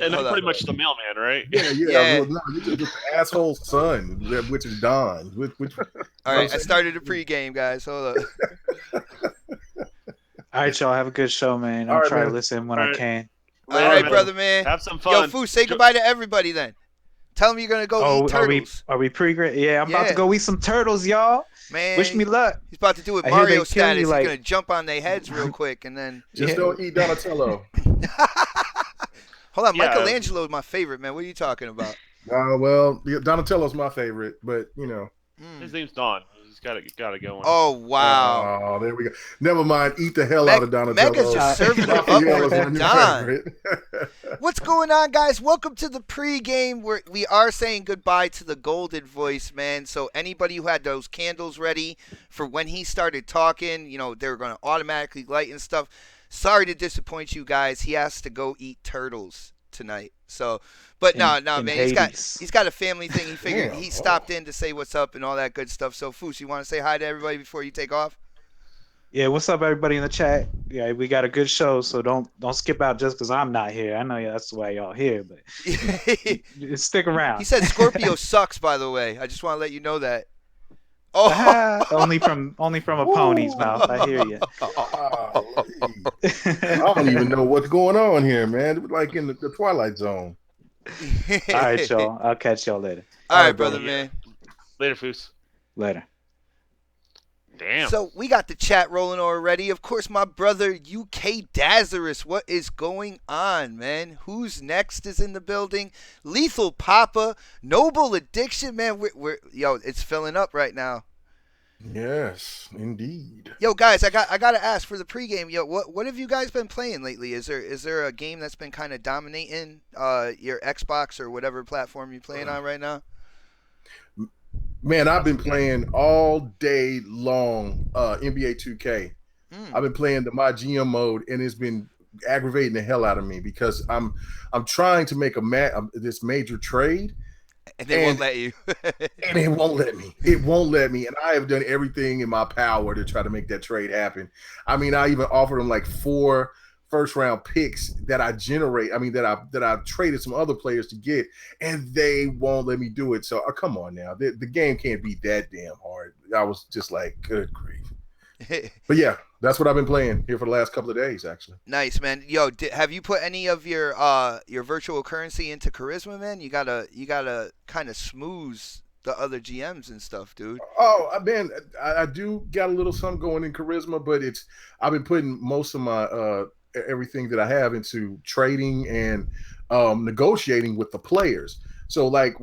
right, And I'm hold on. pretty much the mailman, right? Yeah, yeah. Yeah. Well, no, you're just the asshole son, which is Don. Which you All know what I'm right, I saying? started the pregame, guys. Hold up. All right, y'all have a good show, man. All I'll right, try to man. listen when All I right, can. All later, right, man. brother, man. Have some Yo, fun. Foo, say goodbye to everybody then. Tell them you're gonna go eat Oh, turtles. are we pre-grade? Yeah, I'm about to Yeah, go eat some turtles, y'all. Wish man. me luck. He's about to do it I hear Mario they kill you status. He's like gonna jump on their heads real quick and then. Just yeah. don't eat Donatello. Hold on, Yeah, Michelangelo is my favorite, man. What are you talking about? Well, yeah, Donatello's my favorite, but you know. his Mm. name's Don. He's got it going. Oh wow. Oh, there we go. Never mind. Eat the hell out Meg, of Mega's Donatello. just serving it up Raphael for is my new Don. favorite. What's going on, guys? Welcome to the pregame where we are saying goodbye to the golden voice, man. So anybody who had those candles ready for when he started talking, they were going to automatically light and stuff. Sorry to disappoint you guys. He has to go eat turtles tonight. So, but no, in man. Hades. He's got a family thing. He figured Damn. he stopped in to say what's up and all that good stuff. So, Foos, you want to say hi to everybody before you take off? Yeah, what's up, everybody in the chat? Yeah, we got a good show, so don't skip out just because I'm not here. I know that's why y'all here, but stick He around. said Scorpio sucks, by the way. I just want to let you know that. Oh, only from a pony's mouth. I hear you. Golly. I don't even know what's going on here, man. Like in the Twilight Zone. All right, y'all. I'll catch y'all later. All right, brother. brother, man. Later, Foos. Later. Damn. So we got the chat rolling already. Of course, my brother UK Dazarus. What is going on, man? Who's next is in the building? Lethal Papa, Noble Addiction, man. Yo, it's filling up right now. Yes, indeed. Yo, guys, I gotta ask for the pregame. Yo, what have you guys been playing lately? Is there a game that's been kind of dominating your Xbox or whatever platform you're playing on right now? Man, I've been playing all day long NBA 2K. I've been playing my GM mode, and it's been aggravating the hell out of me because I'm trying to make this major trade, And they won't let you. and it won't let me. It won't let me, and I have done everything in my power to try to make that trade happen. I mean, I even offered them like 4 first-round picks that I generate. I mean, that I've traded some other players to get, and they won't let me do it. So come on now, the game can't be that damn hard. I was just like, good grief. But yeah, that's what I've been playing here for the last couple of days, actually. Nice, man. Yo, have you put any of your virtual currency into charisma, man? You gotta kind of smooth the other GMs and stuff, dude. Oh man, I do got a little something going in charisma, but I've been putting most of my everything that I have into trading and negotiating with the players. So like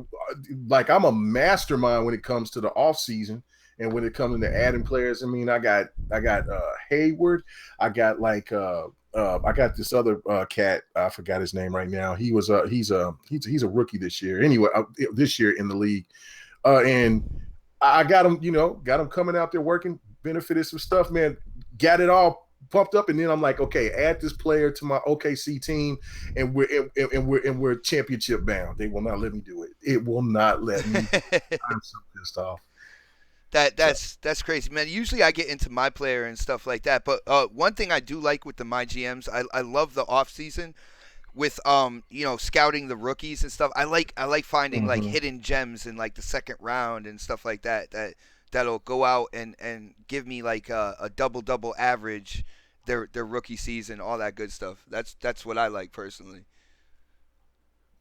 I'm a mastermind when it comes to the off season. And when it comes to adding players, I mean, I got Hayward, I got I got this other cat. I forgot his name right now. He's a rookie this year. Anyway, this year in the league, and I got him. Got him coming out there working, benefited some stuff, man. Got it all pumped up, and then I'm like, okay, add this player to my OKC team, and we're championship bound. They will not let me do it. It will not let me. I'm so pissed off. That's crazy, man. Usually I get into my player and stuff like that, but one thing I do like with the my GMs, I love the off season with scouting the rookies and stuff. I like finding like hidden gems in like the second round and stuff like that'll go out and give me like a double average their rookie season, all that good stuff. That's what I like personally.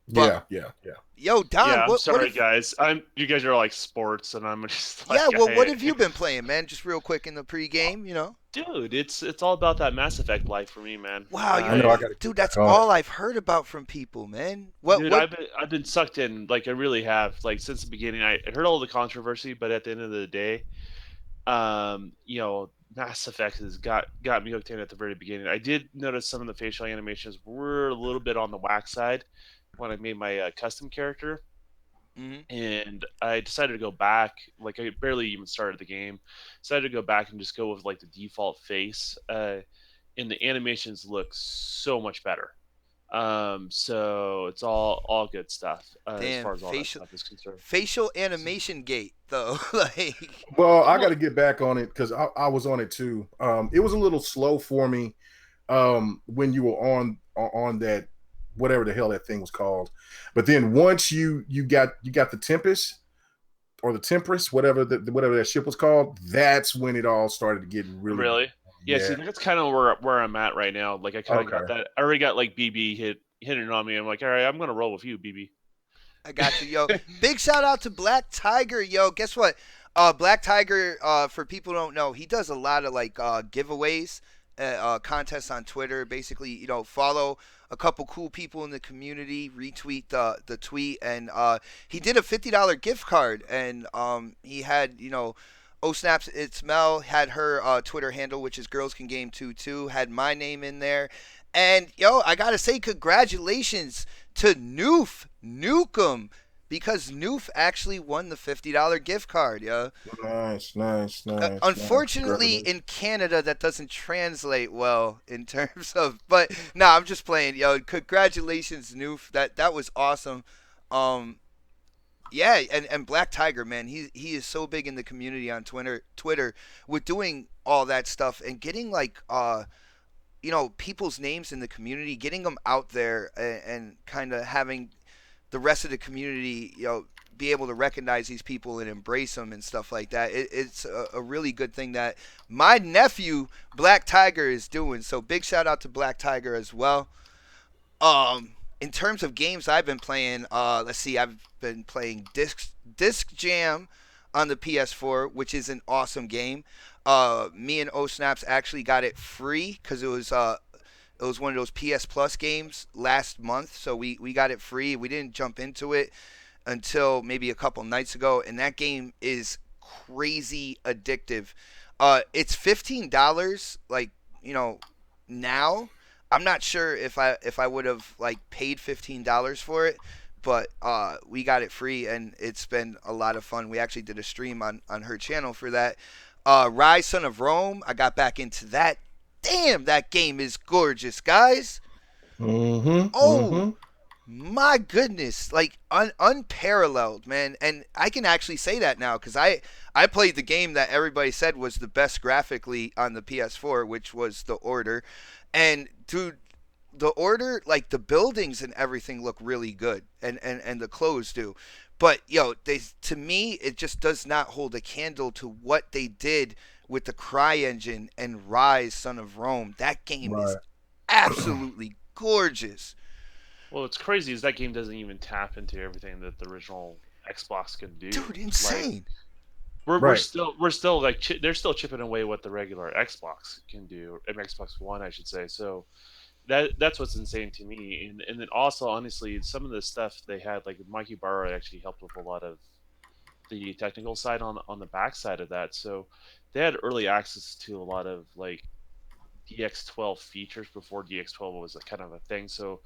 But, yeah. Yo, Don, yeah, I'm sorry, what guys. You guys are like sports, and I'm just like, yeah. Well, what have you been playing, man? Just real quick in the pregame, Dude, it's all about that Mass Effect life for me, man. Wow, dude, that's all I've heard about from people, man. Dude, I've been sucked in, like I really have, like since the beginning. I heard all the controversy, but at the end of the day, Mass Effect has got me hooked in at the very beginning. I did notice some of the facial animations were a little bit on the whack side when I made my custom character. And I decided to go back. Like I barely even started the game. Decided to go back and just go with like the default face. And the animations look so much better. So it's all good stuff as far as all that stuff is concerned. Facial animation gate though, like. Well, I got to get back on it because I was on it too. It was a little slow for me when you were on that whatever the hell that thing was called. But then once you got the Tempest or the Tempress, whatever that ship was called, that's when it all started to get really. Really? Yeah. See, that's kind of where I'm at right now. Like I kind of got that. I already got like BB hitting on me. I'm like, all right, I'm gonna roll with you, BB. I got you, yo. Big shout out to Black Tiger, yo. Guess what? Black Tiger, for people who don't know, he does a lot of like giveaways, contests on Twitter. Basically, follow a couple cool people in the community, retweet the tweet, and he did a $50 gift card, and he had Oh Snaps It's Mel had her Twitter handle, which is Girls Can Game 22, had my name in there. And yo, I gotta say congratulations to Nukem, because Noof actually won the $50 gift card, yo. Nice. Unfortunately, in Canada, that doesn't translate well in terms of. But no, I'm just playing, yo. Congratulations, Noof. That was awesome. Yeah, and Black Tiger, man, he is so big in the community on Twitter with doing all that stuff and getting like people's names in the community, getting them out there, and kind of having the rest of the community, be able to recognize these people and embrace them and stuff like that. It's a really good thing that my nephew Black Tiger is doing. So big shout out to Black Tiger as well. In terms of games I've been playing, let's see, I've been playing Disc Jam on the PS4, which is an awesome game. Me and O Snaps actually got it free because it was one of those PS Plus games last month, so we got it free. We didn't jump into it until maybe a couple nights ago, and that game is crazy addictive. It's $15, like now. I'm not sure if I would have like paid $15 for it, but we got it free, and it's been a lot of fun. We actually did a stream on her channel for that. Rise Son of Rome, I got back into that. Damn, that game is gorgeous, guys. My goodness, like unparalleled, man. And I can actually say that now because I played the game that everybody said was the best graphically on the PS4, which was The Order. And dude, The Order, like the buildings and everything look really good, and the clothes do. But to me, it just does not hold a candle to what they did with the Cry Engine and Rise Son of Rome. That game is absolutely gorgeous. Well, what's crazy is that game doesn't even tap into everything that the original Xbox can do. Dude, insane. We're still like they're still chipping away what the regular Xbox can do, and Xbox One, I should say. So that's what's insane to me. And then also, honestly, some of the stuff they had, like Mikey Barra actually helped with a lot of the technical side on the back side of that. So they had early access to a lot of like DX12 features before DX12 was a kind of a thing. So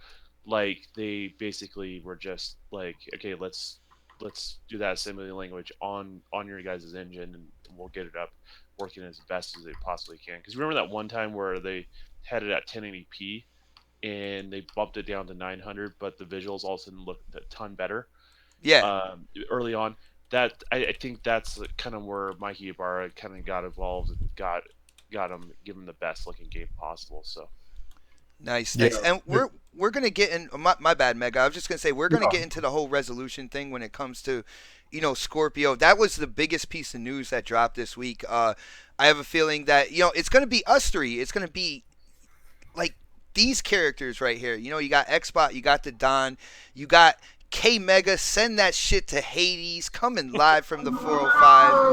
like they basically were just like, okay, let's do that assembly language on your guys' engine, and we'll get it up working as best as it possibly can. Because remember that one time where they had it at 1080p and they bumped it down to 900, but the visuals all of a sudden looked a ton better. Yeah. Early on, that I think that's kind of where Mikey Ibarra kind of got involved and got him, give him the best looking game possible. So nice. And we're gonna get in. My bad, Mega. I was just gonna say we're gonna get into the whole resolution thing when it comes to, Scorpio. That was the biggest piece of news that dropped this week. I have a feeling that it's gonna be us three. It's gonna be like these characters right here. You got Xbot, you got the Don, you got K Mega. Send that shit to Hades. Coming live from the 405.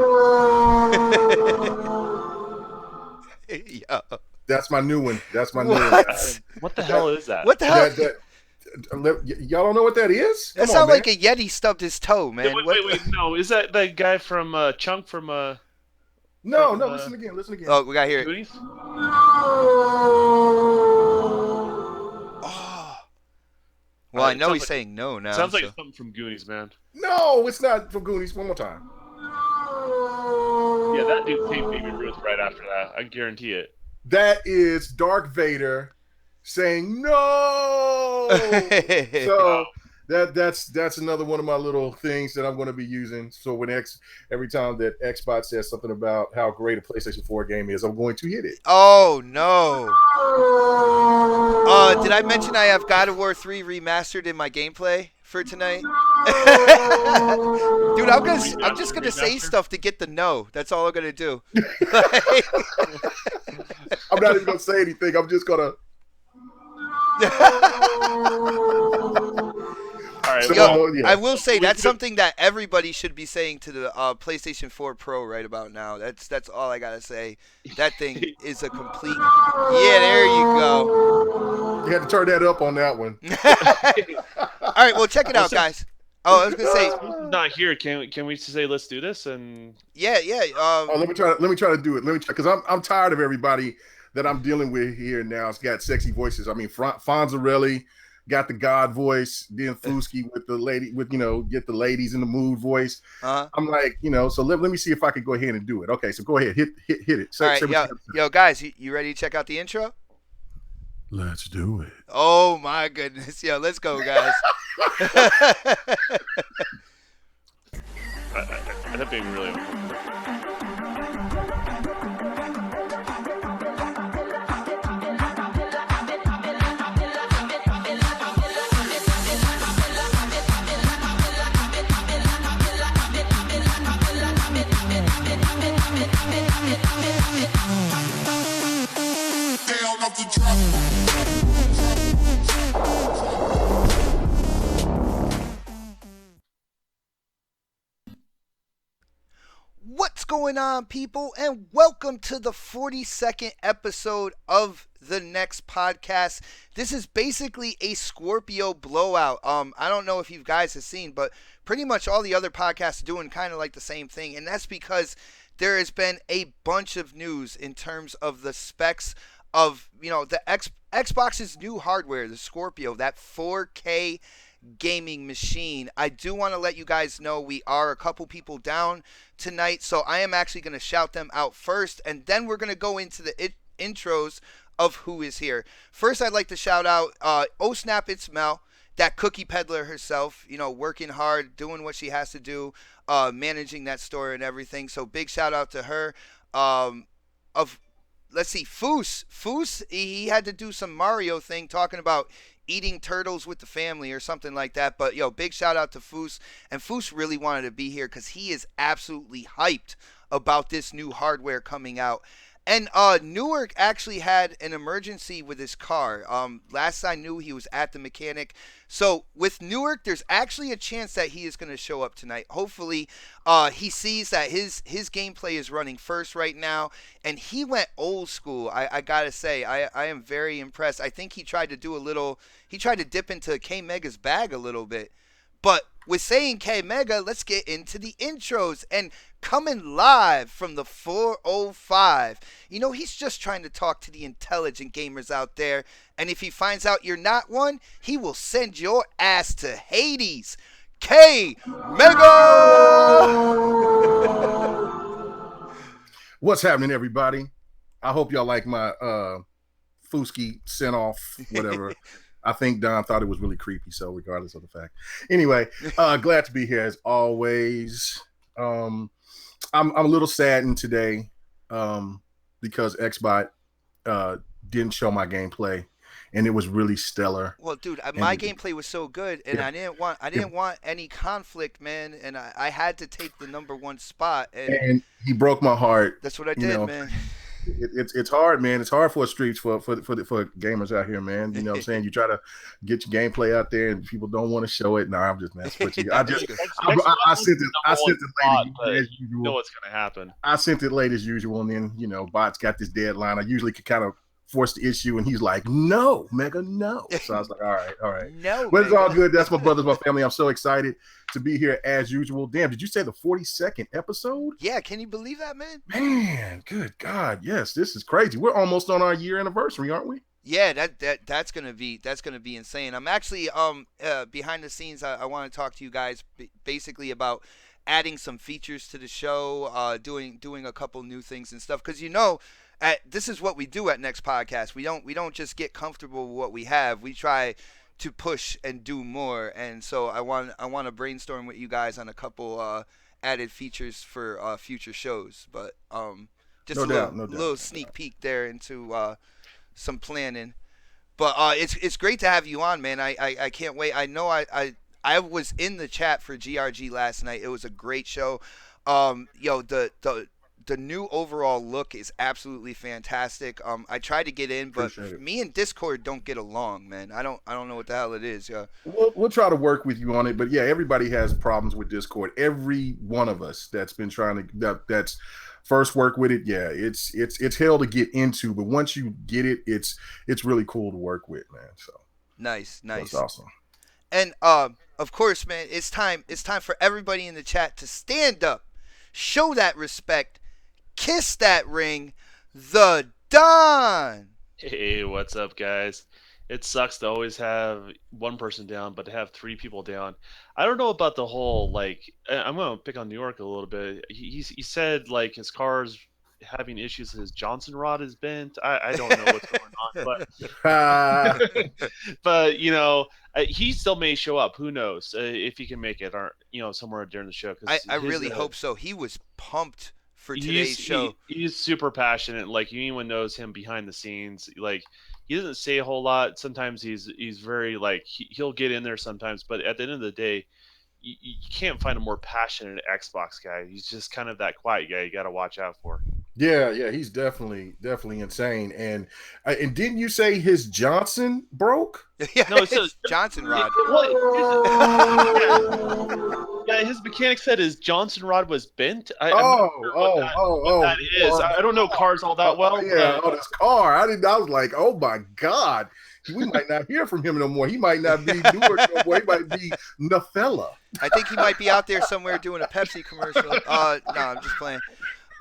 Yo. That's my new one. That's my new one. What the hell is that? What the hell? Y'all don't know what that is? That sounds like a Yeti stubbed his toe, man. Wait, no. Is that guy from Chunk from No, listen again. Oh, we got to hear it. Oh. Well, I know he's saying no now. Sounds like it's something from Goonies, man. No, it's not from Goonies. One more time. Yeah, that dude played Baby Ruth right after that. I guarantee it. That is Darth Vader saying no. So that's another one of my little things that I'm going to be using. So when every time that Xbox says something about how great a PlayStation 4 game is, I'm going to hit it. Oh no. Did I mention I have God of War 3 remastered in my gameplay for tonight? Dude, I'm just gonna say stuff to get the no. That's all I'm gonna do. I'm not even gonna say anything. I'm just gonna. All right. So, yo, yeah. I will say that's something that everybody should be saying to the PlayStation 4 Pro right about now. That's all I gotta say. That thing is a complete. Yeah, there you go. You had to turn that up on that one. All right, well, check it out, guys. Oh, I was gonna say, not here. Can we say let's do this? And yeah. Let me try to do it. Let me try, because I'm tired of everybody that I'm dealing with here now. It's got sexy voices. I mean, Fonzarelli got the God voice, then Fusky with the lady, with get the ladies in the mood voice. I'm like, so let me see if I can go ahead and do it. Okay, so go ahead, hit it. All right, yo, guys, you ready to check out the intro? Let's do it. Oh my goodness, yo, let's go, guys. That being really. What's going on, people, and welcome to the 42nd episode of the next podcast. This is basically a Scorpio blowout. I don't know if you guys have seen, but pretty much all the other podcasts are doing kind of like the same thing, and that's because there has been a bunch of news in terms of the specs of, the Xbox's new hardware, the Scorpio, that 4K gaming machine. I do want to let you guys know we are a couple people down tonight, so I am actually going to shout them out first, and then we're going to go into the intros of who is here. First, I'd like to shout out Oh Snap It's Mel, that cookie peddler herself, working hard, doing what she has to do, managing that store and everything. So big shout out to her. Let's see, Foos, he had to do some Mario thing talking about eating turtles with the family or something like that. But, big shout out to Foos. And Foos really wanted to be here because he is absolutely hyped about this new hardware coming out. And Newark actually had an emergency with his car. Last I knew, he was at the mechanic. So with Newark, there's actually a chance that he is going to show up tonight. Hopefully, he sees that his gameplay is running first right now, and he went old school. I gotta say, I am very impressed. I think he tried to dip into K Mega's bag a little bit. But with saying K Mega, let's get into the intros. And coming live from the 405, he's just trying to talk to the intelligent gamers out there. And if he finds out you're not one, he will send your ass to Hades. K Mega! What's happening, everybody? I hope y'all like my Fusky sent off, whatever. I think Don thought it was really creepy, so regardless of the fact. Anyway, glad to be here as always. I'm a little saddened today because Xbox didn't show my gameplay, and it was really stellar. Well, dude, my gameplay was so good, and I didn't want any conflict, man, and I had to take the number one spot. And he broke my heart. That's what I did, man. It's hard, man. It's hard for streets for gamers out here, man. You know what I'm saying? You try to get your gameplay out there and people don't want to show it. No, I'm just messing with you. I sent it late as usual. You know what's gonna happen. I sent it late as usual, and then Bot's got this deadline. I usually could kind of force the issue, and he's like, "No, Mega, no." So I was like, "All right." No, but it's all good. That's my brothers, my family. I'm so excited to be here as usual. Damn, did you say the 42nd episode? Yeah, can you believe that, man? Man, good God, yes, this is crazy. We're almost on our year anniversary, aren't we? Yeah, that's gonna be insane. I'm actually behind the scenes. I want to talk to you guys basically about adding some features to the show, doing a couple new things and stuff, because this is what we do at Next Podcast. We don't just get comfortable with what we have. We try to push and do more. And so I want to brainstorm with you guys on a couple added features for future shows. But just No a doubt, little no doubt, little no sneak doubt. peek there into some planning. But it's great to have you on, man. I can't wait. I know I was in the chat for GRG last night. It was a great show. The new overall look is absolutely fantastic. I tried to get in, but Appreciate it. me and Discord don't get along, man. I don't know what the hell it is. Yeah. We'll try to work with you on it, but yeah, everybody has problems with Discord. Every one of us that's been trying to that's first work with it. Yeah, it's hell to get into, but once you get it, it's really cool to work with, man. So Nice, that's nice. awesome. And of course, man, it's time. It's time for everybody in the chat to stand up, show that respect, kiss that ring. The Don. Hey, what's up, guys? It sucks to always have one person down, but to have three people down. I don't know about the whole like. I'm gonna pick on New York a little bit. He said like his car's having issues. His Johnson rod is bent. I don't know what's going on, but he still may show up. Who knows if he can make it or somewhere during the show because I really hope so. He was pumped for he's today's show. he's super passionate. Like anyone knows him behind the scenes. Like he doesn't say a whole lot. Sometimes he's very like he'll get in there sometimes, but at the end of the day, you can't find a more passionate Xbox guy. He's just kind of that quiet guy you got to watch out for. Yeah, he's definitely insane. And didn't you say his Johnson broke? Yeah, No, it's it's Johnson rod. Yeah, his mechanic said his Johnson rod was bent. I'm Oh, not sure what that is. oh, I don't know cars all that well. Yeah, this car. I was like, oh my God, we might not hear from him no more. He might not be Newark no more. He might be Nafella. I think he might be out there somewhere doing a Pepsi commercial. No, I'm just playing.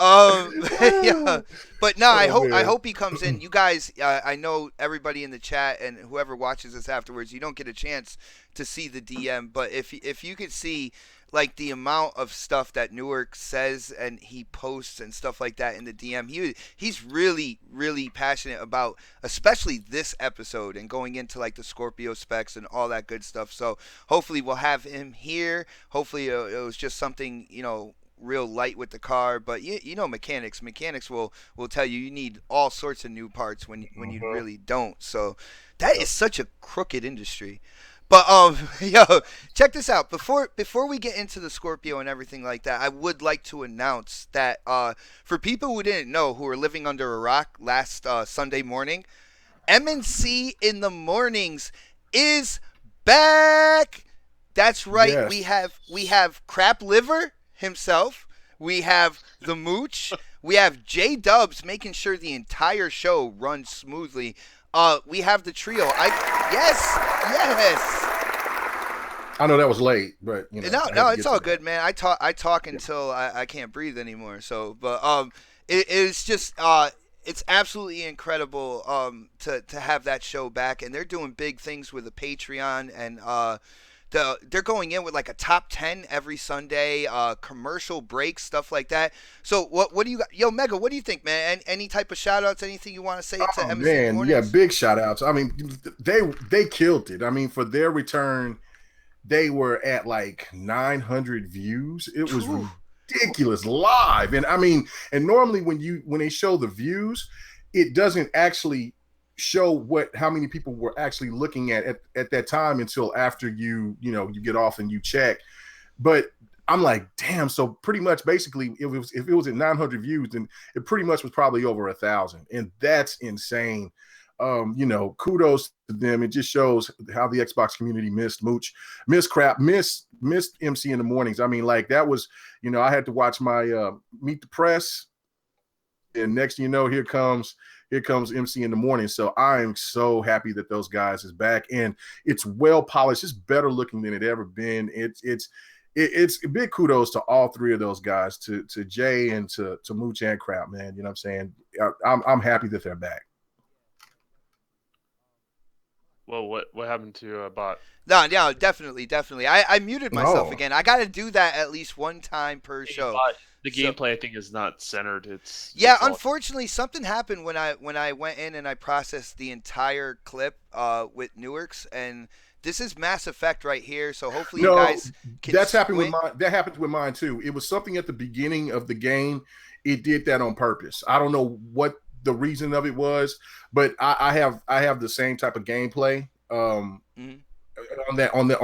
Yeah, but no, I hope he comes in. You guys, I know everybody in the chat and whoever watches this afterwards, you don't get a chance to see the DM, but if you could see like the amount of stuff that Newark says and he posts and stuff like that in the DM, he's really passionate about, especially this episode and going into like the Scorpio specs and all that good stuff. So hopefully we'll have him here. Hopefully it was just something real light with the car, but mechanics will tell you need all sorts of new parts when you really don't. So that is such a crooked industry. But yo, check this out. Before we get into the Scorpio and everything like that, I would like to announce that for people who didn't know, who were living under a rock last Sunday morning, MNC in the mornings is back. That's right. Yes. We have Crap Liver himself. We have the Mooch. We have J Dubs making sure the entire show runs smoothly. We have the trio. Yes. I know that was late, but no, it's all good, man. I talk until I can't breathe anymore. So, but it's just it's absolutely incredible to have that show back, and they're doing big things with the Patreon and they're going in with like a top 10 every Sunday, commercial breaks, stuff like that. So what do you got? Yo, Mega, what do you think, man? Any type of shout outs, anything you want to say to MSC man, Mornings? yeah, big shout outs. I mean, they killed it. I mean, for their return, they were at like 900 views. It was ridiculous live. And I mean, and normally when they show the views, it doesn't actually show how many people were actually looking at that time until after you get off and you check. But I'm like, damn. So pretty much, basically, if it was at 900 views, then it pretty much was probably over 1,000, and that's insane. Kudos to them. It just shows how the Xbox community missed Mooch, missed Crap, missed MC in the mornings. I mean, like that was, I had to watch my Meet the Press, and next thing you know, here comes MC in the morning. So I am so happy that those guys is back, and it's well polished. It's better looking than it ever been. It's big kudos to all three of those guys, to Jay and to Mooch and Crap, man. You know what I'm saying? I'm happy that they're back. Well, what happened to bot? No, definitely. I muted myself again. I got to do that at least one time per show. Bot, the gameplay, I think, is not centered. It's unfortunately, something happened when I went in and I processed the entire clip with Newark's, and this is Mass Effect right here. So hopefully you No, guys can that's happened with squint. mine. That happened with mine too. It was something at the beginning of the game. It did that on purpose. I don't know what the reason of it was, but I have the same type of gameplay. Mm-hmm. On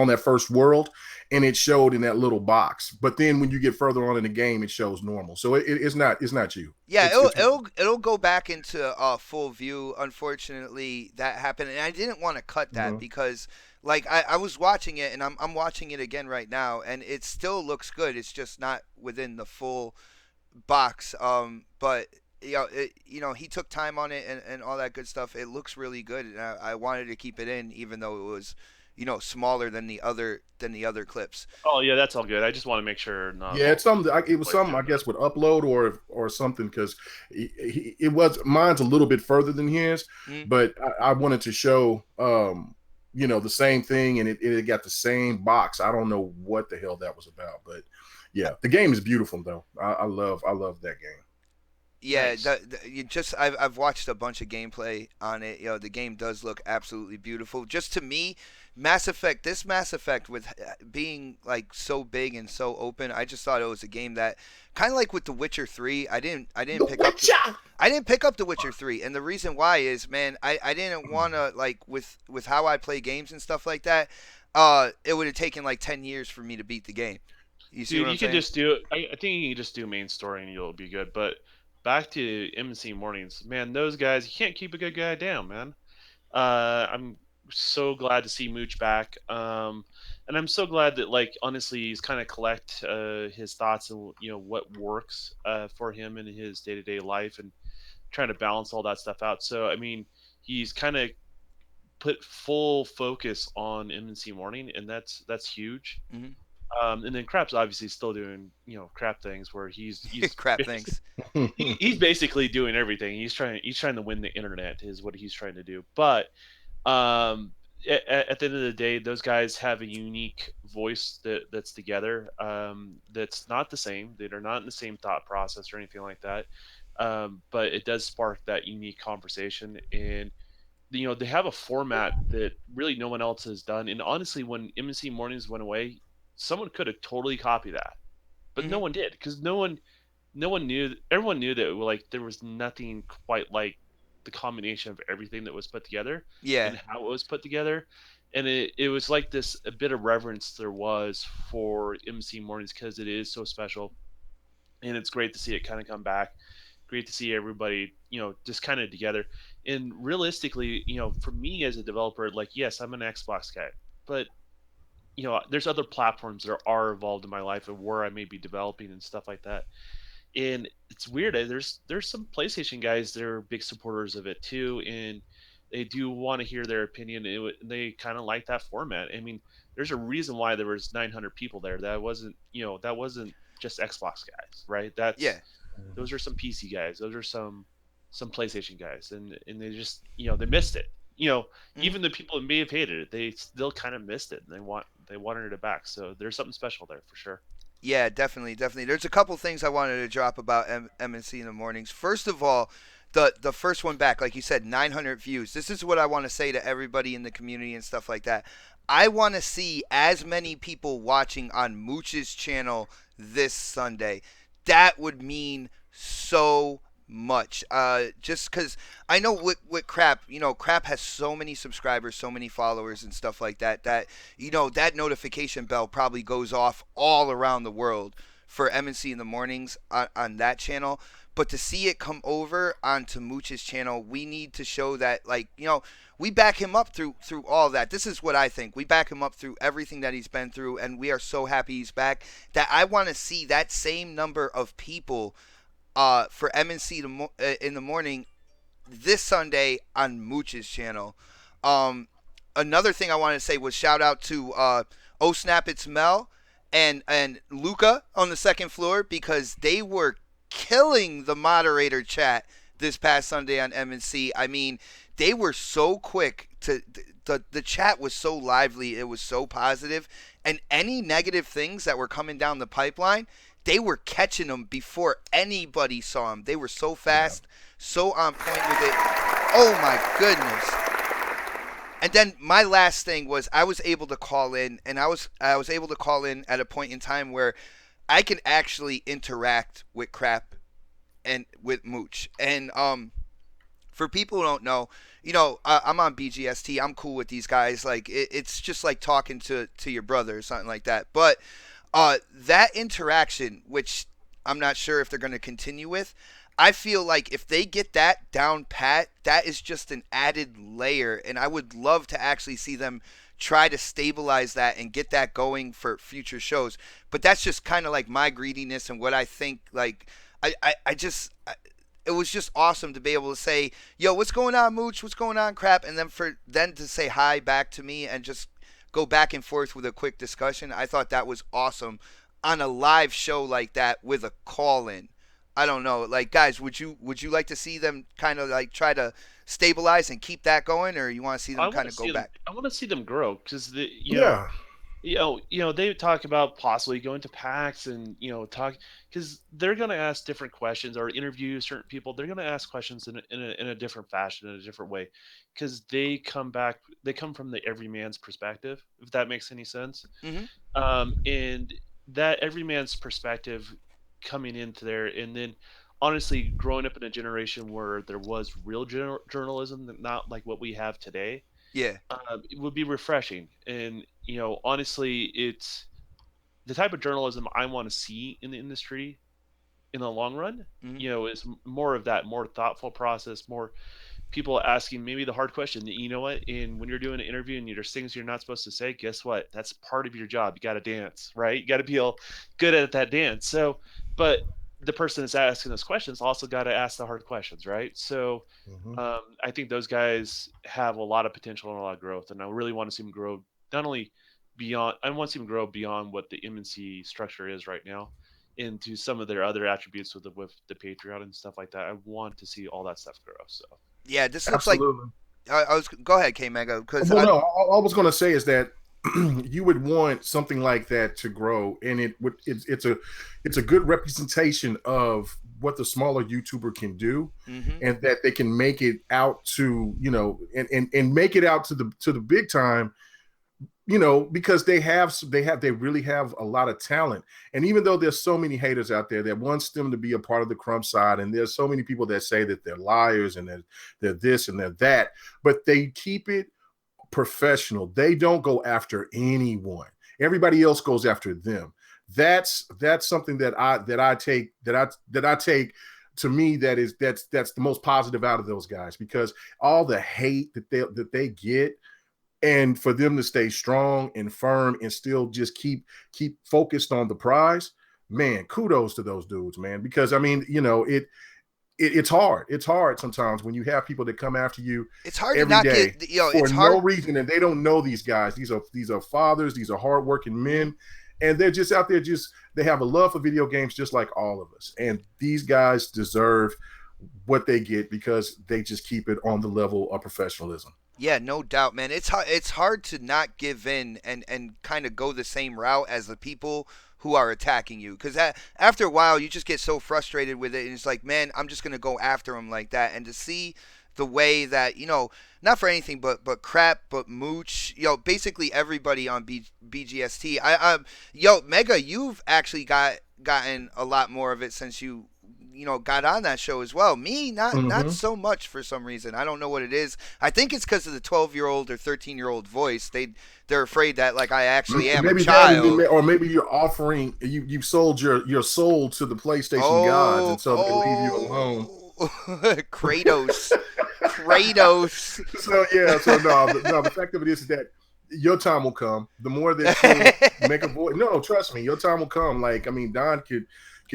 that first world, and it showed in that little box. But then when you get further on in the game, it shows normal. So it's not you. Yeah, It's it'll go back into full view. Unfortunately, that happened, and I didn't want to cut that because like I was watching it, and I'm watching it again right now, and it still looks good. It's just not within the full box. But he took time on it and all that good stuff. It looks really good, and I wanted to keep it in, even though it was smaller than the other clips. Oh yeah, that's all good. I just want to make sure not. Yeah, it's something. It was something I guess with upload or something because it was mine's a little bit further than his, but I wanted to show the same thing, and it got the same box. I don't know what the hell that was about, but yeah, the game is beautiful though. I love that game. Yeah, Nice. I've watched a bunch of gameplay on it. The game does look absolutely beautiful. Just to me, this Mass Effect with being like so big and so open, I just thought it was a game that kind of like with The Witcher 3. I didn't pick up The Witcher 3, and the reason why is, man, I didn't want to like with how I play games and stuff like that. It would have taken like 10 years for me to beat the game. You see Dude, what I'm you can saying? just do. I think you can just do main story and you'll be good. But back to M&C Mornings, man, those guys, you can't keep a good guy down, man. I'm so glad to see Mooch back. And I'm so glad that, like, honestly, he's kind of collect his thoughts and what works for him in his day-to-day life and trying to balance all that stuff out. So I mean, he's kind of put full focus on M&C Morning, and that's huge. Mm-hmm. And then Crap's obviously still doing crap things where he's Crap things. he's basically doing everything. He's trying to win the internet is what he's trying to do. But at the end of the day, those guys have a unique voice that's together. That's not the same. They are not in the same thought process or anything like that. But it does spark that unique conversation, and they have a format that really no one else has done. And honestly, when M&C Mornings went away, someone could have totally copied that, but no one did, because no one knew. Everyone knew that like there was nothing quite like the combination of everything that was put together Yeah. and how it was put together. And it was like this a bit of reverence there was for M&C Mornings because it is so special, and it's great to see it kind of come back. Great to see everybody, just kind of together. And realistically, for me as a developer, like, yes, I'm an Xbox guy, but there's other platforms that are involved in my life and where I may be developing and stuff like that. And it's weird. There's some PlayStation guys that are big supporters of it too, and they do want to hear their opinion. They kind of like that format. I mean, there's a reason why there was 900 people there. That wasn't just Xbox guys, right? Yeah. Those are some PC guys. Those are some PlayStation guys, and they just they missed it. Even the people that may have hated it, they still kind of missed it, and they wanted it back. So there's something special there for sure. Yeah, definitely. There's a couple things I wanted to drop about M&C in the Mornings. First of all, the first one back, like you said, 900 views. This is what I want to say to everybody in the community and stuff like that. I want to see as many people watching on Mooch's channel this Sunday. That would mean so much. Just because I know with Crap, Crap has so many subscribers, so many followers and stuff like that, that that notification bell probably goes off all around the world for M&C in the Mornings on that channel. But to see it come over onto Mooch's channel, we need to show that, like, we back him up through all that. This is what I think. We back him up through everything that he's been through, and we are so happy he's back that I want to see that same number of people for M&C in the Morning this Sunday on Mooch's channel. Another thing I wanted to say was shout out to Oh Snap It's Mel and Luca on the second floor, because they were killing the moderator chat this past Sunday on M&C. I mean, they were so quick to the chat was so lively, it was so positive, and any negative things that were coming down the pipeline, they were catching them before anybody saw them. They were so fast, so on point with it. Oh my goodness. And then my last thing was I was able to call in, and I was able to call in at a point in time where I can actually interact with Crap and with Mooch. And for people who don't know, I'm on BGST. I'm cool with these guys. Like it's just like talking to your brother or something like that. But that interaction, which I'm not sure if they're going to continue with, I feel like if they get that down pat, that is just an added layer, and I would love to actually see them try to stabilize that and get that going for future shows. But that's just kind of like my greediness and what I think. Like, I just. It was just awesome to be able to say, "Yo, what's going on, Mooch? What's going on, Crap?" And then for then to say hi back to me and just go back and forth with a quick discussion. I thought that was awesome on a live show like that with a call in. I don't know, like guys, would you like to see them kind of like try to stabilize and keep that going, or you want to see them kind of go back? I want to see them grow because Yeah. They talk about possibly going to PAX and talk because they're going to ask different questions or interview certain people. They're going to ask questions in a different fashion, in a different way, because they come from the everyman's perspective, if that makes any sense. Mm-hmm. And that everyman's perspective coming into there, and then honestly growing up in a generation where there was real journalism, not like what we have today. Yeah. It would be refreshing. And, honestly, it's the type of journalism I want to see in the industry in the long run, Mm-hmm. is more of that, more thoughtful process, more people asking maybe the hard question. You know what? And when you're doing an interview and there's things you're not supposed to say, guess what? That's part of your job. You got to dance, right? You got to be good at that dance. So, but the person that's asking those questions also got to ask the hard questions, right? So, Mm-hmm. I think those guys have a lot of potential and a lot of growth, and I really want to see them grow. Not only beyond, I want to see them grow beyond what the MNC structure is right now, into some of their other attributes with the Patreon and stuff like that. I want to see all that stuff grow. So. Yeah, this looks like Absolutely. I was. Go ahead, K Mega, because Well, no, all I was going to say is that you would want something like that to grow, and it's a good representation of what the smaller YouTuber can do, Mm-hmm. and that they can make it out to and make it out to the big time, because they really have a lot of talent. And even though there's so many haters out there that wants them to be a part of the Crump side, and there's so many people that say that they're liars and they're this and they're that, but they keep it professional. They don't go after anyone. Everybody else goes after them. That's something that I take to me, that's the most positive out of those guys, because all the hate that they get, and for them to stay strong and firm and still just keep focused on the prize, man, kudos to those dudes, man. Because I mean, it's hard. It's hard sometimes when you have people that come after you it's hard to every not day get. for It's no hard. reason, and they don't know these guys. These are fathers. These are hardworking men, and they're just out there. They have a love for video games, just like all of us. And these guys deserve what they get because they just keep it on the level of professionalism. Yeah, no doubt, man. It's hard to not give in and kind of go the same route as the people who are attacking you, because after a while you just get so frustrated with it, and it's like, man, I'm just gonna go after them like that. And to see the way that not for anything, but Crap, but Mooch, basically everybody on BGST. Mega, you've actually gotten a lot more of it since you got on that show as well. Me, not Mm-hmm. so much for some reason. I don't know what it is. I think it's because of the 12-year-old or 13-year-old voice. They're afraid that like I actually am a Maybe that, child. or maybe you're offering you've sold your soul to the PlayStation gods, and Oh, so they leave you alone. Kratos, Kratos. So yeah, so no, the fact of it is that your time will come. The more that you make a voice, no, trust me, your time will come. Like, I mean, Don could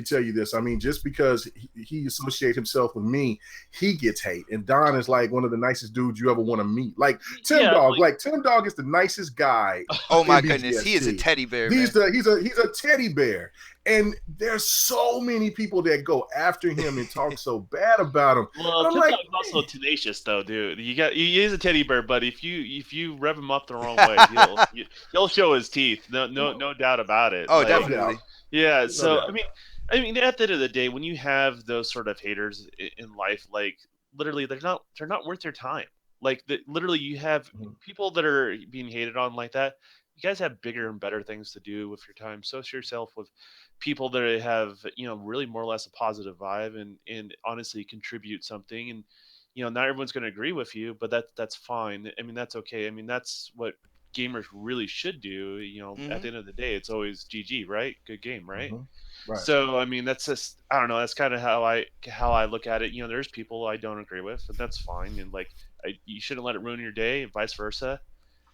tell you this. I mean, just because he associates himself with me, he gets hate. And Don is like one of the nicest dudes you ever want to meet. Like Tim Yeah, Dog. Like Tim Dog is the nicest guy Oh in my goodness, he is a BGST. teddy bear, He's man. he's a teddy bear. And there's so many people that go after him and talk so bad about him. well, And I'm Tim like, Dog's also tenacious, though, dude. He is a teddy bear, but if you rev him up the wrong way, he'll show his teeth. No doubt about it. Oh, Like, no doubt, definitely. yeah. no So doubt. I mean, at the end of the day, when you have those sort of haters in life, like literally, they're not worth your time. Like literally, you have people that are being hated on like that. You guys have bigger and better things to do with your time. Associate yourself with people that have really more or less a positive vibe and honestly contribute something. And not everyone's going to agree with you, but that's fine. I mean, that's okay. I mean, that's what gamers really should do. At the end of the day, it's always GG, right? Good game, right? Right. So I mean, that's just, I don't know. That's kind of how I look at it. There's people I don't agree with, and that's fine. And like, you shouldn't let it ruin your day, and vice versa.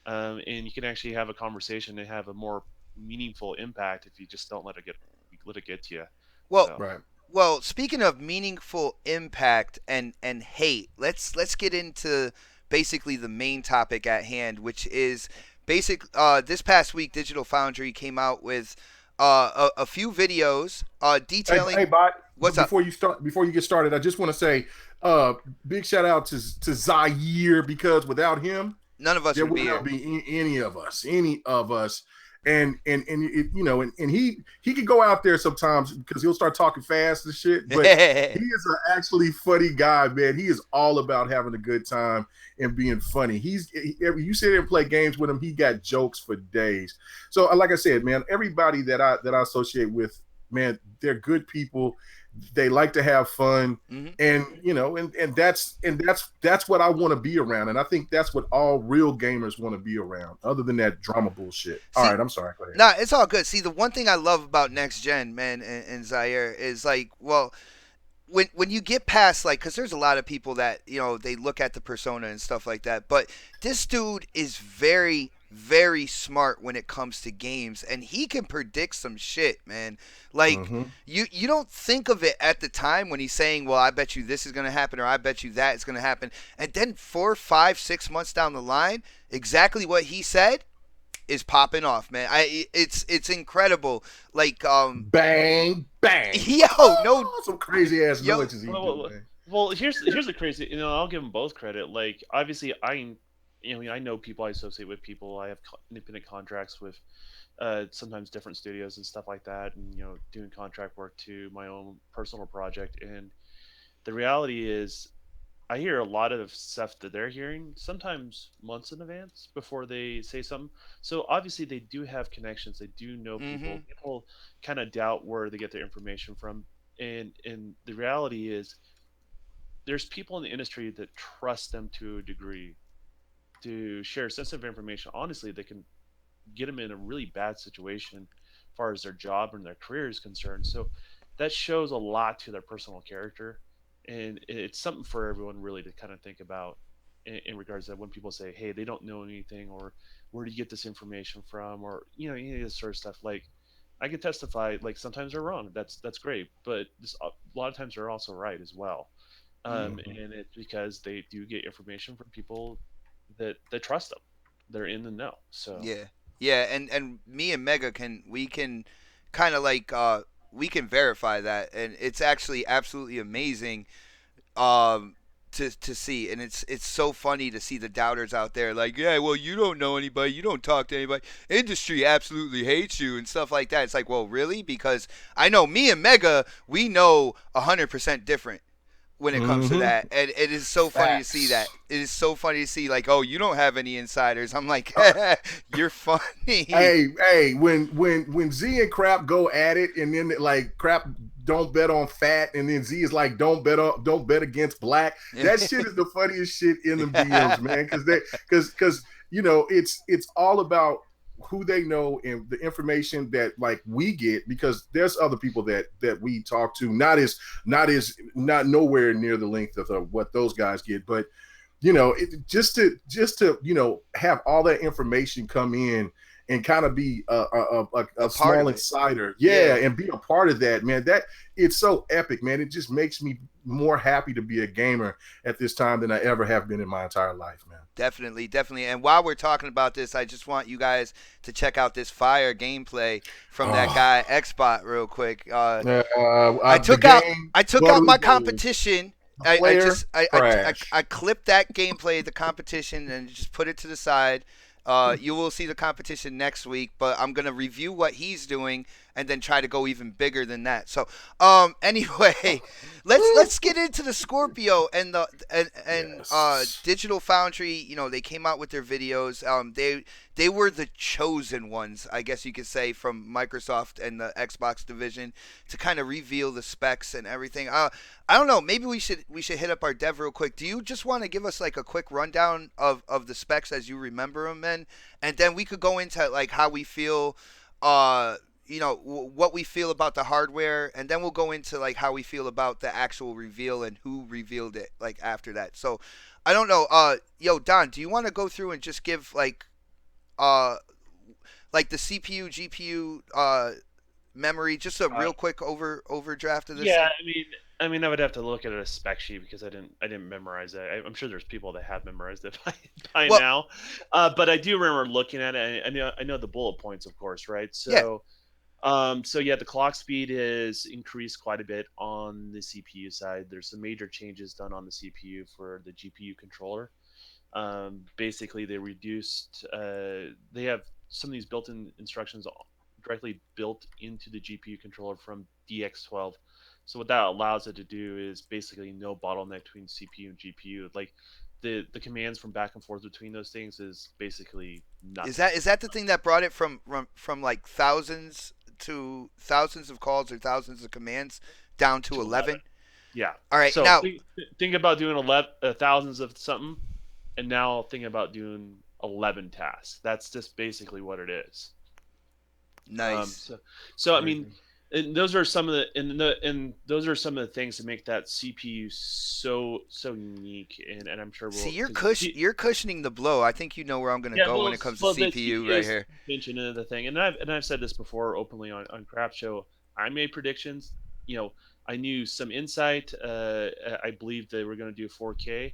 And you can actually have a conversation and have a more meaningful impact if you just don't let it get to you. Well, So Right. well, speaking of meaningful impact and hate, let's get into basically the main topic at hand, which is this past week Digital Foundry came out with a few videos detailing. Hey, Bot. What's up? Before you get started, I just want to say, big shout out to Zaire, because without him, None of us there would would be here. not be any of us. And it, and he could go out there sometimes because he'll start talking fast and shit, but he is an actually funny guy, man. He is all about having a good time and being funny. You sit there and play games with him, he got jokes for days. So like I said, man, everybody that I associate with, man, they're good people. They like to have fun, and and that's what I want to be around, and I think that's what all real gamers want to be around, other than that drama bullshit. All right, I'm sorry, go ahead. Nah, it's all good. See, the one thing I love about Next Gen, man, and Zaire is like, well, when you get past, like, because there's a lot of people that they look at the persona and stuff like that, but this dude is very, very smart when it comes to games, and he can predict some shit, man. Like, you don't think of it at the time when he's saying, well, I bet you this is going to happen, or I bet you that is going to happen, and then 4, 5, 6 months down the line, exactly what he said is popping off, man. It's incredible. Like bang bang. Yo, no, some crazy ass Yo, noises he do, man. Well, here's the crazy. I'll give them both credit. Like, obviously, I know people. I associate with people. I have independent contracts with sometimes different studios and stuff like that, and doing contract work to my own personal project. And the reality is, I hear a lot of stuff that they're hearing sometimes months in advance before they say something. So obviously they do have connections. They do know people. People kind of doubt where they get their information from. And the reality is there's people in the industry that trust them to a degree to share sensitive information. Honestly, they can get them in a really bad situation as far as their job and their career is concerned. So that shows a lot to their personal character, and it's something for everyone really to kind of think about in regards to when people say, "Hey, they don't know anything," or "Where do you get this information from?" or any of this sort of stuff. Like, I can testify, like, sometimes they're wrong. That's great, but a lot of times they're also right as well. And it's because they do get information from people that trust them. They're in the know. So yeah, and me and Mega can kind of like we can verify that, and it's actually absolutely amazing to see, and it's so funny to see the doubters out there like, yeah, well, you don't know anybody, you don't talk to anybody, industry absolutely hates you and stuff like that. It's like, well, really? Because I know me and Mega, we know 100% different when it comes to that, and it is so funny to see that. It is so funny to see, like, oh, you don't have any insiders. I'm like, you're funny. Hey, when Z and Crap go at it, and then like Crap don't bet on fat, and then Z is like, don't bet against black. That shit is the funniest shit in the DMs, man, because it's all about who they know and the information that like we get, because there's other people that we talk to, not nowhere near the length of what those guys get, but just to have all that information come in and kind of be a small insider, and be a part of that, man. That it's so epic, man. It just makes me more happy to be a gamer at this time than I ever have been in my entire life, man. Definitely. And while we're talking about this, I just want you guys to check out this fire gameplay from that guy Xbot real quick. I took out my competition. I clipped that gameplay, the competition, and just put it to the side. You will see the competition next week, but I'm gonna review what he's doing and then try to go even bigger than that. So, anyway, let's get into the Scorpio and the and Yes. Digital Foundry. You know, they came out with their videos. They were the chosen ones, I guess you could say, from Microsoft and the Xbox division to kind of reveal the specs and everything. I don't know. Maybe we should hit up our dev real quick. Do you just want to give us like a quick rundown of the specs as you remember them, man? And then we could go into like how we feel, uh, what we feel about the hardware, and then we'll go into like how we feel about the actual reveal and who revealed it like after that. So, I don't know. Yo, Don, do you want to go through and just give uh like the CPU, GPU, memory, just a Uh, real quick overdraft of this yeah, thing? I would have to look at a spec sheet because I didn't memorize it. I'm sure there's people that have memorized it by Well, now, but I do remember looking at it. I know the bullet points, of course, right? yeah. So yeah, the clock speed is increased quite a bit on the CPU side. There's some major changes done on the CPU for the GPU controller. Basically, they reduced. They have some of these built-in instructions directly built into the GPU controller from DX12. So what that allows it to do is basically no bottleneck between CPU and GPU. Like the commands from back and forth between those things is basically Is nothing. that the thing that brought it from like thousands of calls or thousands of commands down to To 11. 11? Yeah. All right, So now think about doing 11 thousands of something, and now think about doing 11 tasks. That's just basically what it is. Um, nice. so, It's so I mean, crazy. and those are some of and those are some of the things that make that CPU so unique. And I'm sure See, we'll because you're cushioning the blow. I think you know where I'm gonna yeah, go when well, it comes to the CPU CPU right is here. mentioned in the thing, and I've said this before openly on Craft Show. I made predictions. You know, I knew some insight. I believed they were going to do 4K,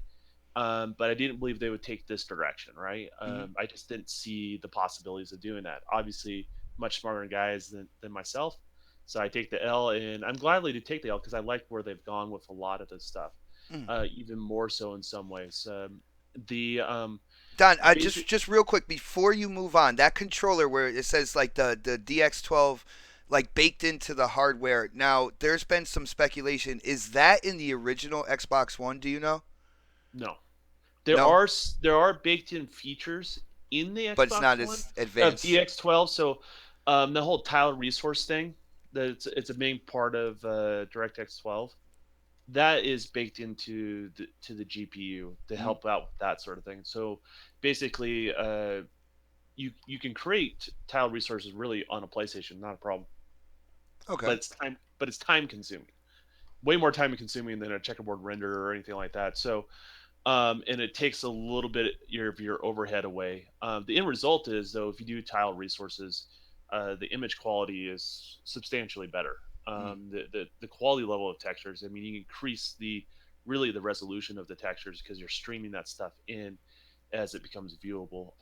but I didn't believe they would take this direction. Right? Hmm. I just didn't see the possibilities of doing that. Obviously, much smarter guys than myself. So I take the L, and I'm gladly to take the L because I like where they've gone with a lot of this stuff, Mm. even more so in some ways. The Don, I basic just real quick before you move on, that controller where it says like the DX12 like baked into the hardware. Now, there's been some speculation. Is that in the original Xbox One? Do you know? No, there No, are there are baked in features in the but it's Xbox not One as of advanced. DX12. So the whole tile resource thing, that it's a main part of DirectX 12. That is baked into the GPU to Mm. help out with that sort of thing. So basically, you can create tile resources really on a PlayStation, not a problem. Okay. But it's time consuming, way more time consuming than a checkerboard render or anything like that. So and it takes a little bit of your overhead away. The end result is, though, if you do tile resources, the image quality is substantially better. Mm. The quality level of textures. I mean, you increase the resolution of the textures because you're streaming that stuff in as it becomes viewable.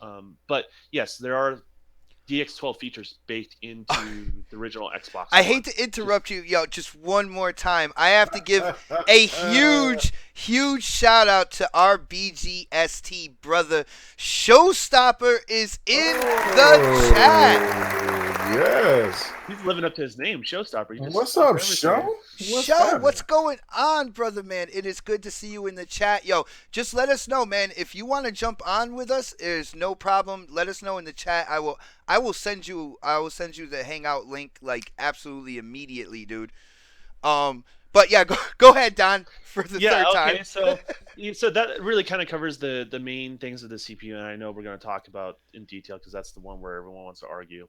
But yes, there are DX12 features baked into the original Xbox I One. hate to Just interrupt you, yo, just one more time. I have to give a huge shout out to our BGST brother. Showstopper is in the chat. Yes. he's living up to his name, Showstopper. He just What's stopped up, everything. Sean? What's Show, what's happening? going on, brother man? It is good to see you in the chat. Yo, just let us know, man. If you want to jump on with us, there's no problem. Let us know in the chat. I will send you the hangout link like absolutely immediately, dude. Um but yeah, go ahead, Don, for the Yeah, third time. okay. So that really kind of covers the main things of the CPU, and I know we're going to talk about in detail because that's the one where everyone wants to argue.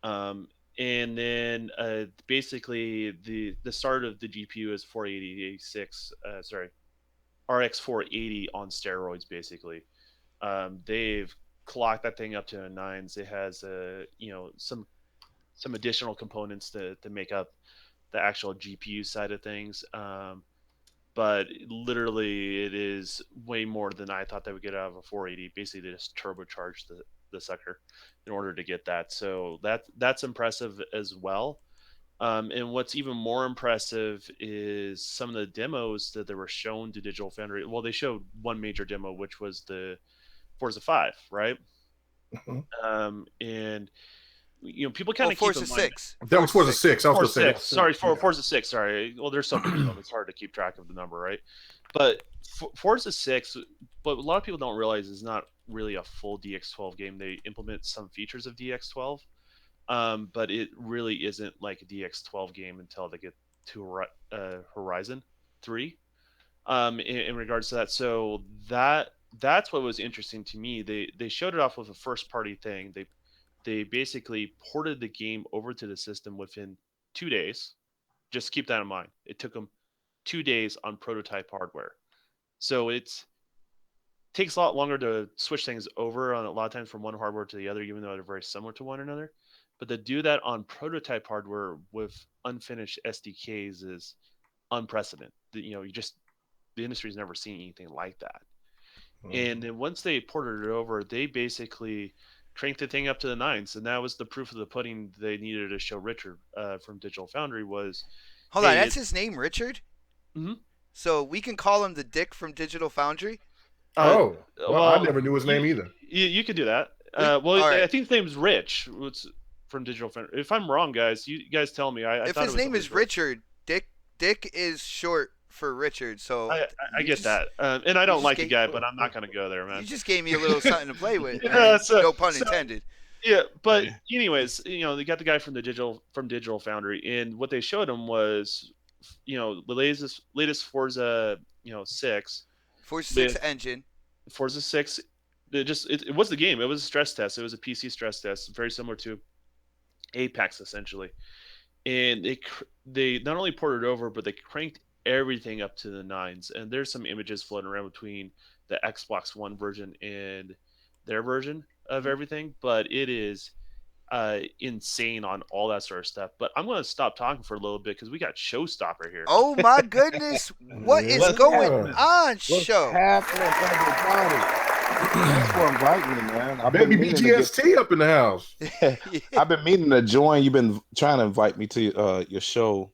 Um, and then basically the start of the GPU is 486. Sorry, RX 480 on steroids. Basically, they've clocked that thing up to a nines. It has some additional components to make up the actual GPU side of things. But literally it is way more than I thought they would get out of a 480. Basically, they just turbocharged the sucker in order to get that. So that's impressive as well. And what's even more impressive is some of the demos that they were shown to Digital Foundry. Well, they showed one major demo, which was the Forza 5, right? And people kind of keep Forza in mind 6. That was Forza 6. I was Forza going to 6. say. Sorry, Forza 6. Sorry. Well, there's so many of them. It's hard to keep track of the number, right? But Forza 6, but a lot of people don't realize is not really a full DX12 game. They implement some features of DX12, but it really isn't like a DX12 game until they get to Horizon 3. In regards to that, so that's what was interesting to me. They showed it off with a first party thing. They basically ported the game over to the system within 2 days. Just keep that in mind. It took them 2 days on prototype hardware. So it takes a lot longer to switch things over on a lot of times from one hardware to the other, even though they're very similar to one another. But to do that on prototype hardware with unfinished SDKs is unprecedented. The industry's never seen anything like that. And then once they ported it over, they basically cranked the thing up to the nines, and that was the proof of the pudding they needed to show Richard from Digital Foundry was. Hold on, that's his name, Richard? Mm-hmm. So we can call him the Dick from Digital Foundry? Well, I never knew his name either. You could do that. Right. I think his name's Rich. It's from Digital Foundry. If I'm wrong, guys, you guys tell me. If his name is Richard, Dick is short for Richard, so I get that, and I don't like the guy, but I'm not going to go there, man. You just gave me a little something to play with. No pun intended. Yeah, but anyways, they got the guy from Digital Foundry, and what they showed him was, the latest Forza, 6. Forza 6 engine. Forza 6. It was the game. It was a stress test. It was a PC stress test, very similar to Apex essentially, and they not only ported it over, but they cranked everything up to the nines. And there's some images floating around between the Xbox One version and their version of everything, but it is insane on all that sort of stuff. But I'm going to stop talking for a little bit because we got Showstopper here. Oh my goodness, what is going on, Show? What's happening, everybody? Thanks for inviting me, man. Baby BGST up in the house. I've been meaning to join. You've been trying to invite me to your show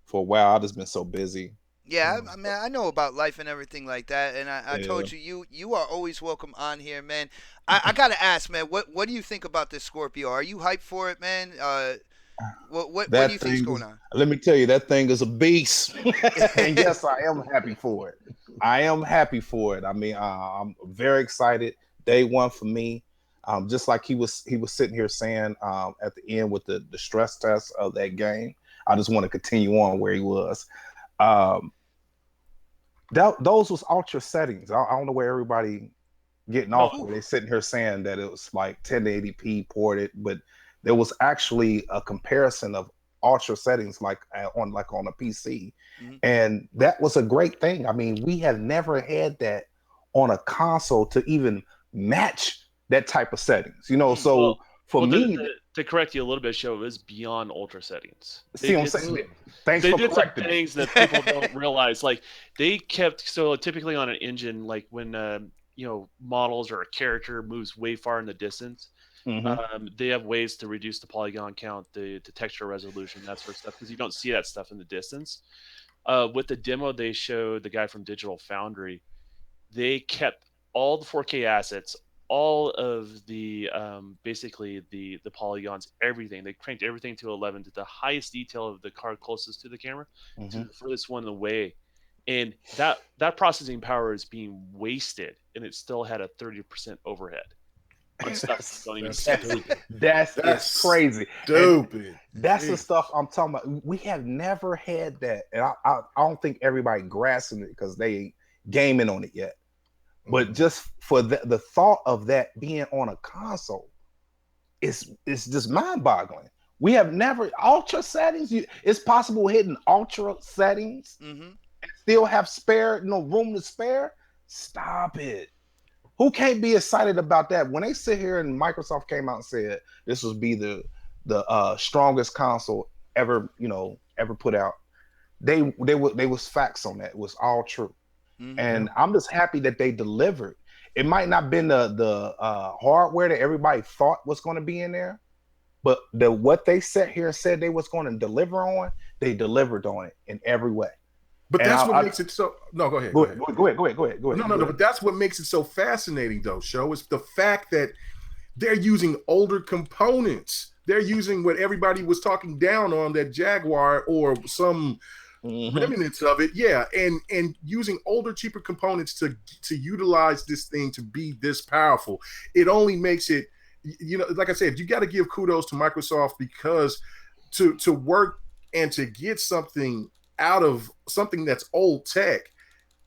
for a while. I've just been so busy. Yeah, I mean, I know about life and everything like that, and I told you are always welcome on here, man. I gotta ask, man, what do you think about this Scorpio? Are you hyped for it, man? What do you think is going on? Let me tell you, that thing is a beast. And yes, I am happy for it. I am happy for it. I mean, I'm very excited. Day one for me. Just like he was sitting here saying at the end with the stress test of that game. I just want to continue on where he was. Those was ultra settings. I don't know where everybody getting off. They sitting here saying that it was like 1080p ported, but there was actually a comparison of ultra settings like on a PC, and that was a great thing. I mean, we have never had that on a console to even match that type of settings. So for me, to correct you a little bit, Show, it was beyond ultra settings. See what I'm saying? Thanks for correcting me. They did some things that people don't realize. Like they kept typically on an engine, like when models or a character moves way far in the distance, they have ways to reduce the polygon count, the texture resolution, that sort of stuff, because you don't see that stuff in the distance. With the demo they showed, the guy from Digital Foundry, they kept all the 4K assets, all of the basically the polygons, everything. They cranked everything to 11 to the highest detail of the card closest to the camera to the furthest one away, and that processing power is being wasted, and it still had a 30% overhead on stuff you don't even see. That's crazy. Stupid. That's the stuff I'm talking about. We have never had that, and I don't think everybody grasping it because they ain't gaming on it yet. But just for the thought of that being on a console, it's just mind-boggling. We have never ultra settings. It's possible hitting ultra settings and still have room to spare. Stop it. Who can't be excited about that? When they sit here and Microsoft came out and said this would be the strongest console ever put out, they was facts on that. It was all true. And I'm just happy that they delivered. It might not been the hardware that everybody thought was going to be in there, but what they sat here and said they was going to deliver on, they delivered on it in every way. But that's what makes it so. No, go ahead. Go ahead. Go ahead. No. But that's what makes it so fascinating, though. Show is the fact that they're using older components. They're using what everybody was talking down on, that Jaguar or some remnants of it, yeah, and using older, cheaper components to utilize this thing to be this powerful. It only makes it, like I said, you got to give kudos to Microsoft, because to work and to get something out of something that's old tech,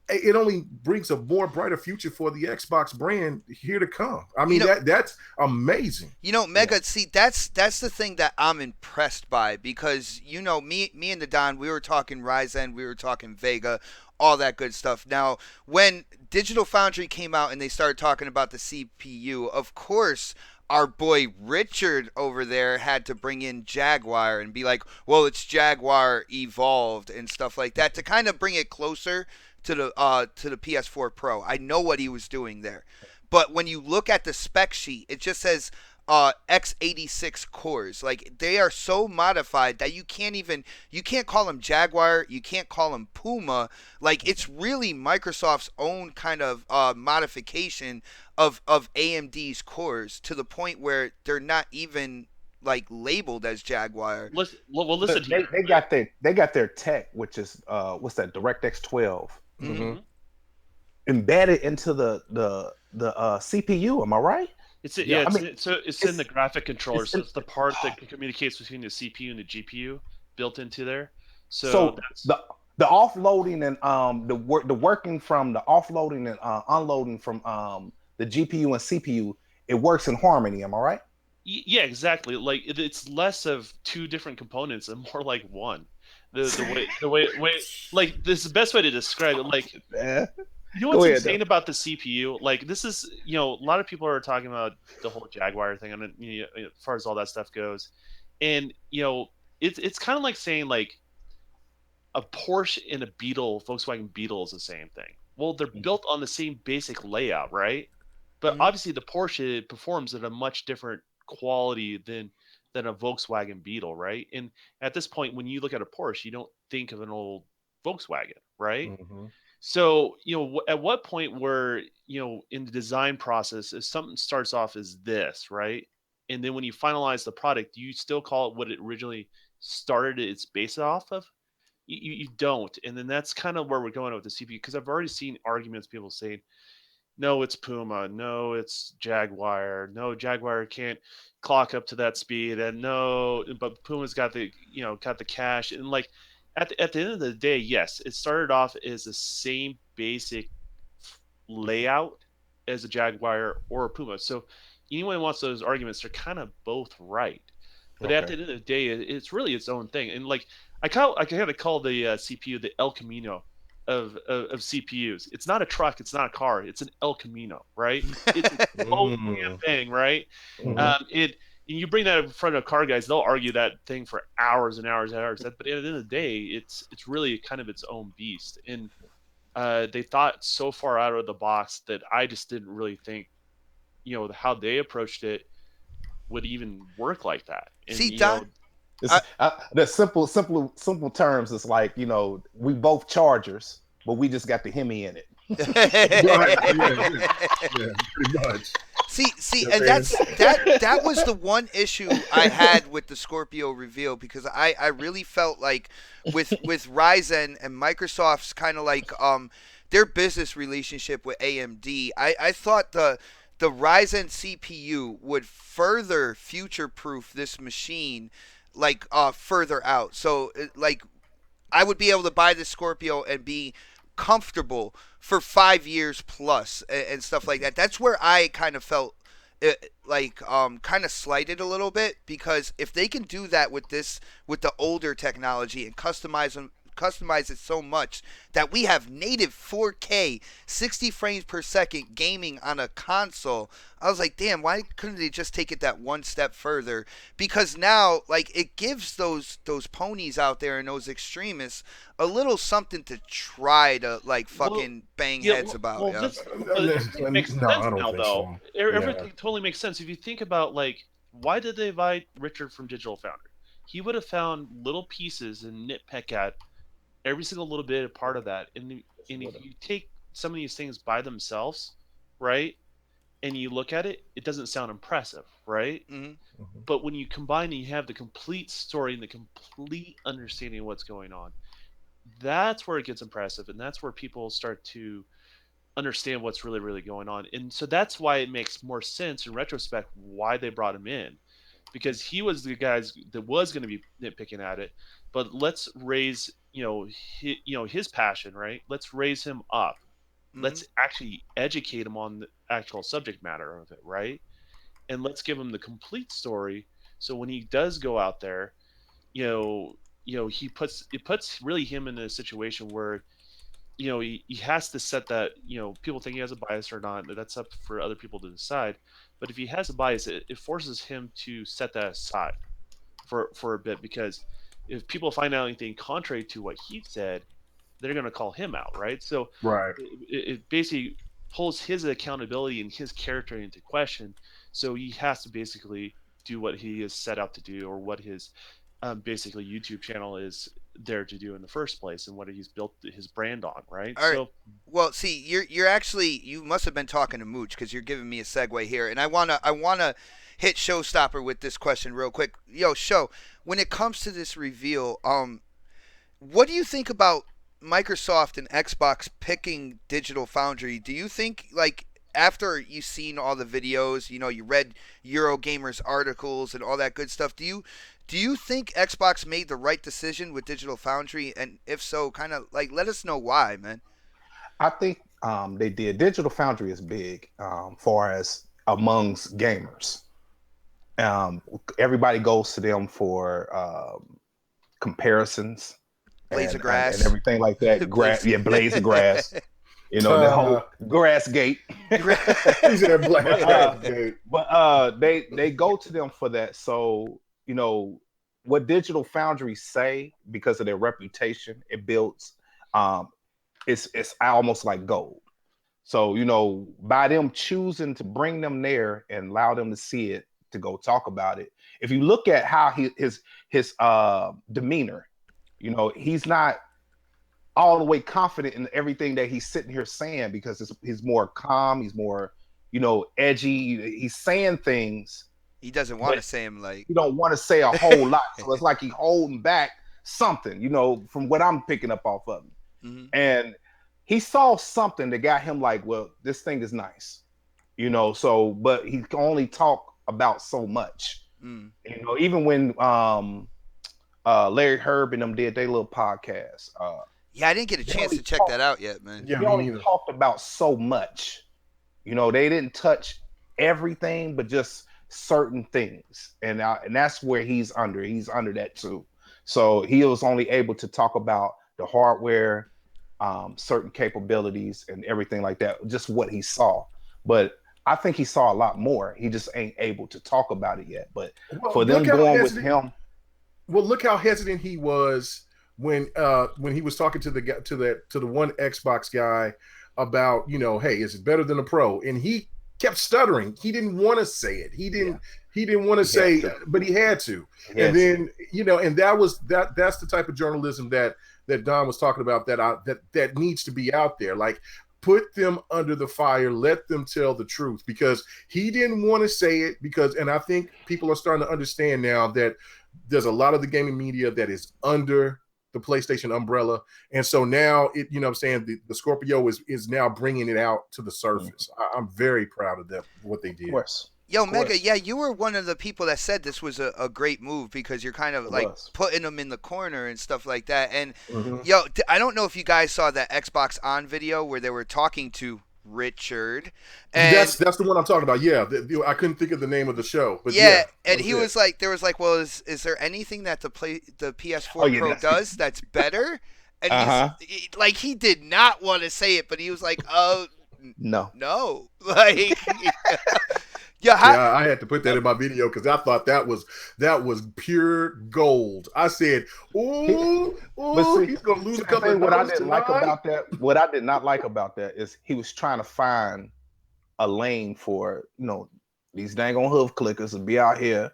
it only brings a more brighter future for the Xbox brand here to come. I mean, that's amazing. Mega, see, that's the thing that I'm impressed by, because me and the Don, we were talking Ryzen, we were talking Vega, all that good stuff. Now, when Digital Foundry came out and they started talking about the CPU, of course, our boy Richard over there had to bring in Jaguar and be like, well, it's Jaguar evolved and stuff like that, to kind of bring it closer to the PS4 Pro. I know what he was doing there. But when you look at the spec sheet, it just says x86 cores. Like, they are so modified that you can't call them Jaguar, you can't call them Puma. Like, it's really Microsoft's own kind of modification of AMD's cores, to the point where they're not even like labeled as Jaguar. Listen, they got their tech, which is what's that, DirectX 12, embedded into the CPU. Am I right? It's in the graphic controller, so it's the part that communicates between the CPU and the GPU built into there. So that's the offloading and the working from the offloading and unloading from the GPU and CPU, it works in harmony. Am I right? Yeah, exactly. Like, it's less of two different components and more like one. The way like, this is the best way to describe it. Like, what's insane about the CPU? Like, this is, a lot of people are talking about the whole Jaguar thing, and as far as all that stuff goes, and it's kind of like saying, like, a Porsche and a Volkswagen Beetle is the same thing. Well, they're built on the same basic layout, right? But obviously the Porsche performs at a much different quality than a Volkswagen Beetle, right? And at this point, when you look at a Porsche, you don't think of an old Volkswagen, right? So, at what point where, in the design process, if something starts off as this, right? And then when you finalize the product, do you still call it what it originally started its base off of? You don't. And then that's kind of where we're going with the CPU, because I've already seen arguments, people saying, no, it's Puma. No, it's Jaguar. No, Jaguar can't clock up to that speed. And no, but Puma's got the cache. And, like, at the end of the day, yes, it started off as the same basic layout as a Jaguar or a Puma. So anyone who wants those arguments, they're kind of both right. But at the end of the day, it's really its own thing. And, like, I kind of call the CPU the El Camino of CPUs. It's not a truck, it's not a car, it's an El Camino, right? It's its own damn thing, right? And you bring that in front of car guys, they'll argue that thing for hours and hours and hours. But at the end of the day, it's really kind of its own beast. And they thought so far out of the box that I just didn't really think, how they approached it would even work like that. And, see, Don, the simple terms is like, we both Chargers, but we just got the Hemi in it. Yeah, pretty much. See, and that was the one issue I had with the Scorpio reveal, because I really felt like with Ryzen and Microsoft's kind of like their business relationship with AMD, I thought the Ryzen CPU would further future-proof this machine, like further out. So like, I would be able to buy the Scorpio and be comfortable for 5 years plus and stuff like that. That's where I kind of felt kind of slighted a little bit, because if they can do that with the older technology and customize it so much that we have native 4K 60 frames per second gaming on a console, I was like, damn, why couldn't they just take it that one step further? Because now, like, it gives those ponies out there and those extremists a little something to try to, like, fucking bang heads about. It makes sense now, though. Everything totally makes sense. If you think about, like, why did they invite Richard from Digital Foundry? He would have found little pieces and nitpick at every single little bit of part of that. And if you take some of these things by themselves, right, and you look at it, it doesn't sound impressive, right? Mm-hmm. But when you combine and you have the complete story and the complete understanding of what's going on, that's where it gets impressive, and that's where people start to understand what's really, really going on. And so that's why it makes more sense in retrospect why they brought him in, because he was the guys that was going to be nitpicking at it. But let's raise, his passion, right? Let's raise him up. Mm-hmm. Let's actually educate him on the actual subject matter of it, right? And let's give him the complete story. So when he does go out there, it puts really him in a situation where he has to set that. People think he has a bias or not. That's up for other people to decide. But if he has a bias, it forces him to set that aside for a bit, because if people find out anything contrary to what he said, they're going to call him out, right? So Right. it basically pulls his accountability and his character into question. So he has to basically do what he is set out to do, or what his basically YouTube channel is there to do in the first place, and what he's built his brand on, right? All right. So Well, see, you're actually, you must have been talking to Mooch, because you're giving me a segue here, and I wanna hit Showstopper with this question real quick. Yo, Show, when it comes to this reveal, what do you think about Microsoft and Xbox picking Digital Foundry? Do you think, like, after you've seen all the videos, you read Eurogamer's articles and all that good stuff, do you think Xbox made the right decision with Digital Foundry? And if so, kind of like let us know why, man. I think they did. Digital Foundry is big, far as amongst gamers. Everybody goes to them for comparisons Blades of and Grass. everything like that. Blades. Yeah, blades of grass. The whole grass gate. He said But, Gate. they go to them for that. So what Digital Foundry say, because of their reputation, it builds. It's almost like gold. So by them choosing to bring them there and allow them to see it, to go talk about it. If you look at how his demeanor, he's not all the way confident in everything that he's sitting here saying, because he's more calm, he's more, edgy. He's saying things. He doesn't want to say him like. You don't want to say a whole lot. So it's like he's holding back something, from what I'm picking up off of him. Mm-hmm. And he saw something that got him like, well, this thing is nice, but he can only talk about so much. Even when Larry Herb and them did their little podcast. Yeah, I didn't get a chance to check that out yet, man. Yeah, they only talked about so much. They didn't touch everything, but just certain things. And that's where he's under. He's under that too. So he was only able to talk about the hardware, certain capabilities and everything like that, just what he saw. But I think he saw a lot more. He just ain't able to talk about it yet. But for them going with him. Well, look how hesitant he was when he was talking to the one Xbox guy about, hey, is it better than a Pro? And he kept stuttering. He didn't want to say it. He didn't want to say, but he had to. And then, and that's the type of journalism that Don was talking about, that needs to be out there. Like, put them under the fire, let them tell the truth, because he didn't want to say it, and I think people are starting to understand now that there's a lot of the gaming media that is under the PlayStation umbrella. And so now the Scorpio is now bringing it out to the surface. I'm very proud of them, what they did. Of course. Yo, Mega, yeah, you were one of the people that said this was a great move, because you're kind of putting them in the corner and stuff like that. And yo, I don't know if you guys saw that Xbox On video where they were talking to Richard. And that's the one I'm talking about. Yeah, I couldn't think of the name of the show, but and he was like, there was like, well, is there anything that the PS4 Pro does that's better? And he did not want to say it, but he was like, no, like. Yeah, I had to put that in my video because I thought that was pure gold. I said, "Oh, he's gonna lose a couple of what I didn't like about that. What I did not like about that is he was trying to find a lane for these dang on hoof clickers to be out here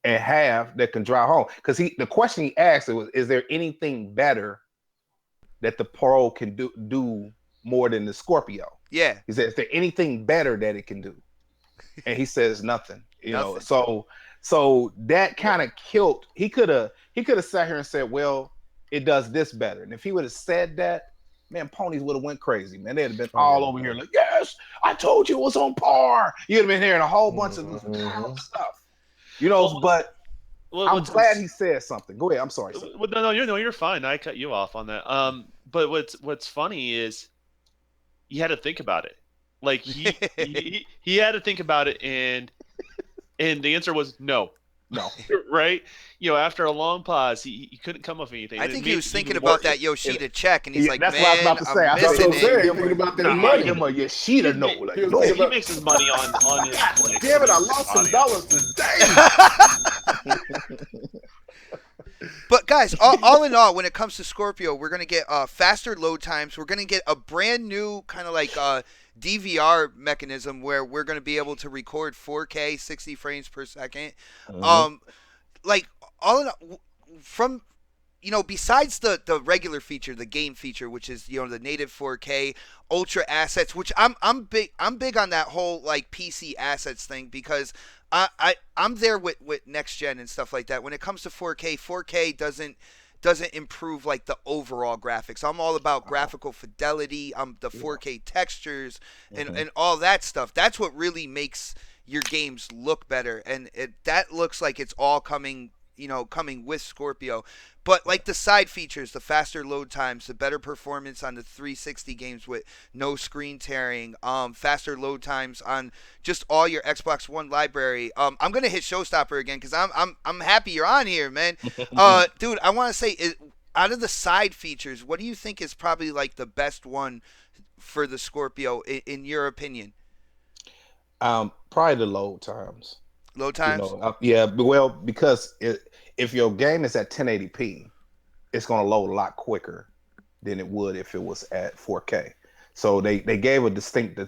and have that can drive home. Because the question he asked was, "Is there anything better that the Pro can do more than the Scorpio?" Yeah, he said, "Is there anything better that it can do?" and he says nothing. You know, Nothing. so that kind of killed. He could have sat here and said, "Well, it does this better." And if he would have said that, man, ponies would have went crazy. Man, they'd have been all over here like, "Yes, I told you it was on par." You'd have been hearing a whole bunch of stuff, you know. But I'm glad he said something. Go ahead. I'm sorry. No, you're fine. I cut you off on that. But what's funny is he had to think about it. Like he had to think about it, and the answer was no. Right? You know, after a long pause, he couldn't come up with anything. I think he was thinking about that Yoshida check, and he's like, that's man, what I was about to say. I'm missing it. Thinking about that money. Him a Yoshida note. Like, he makes his money on his clicks. Damn it, I lost some dollars today. But guys, all in all, when it comes to Scorpio, we're gonna get faster load times. We're gonna get a brand new kind of like DVR mechanism where we're gonna be able to record 4K 60 frames per second. Like all in all, from besides the regular feature, the game feature, which is the native 4K ultra assets, which I'm big on that whole like PC assets thing, because I'm there with next gen and stuff like that. When it comes to 4K doesn't improve like the overall graphics. I'm all about graphical fidelity, the 4K textures and all that stuff. That's what really makes your games look better, and that looks like it's all coming with Scorpio. But like the side features, the faster load times, the better performance on the 360 games with no screen tearing, faster load times on just all your Xbox One library. I'm gonna hit Showstopper again because I'm happy you're on here, man. Dude, I want to say, out of the side features, what do you think is probably like the best one for the Scorpio in your opinion? Probably the load times. Load times? Yeah, well, because if your game is at 1080p, it's going to load a lot quicker than it would if it was at 4K. So they gave a distinct,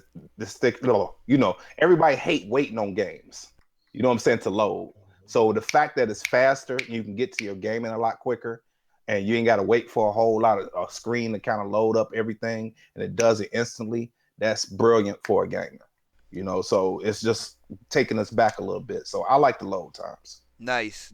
everybody hate waiting on games. You know what I'm saying, to load. So the fact that it's faster, you can get to your gaming a lot quicker, and you ain't got to wait for a whole lot of a screen to kind of load up everything, and it does it instantly. That's brilliant for a gamer. So it's just taking us back a little bit. So I like the load times. Nice.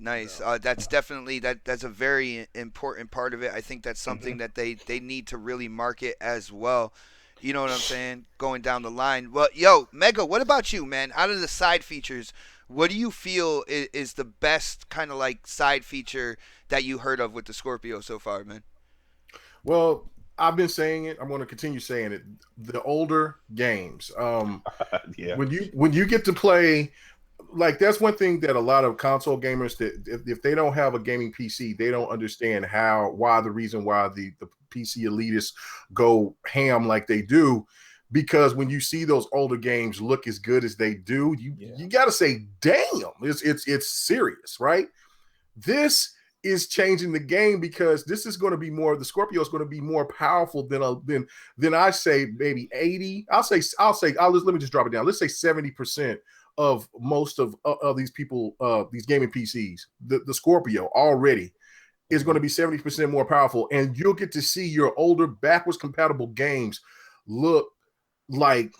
That's definitely that's a very important part of it. I think that's something that they need to really market as well. You know what I'm saying? Going down the line. Well, yo, Mega, what about you, man? Out of the side features, what do you feel is the best kind of like side feature that you heard of with the Scorpio so far, man? Well, I've been saying it. I'm going to continue saying it. The older games, when you get to play, like that's one thing that a lot of console gamers, that if they don't have a gaming PC, they don't understand the reason why the PC elitists go ham like they do. Because when you see those older games look as good as they do, you got to say, damn, it's serious, right? This is changing the game, because this is going to be the Scorpio is going to be more powerful than I say maybe 80. Let me just drop it down. Let's say 70% of most of these people, these gaming PCs, the Scorpio already is going to be 70% more powerful, and you'll get to see your older backwards compatible games look like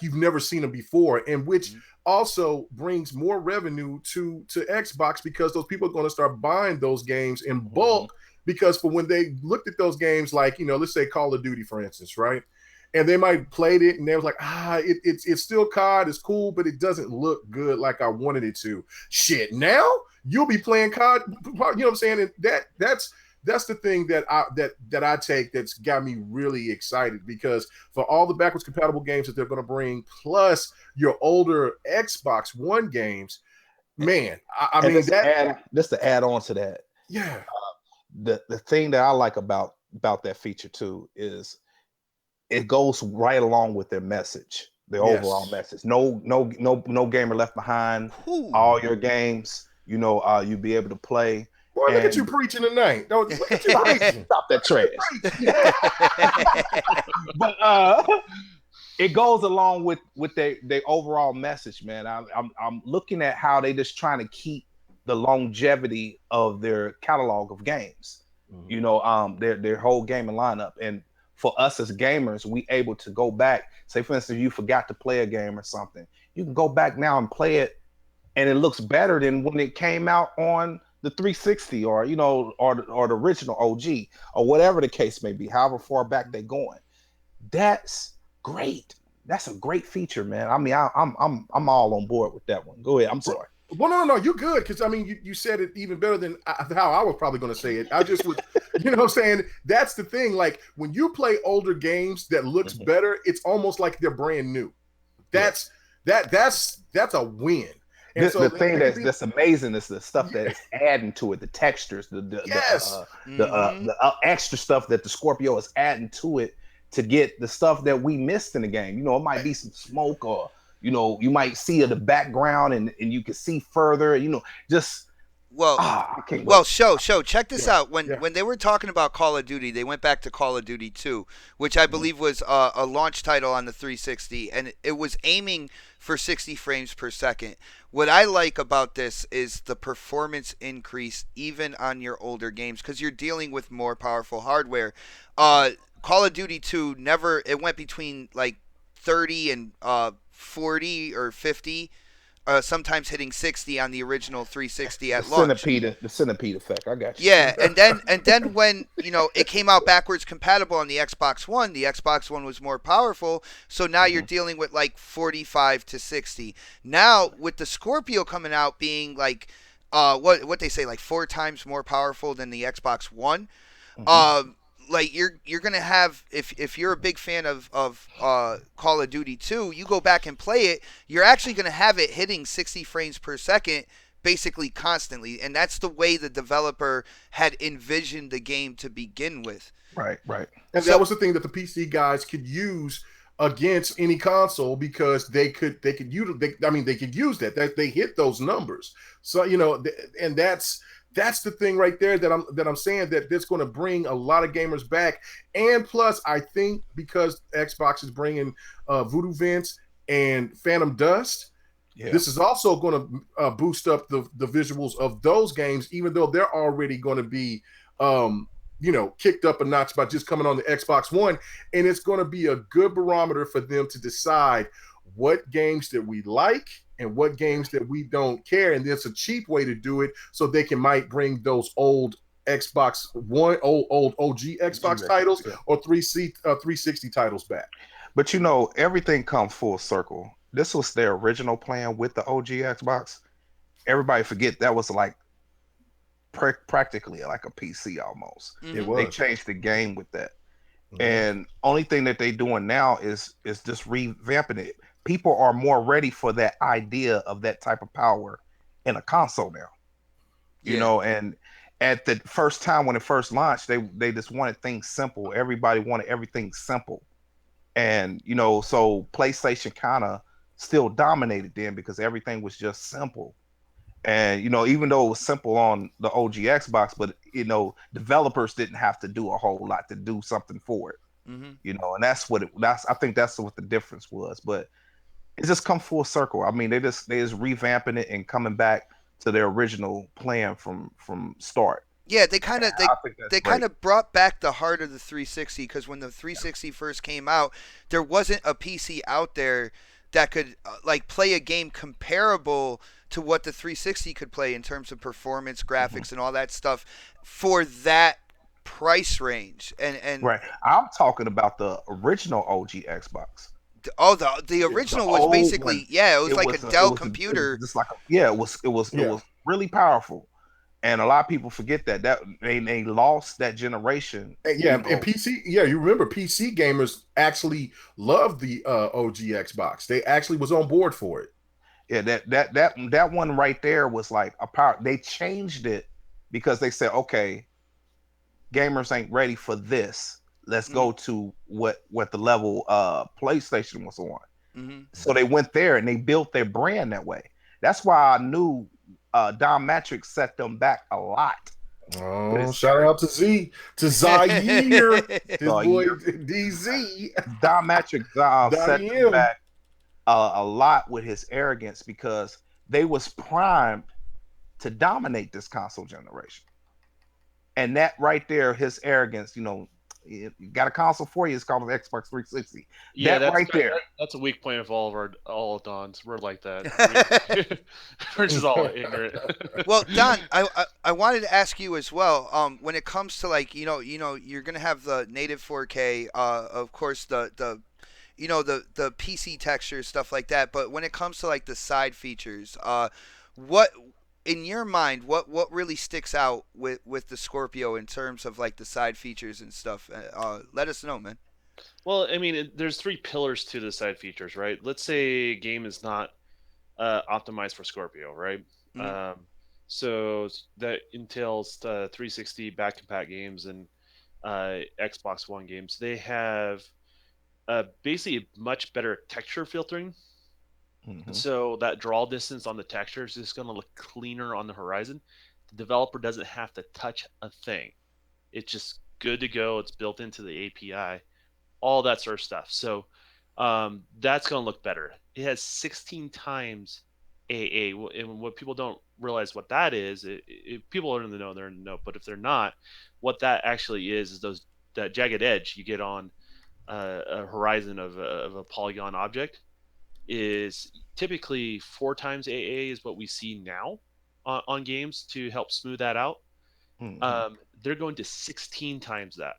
you've never seen them before, and which also brings more revenue to Xbox, because those people are going to start buying those games in bulk, because for when they looked at those games, like, let's say Call of Duty, for instance, right? And they might played it and they was like, it's still COD, it's cool, but it doesn't look good like I wanted it to. Shit, now you'll be playing COD, you know what I'm saying? And that's the thing that I take that's got me really excited, because for all the backwards compatible games that they're going to bring, plus your older Xbox One games, man, I mean, just to add on to that, the thing that I like about that feature too is it goes right along with their message, the overall message. No gamer left behind. All your games, you'll be able to play. Boy, look at you preaching tonight. Don't look at you preaching. Stop that trash. But it goes along with their overall message, man. I'm looking at how they just trying to keep the longevity of their catalog of games. Their whole gaming lineup. And for us as gamers, we able to go back. Say, for instance, you forgot to play a game or something. You can go back now and play it, and it looks better than when it came out on the 360, or or the original OG, or whatever the case may be. However far back they're going, that's great. That's a great feature, man. I mean, I'm all on board with that one. Go ahead. I'm sorry. Well, no, you're good, because I mean, you said it even better than how I was probably going to say it. I just was, what I'm saying? That's the thing. Like, when you play older games that looks better, it's almost like they're brand new. That's a win. And the thing that's amazing is the stuff that is adding to it, the textures, the extra stuff that the Scorpio is adding to it to get the stuff that we missed in the game. It might be some smoke, or you might see the background, and you can see further. Just show. Check this out. When they were talking about Call of Duty, they went back to Call of Duty 2, which I believe was a launch title on the 360, and it was aiming for 60 frames per second. What I like about this is the performance increase even on your older games, because you're dealing with more powerful hardware. Call of Duty 2 it went between like 30 and 40 or 50. Sometimes hitting 60 on the original 360 at launch. The centipede effect. I got you. Yeah, and then when it came out backwards compatible on the Xbox One was more powerful. So now you're dealing with like 45 to 60. Now with the Scorpio coming out being like what they say, like 4 times more powerful than the Xbox One. Like you're gonna have, if you're a big fan of Call of Duty 2, you go back and play it, you're actually gonna have it hitting 60 frames per second basically constantly, and that's the way the developer had envisioned the game to begin with. Right. And that was the thing that the PC guys could use against any console, because they could use that they hit those numbers. So and that's the thing right there that I'm saying, that that's going to bring a lot of gamers back. And plus, I think because Xbox is bringing Voodoo Vince and Phantom Dust, this is also going to boost up the visuals of those games, even though they're already going to be kicked up a notch by just coming on the Xbox One. And it's going to be a good barometer for them to decide what games that we like and what games that we don't care. And there's a cheap way to do it, so they might bring those old Xbox One, old OG Xbox titles, or 360 titles back. But everything comes full circle. This was their original plan with the OG Xbox. Everybody forget that was like practically like a PC almost. They changed the game with that. And only thing that they're doing now is just revamping it. People are more ready for that idea of that type of power in a console now. And at the first time when it first launched, they just wanted things simple. Everybody wanted everything simple. And so PlayStation kind of still dominated then, because everything was just simple. And even though it was simple on the OG Xbox, but developers didn't have to do a whole lot to do something for it. And I think that's what the difference was. But it just come full circle. I mean, they just revamping it and coming back to their original plan from start. Yeah, they kind of brought back the heart of the 360, because when the 360 first came out, there wasn't a PC out there that could play a game comparable to what the 360 could play in terms of performance, graphics, and all that stuff for that price range. And right, I'm talking about the original OG Xbox. The original was basically one. It was like a Dell computer. It was really powerful. And a lot of people forget that they lost that generation. And PC. Yeah, you remember PC gamers actually loved the OG Xbox. They actually was on board for it. Yeah, that one right there was like a power. They changed it because they said, okay, gamers ain't ready for this. Let's go to what the level PlayStation was on. So they went there and they built their brand that way. That's why I knew Don Matrix set them back a lot. Oh, shout out to Zaire, his boy DZ. Don Matrix set them back a lot with his arrogance, because they was primed to dominate this console generation. And that right there, his arrogance, You got a console for you. It's called an Xbox 360. Yeah, That right there. that's a weak point of all of Don's. We're like that. We're just all ignorant. Well, Don, I wanted to ask you as well. When it comes to like you're gonna have the native 4K, of course the PC textures stuff like that. But when it comes to like the side features, what in your mind, what really sticks out with the Scorpio in terms of like the side features and stuff? Let us know, man. Well, I mean, there's three pillars to the side features, right? Let's say a game is not optimized for Scorpio, right? Mm-hmm. So that entails 360 back compat games and Xbox One games. They have basically much better texture filtering. Mm-hmm. So that draw distance on the texture is just going to look cleaner on the horizon. The developer doesn't have to touch a thing. It's just good to go. It's built into the API, all that sort of stuff. So that's going to look better. It has 16 times AA. And what people don't realize what that is, if people are in the know, they're in the know. But if they're not, what that actually is that jagged edge you get on a horizon of a polygon object is typically 4 times AA is what we see now on games to help smooth that out. Mm-hmm. They're going to 16 times that.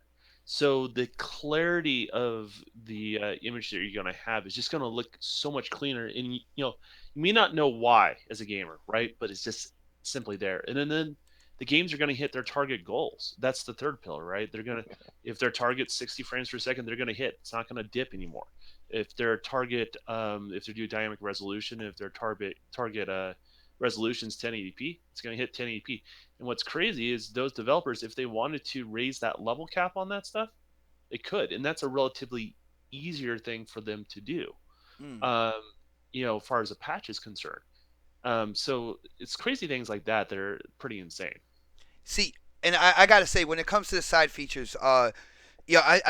So the clarity of the image that you're going to have is just going to look so much cleaner. And you may not know why as a gamer, right? But it's just simply there. And then the games are going to hit their target goals. That's the third pillar, right? They're going to, if their target's 60 frames per second, they're going to hit. It's not going to dip anymore. If their target, if they do dynamic resolution, if their target resolution is 1080p, it's going to hit 1080p. And what's crazy is those developers, if they wanted to raise that level cap on that stuff, they could, and that's a relatively easier thing for them to do. Mm. As far as a patch is concerned. So it's crazy things like that that are pretty insane. See, and I gotta say, when it comes to the side features, I've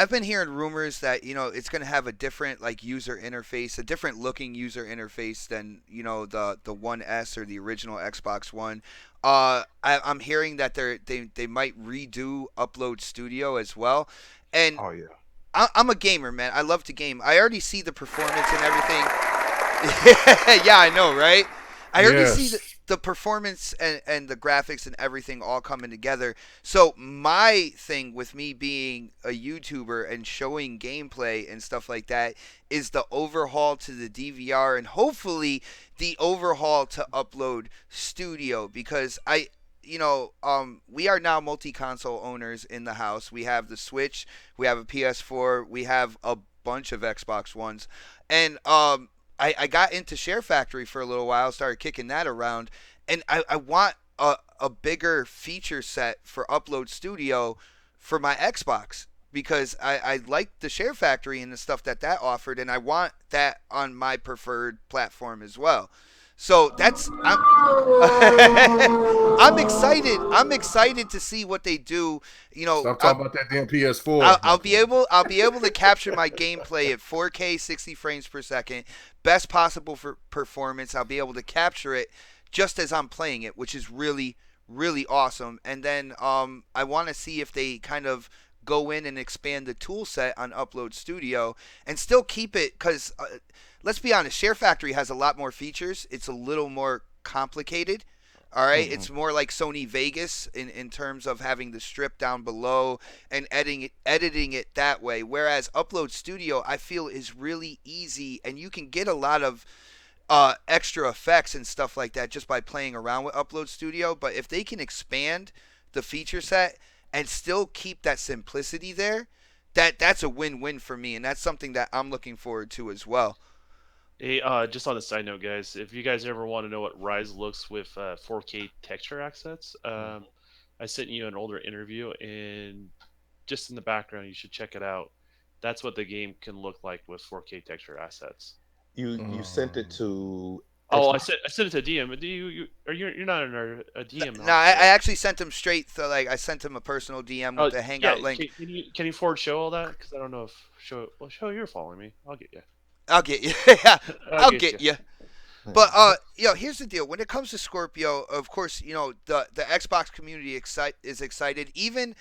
been hearing rumors that it's gonna have a different like user interface, a different looking user interface than the One S or the original Xbox One. I'm hearing that they might redo Upload Studio as well, and Oh yeah. I'm a gamer, man. I love to game. I already see the performance and everything. Yeah, I know, right? I already see Yes. the performance and the graphics and everything all coming together. So my thing with me being a YouTuber and showing gameplay and stuff like that is the overhaul to the DVR and hopefully the overhaul to Upload Studio because we are now multi-console owners in the house. We have the Switch, we have a PS4, we have a bunch of Xbox Ones, and I got into Share Factory for a little while, started kicking that around, and I want a bigger feature set for Upload Studio for my Xbox because I like the Share Factory and the stuff that offered, and I want that on my preferred platform as well. So I'm excited. I'm excited to see what they do. Stop talking about that damn PS4, Michael. I'll be able to capture my gameplay at 4K 60 frames per second, best possible for performance. I'll be able to capture it just as I'm playing it, which is really really awesome. And then I want to see if they kind of go in and expand the tool set on Upload Studio and still keep it cuz let's be honest, Share Factory has a lot more features. It's a little more complicated. All right, Mm-hmm. it's more like Sony Vegas in terms of having the strip down below and editing it that way. Whereas Upload Studio, I feel, is really easy, and you can get a lot of extra effects and stuff like that just by playing around with Upload Studio. But if they can expand the feature set and still keep that simplicity there, that's a win-win for me, and that's something that I'm looking forward to as well. Hey, just on a side note, guys, if you guys ever want to know what Rise looks with 4K texture assets, I sent you an older interview, and just in the background, you should check it out. That's what the game can look like with 4K texture assets. You sent it Um, to Oh, I Xbox. sent it to DM. Do you're not in a No, DM, no, huh? I actually sent him straight. So like, I sent him a personal DM with Oh the yeah, Hangout link. can you forward show all that? Because I don't know if show you're following me. I'll get you. I'll get you. Yeah, I'll I'll get get you. you. But here's the deal. When it comes to Scorpio, of course, the Xbox community is excited. Even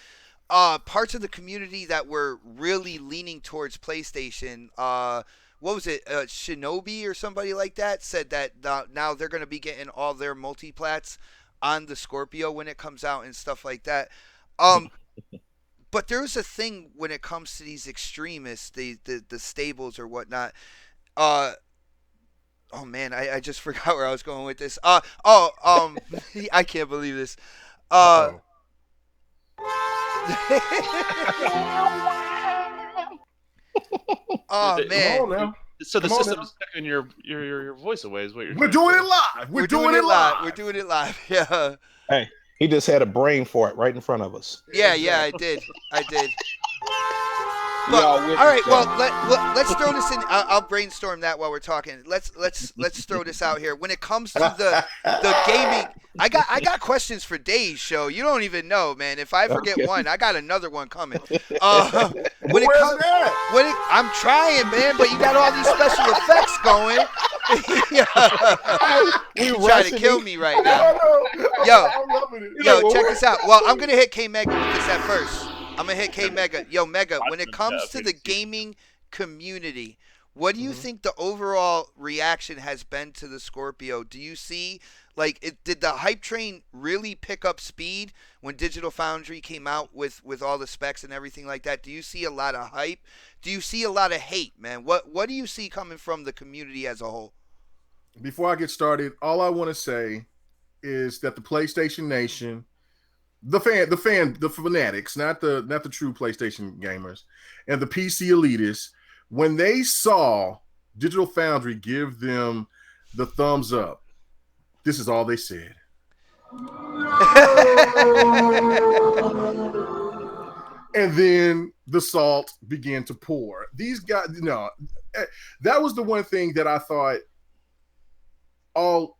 parts of the community that were really leaning towards PlayStation. What was it? Shinobi or somebody like that said that now they're going to be getting all their multiplats on the Scorpio when it comes out and stuff like that. But there's a thing when it comes to these extremists, the stables or whatnot. Uh, oh man, I just forgot where I was going with this. I can't believe this. Uh, oh man. So the system's taking your voice away is what you're. We're doing it live. We're doing it live. We're doing it live. Yeah. Hey, he just had a brain fart right in front of us. Yeah, I did. But, all right, well, let's throw this in. I'll brainstorm that while we're talking. Let's throw this out here. When it comes to the gaming, I got questions for days. Show you don't even know, man. If I forget one, I got another one coming. I'm trying, man, but you got all these special effects going. You trying to kill me right now. Yo, check this out. Well, I'm gonna hit K Mega with this at first. I'm gonna hit K Mega. Yo, Mega, when it comes to the gaming community, what do you think the overall reaction has been to the Scorpio? Do you see, did the hype train really pick up speed when Digital Foundry came out with all the specs and everything like that? Do you see a lot of hype? Do you see a lot of hate, man? What do you see coming from the community as a whole? Before I get started, all I want to say is that the PlayStation Nation, the fanatics, not the true PlayStation gamers, and the PC elitists, when they saw Digital Foundry give them the thumbs up, this is all they said. And then the salt began to pour. These guys, that was the one thing that I thought all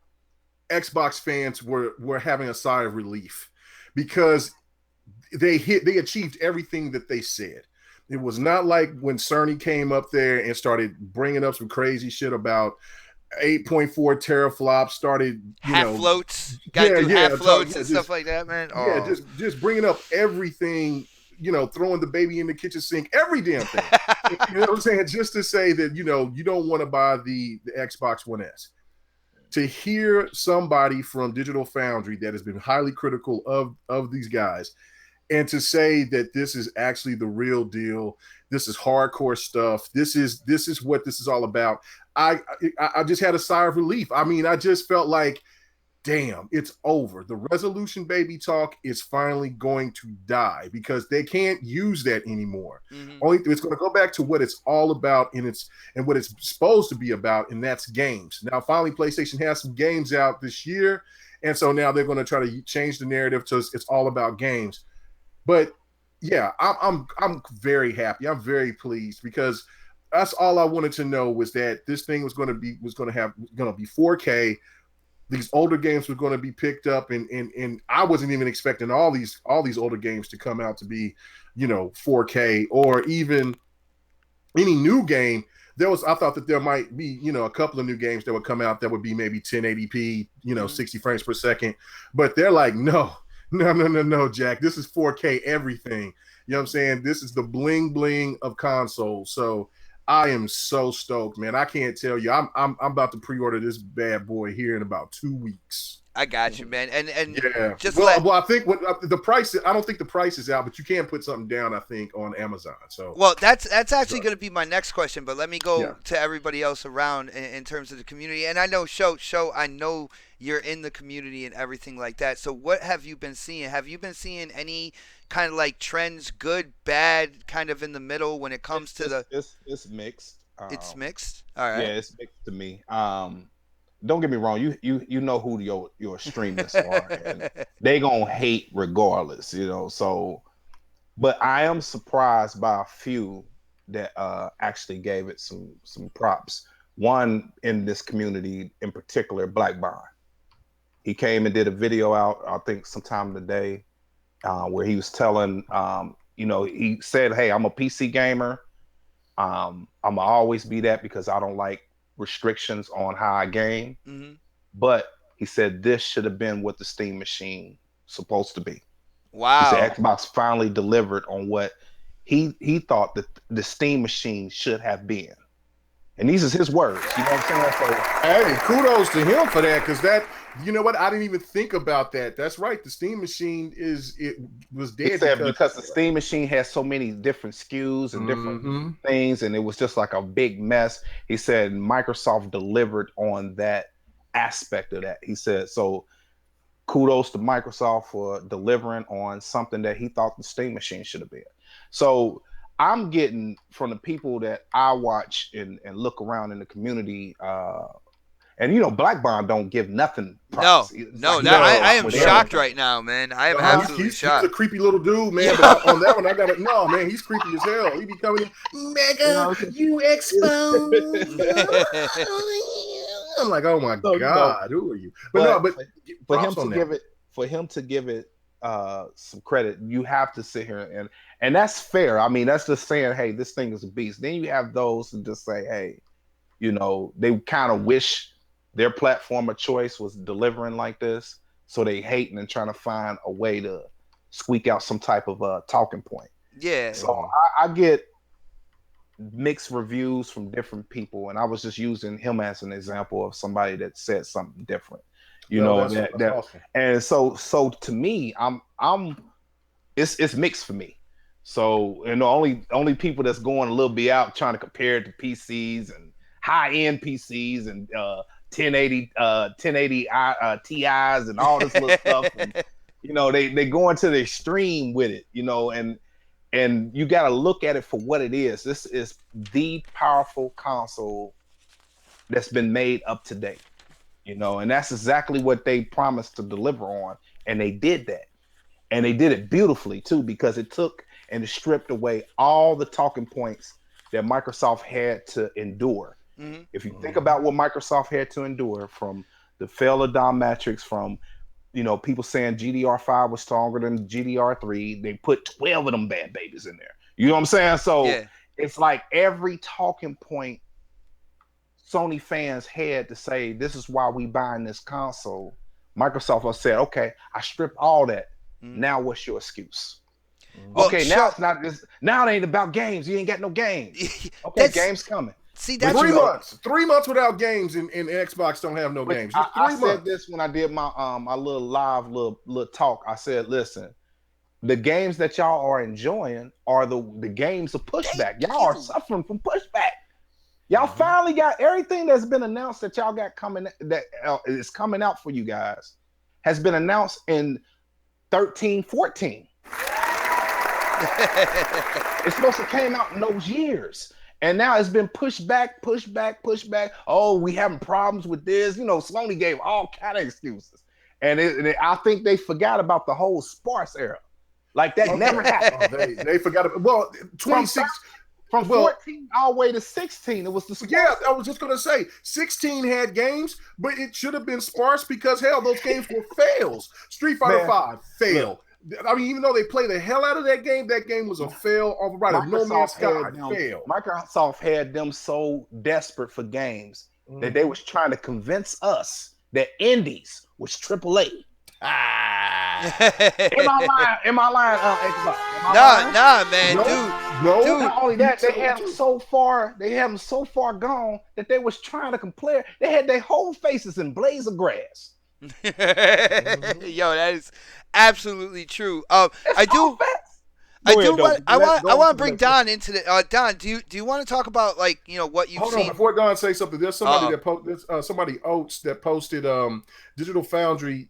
Xbox fans were having a sigh of relief, because they achieved everything that they said. It was not like when Cerny came up there and started bringing up some crazy shit about 8.4 teraflops, started half floats, half floats and stuff like that, man. Oh. Yeah, just bringing up everything, throwing the baby in the kitchen sink, every damn thing. You know what I'm saying? Just to say that you don't want to buy the Xbox One S. To hear somebody from Digital Foundry that has been highly critical of these guys, and to say that this is actually the real deal, this is hardcore stuff, this is what this is all about, I just had a sigh of relief. I mean, I just felt like, damn, it's over. The resolution baby talk is finally going to die, because they can't use that anymore. Mm-hmm. It's going to go back to what it's all about, and what it's supposed to be about, and that's games. Now, finally, PlayStation has some games out this year, and so now they're going to try to change the narrative to it's all about games. But yeah, I'm very happy. I'm very pleased, because that's all I wanted to know, was that this thing was going to be 4K. These older games were going to be picked up, and I wasn't even expecting all these older games to come out to be, 4K, or even any new game. I thought that there might be, a couple of new games that would come out that would be maybe 1080p, 60 frames per second. But they're like, no, Jack, this is 4K everything. You know what I'm saying? This is the bling bling of consoles. So I am so stoked, man. I can't tell you. I'm about to pre-order this bad boy here in about 2 weeks. I got you, man. And yeah. Well, I think the price. I don't think the price is out, but you can put something down, I think, on Amazon. So that's actually going to be my next question. But let me go to everybody else around in terms of the community. And I know show. I know you're in the community and everything like that. So what have you been seeing? Have you been seeing any kind of like trends, good, bad, kind of in the middle when it comes to it's mixed. It's mixed. All right. Yeah, it's mixed to me. Don't get me wrong. You know who your extremists are, and they gonna hate regardless. So, but I am surprised by a few that actually gave it some props. One in this community in particular, Black Bond. He came and did a video out, I think sometime today, where he was telling, he said, "Hey, I'm a PC gamer. I'm gonna always be that, because I don't like restrictions on how I game." Mm-hmm. But he said this should have been what the Steam machine supposed to be. He said Wow. Xbox finally delivered on what he thought that the Steam machine should have been. And these is his words. You know what I'm saying? So, hey, kudos to him for that, because that, you know what, I didn't even think about that. That's right. The Steam machine was he dead said because the Steam machine has so many different SKUs and different things, and it was just like a big mess. He said Microsoft delivered on that aspect of that. He said, so kudos to Microsoft for delivering on something that he thought the Steam machine should have been. So I'm getting from the people that I watch and look around in the community, and you know, Black Bond don't give nothing props. No. No, I am with shocked everything. right now, man. I am no, absolutely he's a shocked. creepy little dude, man. But on that one, I gotta no, man. He's creepy as hell. He be coming in, Mega, you exposed. I'm like, oh my So, god, who are you? But no, but for him props to on give that. it, some credit, you have to sit here and that's fair. I mean, that's just saying, hey, this thing is a beast. Then you have those who just say, hey, you know, they kind of wish their platform of choice was delivering like this, so they hating and trying to find a way to squeak out some type of talking point. Yeah. So I get mixed reviews from different people, and I was just using him as an example of somebody that said something different. You No, know, that's that awesome. and so to me, it's mixed for me. So, and the only people that's going a little bit out trying to compare it to PCs and high end PCs and 1080 TIs and all this little stuff, and you know, they going to the extreme with it, you know, and you got to look at it for what it is. This is the powerful console that's been made up to date, you know, and that's exactly what they promised to deliver on, and they did that. And they did it beautifully too, because it took and it stripped away all the talking points that Microsoft had to endure. Mm-hmm. If you think about what Microsoft had to endure, from the failed odometrics, from, you know, people saying GDR5 was stronger than GDR3, they put 12 of them bad babies in there. You know what I'm saying? So Yeah. it's like every talking point Sony fans had to say, this is why we buying this console. Microsoft has said, okay, I stripped all that. Now what's your excuse? Well, Okay, now it's not this. Now it ain't about games. You ain't got no games. Okay, games coming. See, But that's 3 you know, months. 3 months without games, and Xbox don't have no but games. Just I 3 said months. this when I did my little live little talk. I said, listen, the games that y'all are enjoying are the games of pushback. Y'all are suffering from pushback. Y'all finally got everything that's been announced that y'all got coming, that is coming out for you guys, has been announced in 13, 14. It's supposed to came out in those years. And now it's been pushed back. Oh, we having problems with this. You know, Sony gave all kind of excuses. And I think they forgot about the whole sparse era. Like that never happened. They forgot about, well, 26. From 14 all the way to 16, it was the sparse. Yeah, I was just gonna say 16 had games, but it should have been sparse, because hell, those games were fails. Street Fighter 5 fail. I mean, even though they played the hell out of that game was a fail. All right, No Man's Sky failed. Microsoft had them so desperate for games that they was trying to convince us that indies was AAA. Am I lying, Xbox? Nah, man, No, dude. no. Dude. Not only that, they had them so far gone that they was trying to compare. They had their whole faces in blades of grass. Yo, that is absolutely true. I want to bring Don into the. Don, do you want to talk about, like, you know, what you've Hold seen? on, before Don say something, there's somebody somebody Oates that posted. Digital Foundry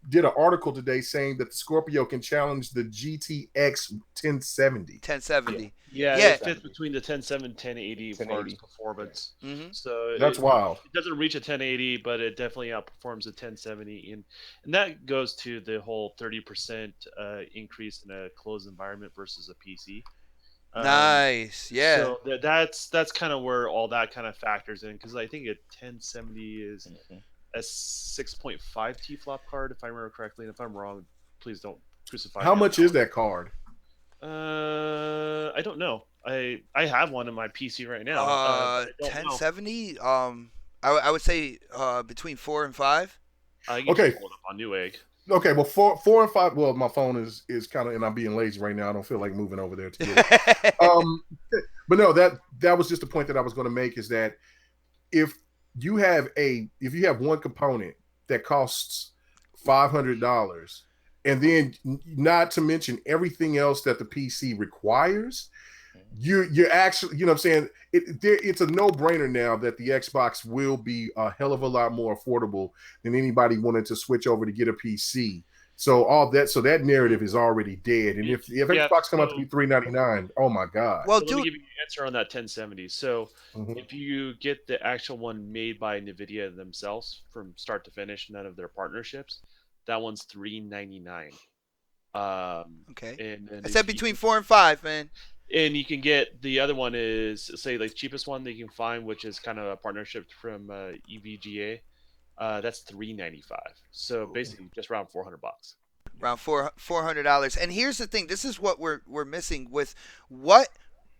did an article today saying that the Scorpio can challenge the GTX 1070. 1070. Yeah, it fits between the 1070 and 1080 as far as performance. Mm-hmm. So that's wild. It doesn't reach a 1080, but it definitely outperforms a 1070, and that goes to the whole 30% increase in a closed environment versus a PC. Nice, yeah. So that's kind of where all that kind of factors in, because I think a 1070 is a 6.5 T-flop card, if I remember correctly. And if I'm wrong, please don't crucify me. How much is that card? I don't know. I have one in my PC right now. 1070. I would say between 4 and 5. I can pull it up on Newegg. Okay, well, four and five. Well, my phone is kind of, and I'm being lazy right now. I don't feel like moving over there to get it. But no, that was just the point that I was going to make, is that if you have one component that costs $500, and then not to mention everything else that the PC requires, you're actually, you know what I'm saying, it's a no-brainer now that the Xbox will be a hell of a lot more affordable than anybody wanted to switch over to get a PC. So that narrative is already dead. And if Xbox come out to be $399, oh my god. Well, let me give you an answer on that 1070. So Mhm. if you get the actual one made by NVIDIA themselves from start to finish, none of their partnerships, that one's $399. Okay. And I said between 4 and 5, man. And you can get the other one is, say, like cheapest one that you can find, which is kind of a partnership from EVGA. That's $395. So basically, just around $400. Around $400. And here's the thing: this is what we're missing with what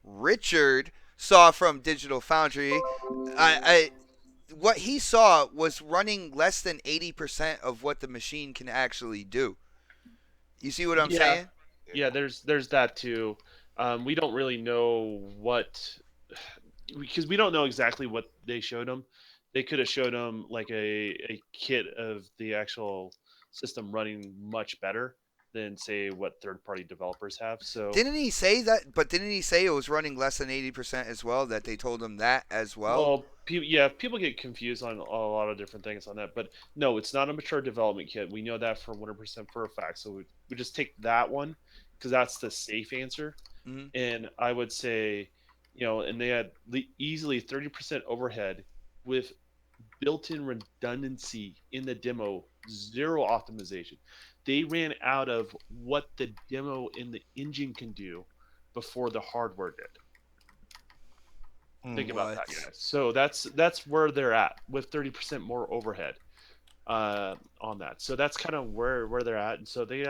Richard saw from Digital Foundry. What he saw was running less than 80% of what the machine can actually do. You see what I'm saying? Yeah, there's that too. We don't really know because we don't know exactly what they showed them. They could have showed them like a kit of the actual system running much better than, say, what third-party developers have. So didn't he say that? But didn't he say it was running less than 80% as well? That they told him that as well. people get confused on a lot of different things on that. But no, it's not a mature development kit. We know that for 100% for a fact. So we just take that one because that's the safe answer. Mm-hmm. And I would say, and they had easily 30% overhead with built-in redundancy in the demo, zero optimization. They ran out of what the demo in the engine can do before the hardware did. Think about that, guys. So that's where they're at with 30% more overhead on that. So that's kind of where they're at, and so they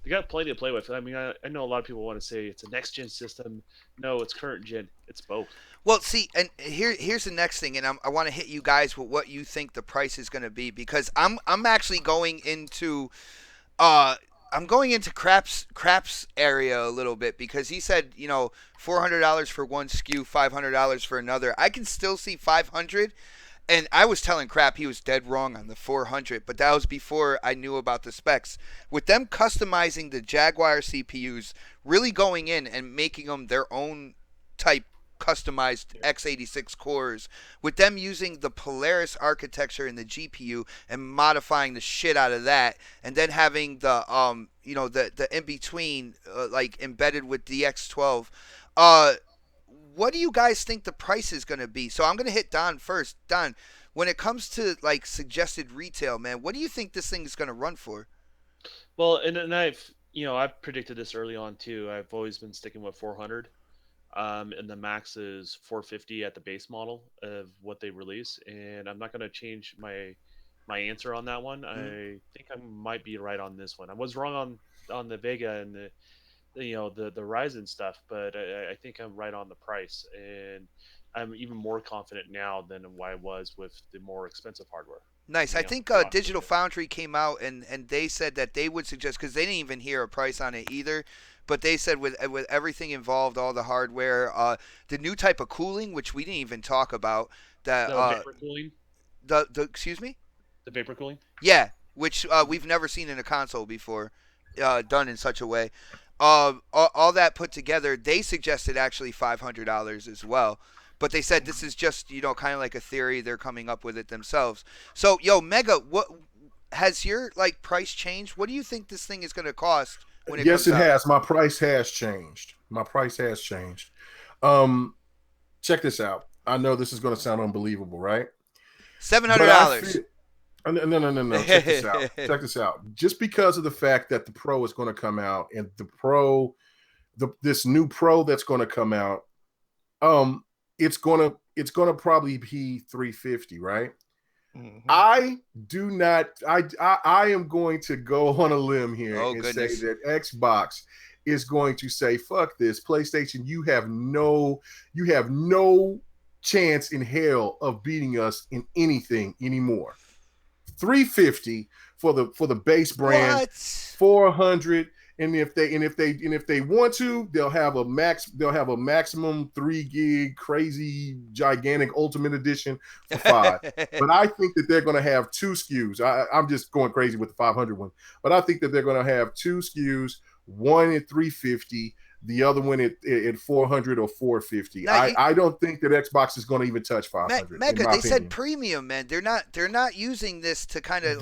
got plenty to play with. I mean, I know a lot of people want to say it's a next gen system. No, it's current gen. It's both. Well, see, and here's the next thing, and I want to hit you guys with what you think the price is going to be, because I'm actually going into Crap's area a little bit, because he said, $400 for one SKU, $500 for another. I can still see 500. And I was telling Crap he was dead wrong on the 400, but that was before I knew about the specs. With them customizing the Jaguar CPUs, really going in and making them their own type customized x86 cores, with them using the Polaris architecture in the GPU and modifying the shit out of that, and then having the the in between like embedded with DX12. What do you guys think the price is going to be? So I'm going to hit Don first. Don, when it comes to like suggested retail, man, what do you think this thing is going to run for? Well, and I've predicted this early on too. I've always been sticking with 400. And the max is 450 at the base model of what they release, and I'm not going to change my answer on that one. I think I might be right on this one. I was wrong on the Vega and the Ryzen stuff, but I think I'm right on the price, and I'm even more confident now than what I was with the more expensive hardware. Nice. I think Digital Foundry came out and they said that they would suggest, because they didn't even hear a price on it either, but they said with everything involved, all the hardware, the new type of cooling, which we didn't even talk about, that vapor cooling. The excuse me. The vapor cooling. Yeah, which we've never seen in a console before, done in such a way. All that put together, they suggested actually $500 as well. But they said this is just, kind of like a theory. They're coming up with it themselves. So, Mega, what has your price changed? What do you think this thing is going to cost when it Yes, comes out? it has. My price has changed. Check this out. I know this is going to sound unbelievable, right? $700. No. Check this out. Check this out. Just because of the fact that the Pro is going to come out, and this new Pro that's going to come out, it's gonna probably be 350, right? Mm-hmm. I am going to go on a limb here say that Xbox is going to say, fuck this, PlayStation, you have no chance in hell of beating us in anything anymore. 350 for the base brand, What? 400. And if they want to, they'll have a maximum 3 gig crazy gigantic ultimate edition for 5. But I think that they're going to have 2 SKUs. I'm just going crazy with the 500 one, but I think that they're going to have 2 SKUs, one at 350, the other one at 400 or 450. I don't think that Xbox is going to even touch 500. Mega, they said premium, man. They're not using this to kind of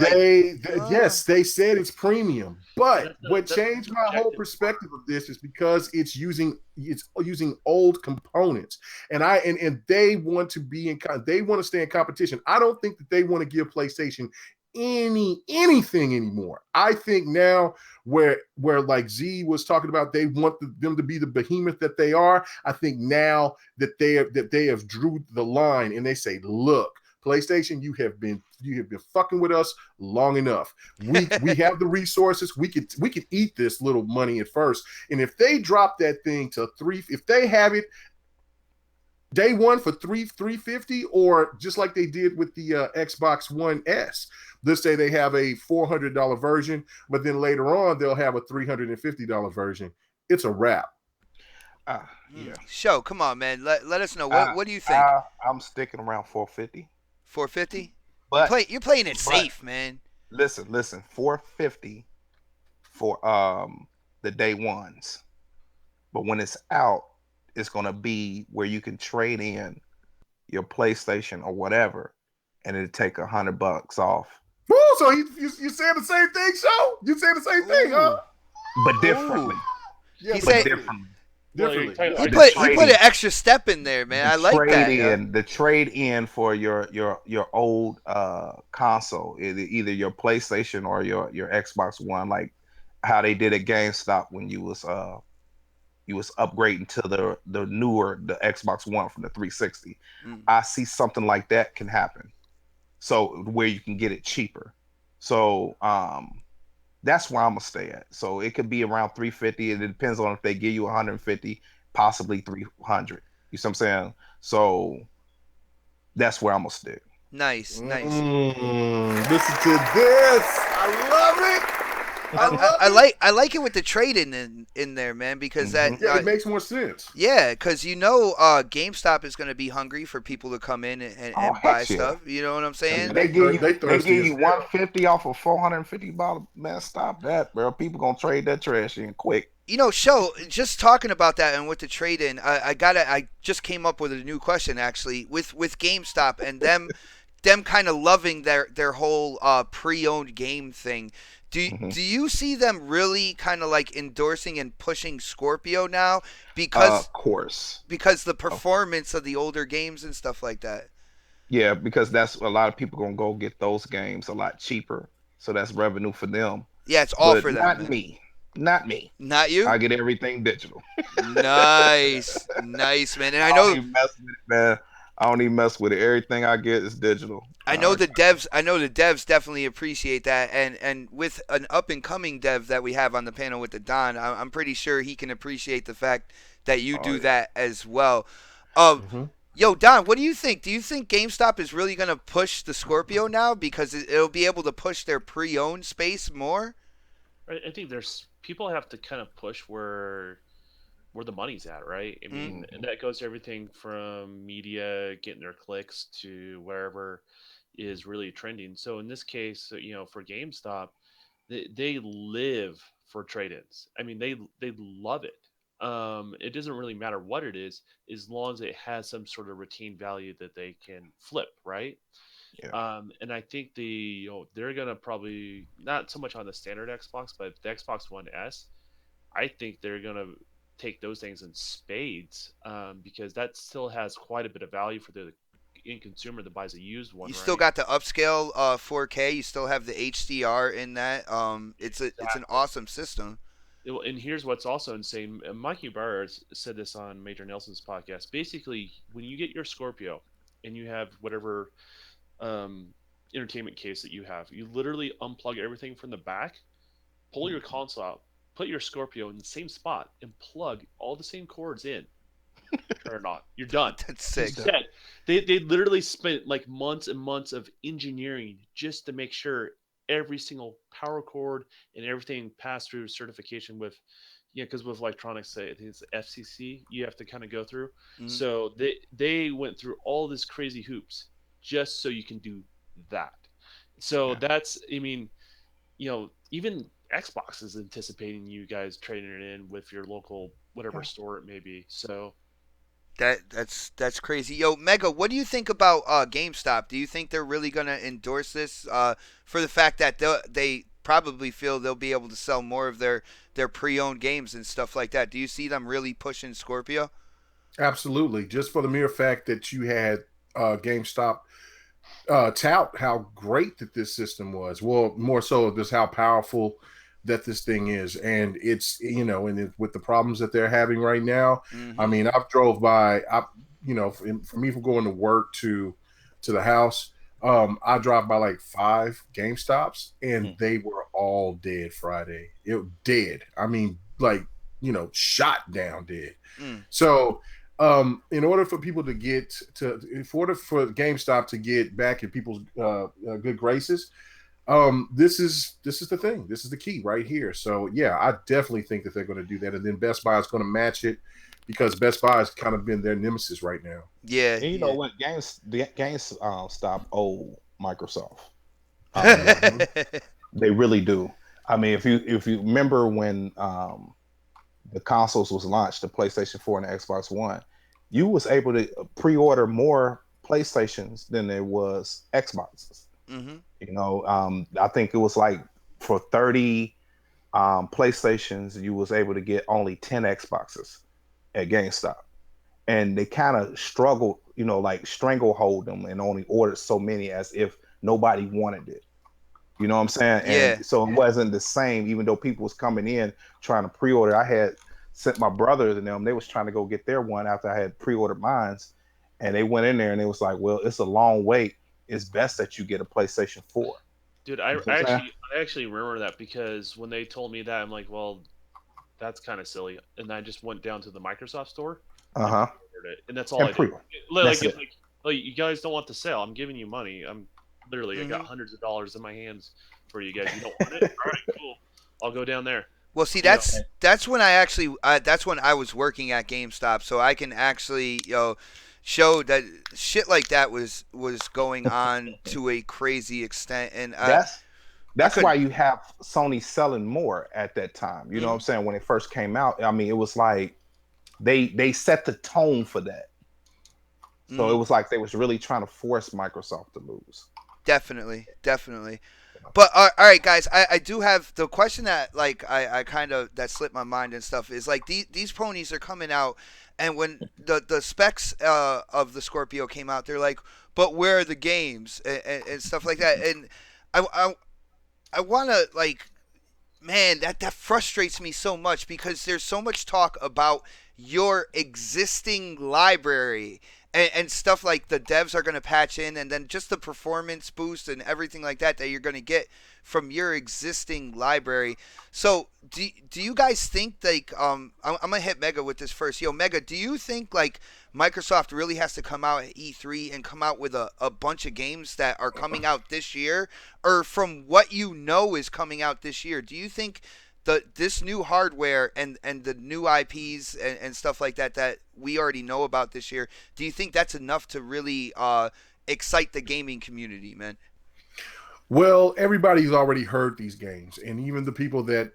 yes, they said it's premium. But what changed my whole perspective of this is because it's using old components, and they want to stay in competition. I don't think that they want to give PlayStation anything anymore. I think now where like Z was talking about, they want them to be the behemoth that they are. I think now that they have drew the line and they say, look, PlayStation, you have been fucking with us long enough. We have the resources. We could eat this little money at first. And if they drop that thing to 3, if they have it day one for 350, or just like they did with the Xbox One S, let's say they have a $400 version, but then later on they'll have a $350 version. It's a wrap. Yeah. Show, come on, man. Let us know. What do you think? I'm sticking around 450. 450? But you're playing it safe, man. Listen, 450 for the day ones. But when it's out, it's gonna be where you can trade in your PlayStation or whatever, and it'll take $100 off. Woo, so you saying the same thing, Show? You saying the same thing, huh? But differently. Yeah, differently. He put an extra step in there, man. I like that. The trade in for your old console, either your PlayStation or your Xbox One, like how they did at GameStop when you was upgrading to the newer Xbox One from the 360. I see something like that can happen. So where you can get it cheaper. So that's where I'm gonna stay at. So it could be around 350, and it depends on if they give you 150, possibly 300. You see what I'm saying? So that's where I'm gonna stick. Nice. Listen to this. I love it. I like it with the trade in there, man, because it makes more sense. Yeah, because GameStop is going to be hungry for people to come in and buy stuff. You know what I'm saying? They give you 150 off of $450. Man, stop that, bro. People gonna trade that trash in quick. Show, just talking about that and with the trade in, I just came up with a new question actually with GameStop and them kind of loving their whole pre-owned game thing. Do you see them really kind of like endorsing and pushing Scorpio now because of course, because the performance of the older games and stuff like that? Yeah, because that's a lot of people gonna go get those games a lot cheaper, so that's revenue for them. Yeah, it's all for them. Not me. Not you. I get everything digital. Nice, man. And I know. I don't even mess with it. Everything I get is digital. I know the devs definitely appreciate that, and with an up and coming dev that we have on the panel with the Don, I'm pretty sure he can appreciate the fact that you do that as well. Yo, Don, what do you think? Do you think GameStop is really gonna push the Scorpio now because it'll be able to push their pre-owned space more? I think people have to kind of push where the money's at, right? I mean, and that goes to everything from media getting their clicks to wherever is really trending. So in this case, for GameStop, they live for trade-ins. I mean, they love it. It doesn't really matter what it is, as long as it has some sort of retained value that they can flip, right? Yeah. And I think they're gonna probably not so much on the standard Xbox, but the Xbox One S. I think they're gonna take those things in spades because that still has quite a bit of value for the end consumer that buys a used one. You still got the upscale 4K. You still have the HDR in that. It's an awesome system. And here's what's also insane. Mikey Barr said this on Major Nelson's podcast. Basically, when you get your Scorpio and you have whatever entertainment case that you have, you literally unplug everything from the back, pull your console out, put your Scorpio in the same spot, and plug all the same cords in. Turn it on. You're done. That's sick. They literally spent like months and months of engineering just to make sure every single power cord and everything passed through certification with, because with electronics, I think it's FCC, you have to kind of go through. Mm-hmm. So they went through all this crazy hoops just so you can do that. So that's, I mean, even Xbox is anticipating you guys trading it in with your local whatever store it may be. So that's crazy. Yo, Mega, what do you think about GameStop? Do you think they're really gonna endorse this for the fact that they probably feel they'll be able to sell more of their pre-owned games and stuff like that? Do you see them really pushing Scorpio? Absolutely. Just for the mere fact that you had GameStop tout how great that this system was. Well, more so just how powerful that this thing is, and it's and with the problems that they're having right now. Mm-hmm. I mean, I've drove by. For me, from going to work to the house, I drive by like 5 GameStops, and they were all dead Friday. It dead. I mean, like shot down dead. So in order for people to get to, in order for GameStop to get back in people's good graces, this is the thing. This is the key right here. So yeah, I definitely think that they're going to do that, and then Best Buy is going to match it because Best Buy has kind of been their nemesis right now. Yeah, And you know what? Games stop old Microsoft. They really do. I mean, if you remember when the consoles was launched, the PlayStation 4 and the Xbox One, you was able to pre-order more PlayStations than there was Xboxes. I think it was like for 30 PlayStations, you was able to get only 10 Xboxes at GameStop. And they kind of struggled, like stranglehold them and only ordered so many as if nobody wanted it. You know what I'm saying? Yeah. And so it wasn't the same, even though people was coming in trying to pre-order. I had sent my brothers and them, they was trying to go get their one after I had pre-ordered mines. And they went in there and it was like, well, it's a long wait. It's best that you get a PlayStation 4. Dude, I actually remember that because when they told me that, I'm like, well, that's kind of silly. And I just went down to the Microsoft store and pre-ordered it. And that's all I did. Like, you guys don't want the sale. I'm giving you money. I got hundreds of dollars in my hands for you guys. You don't want it? All right, cool. I'll go down there. Well, see, that's when I actually that's when I was working at GameStop, so I can actually show that shit like that was going on to a crazy extent, and that's why you have Sony selling more at that time. You know what I'm saying? When it first came out, I mean, it was like they set the tone for that. So it was like they was really trying to force Microsoft to lose. Definitely. But all right, guys, I do have the question that like I kind of that slipped my mind and stuff is like these ponies are coming out, and when the specs of the Scorpio came out, they're like, but where are the games and stuff like that, and I want to like, man, that frustrates me so much because there's so much talk about your existing library. And stuff like the devs are going to patch in, and then just the performance boost and everything like that you're going to get from your existing library. So do you guys think like I'm going to hit Mega with this first. Yo, Mega, do you think like Microsoft really has to come out at E3 and come out with a bunch of games that are coming out this year, or from what is coming out this year, do you think this new hardware and the new IPs and stuff like that we already know about this year, do you think that's enough to really excite the gaming community, man? Well, everybody's already heard these games, and even the people that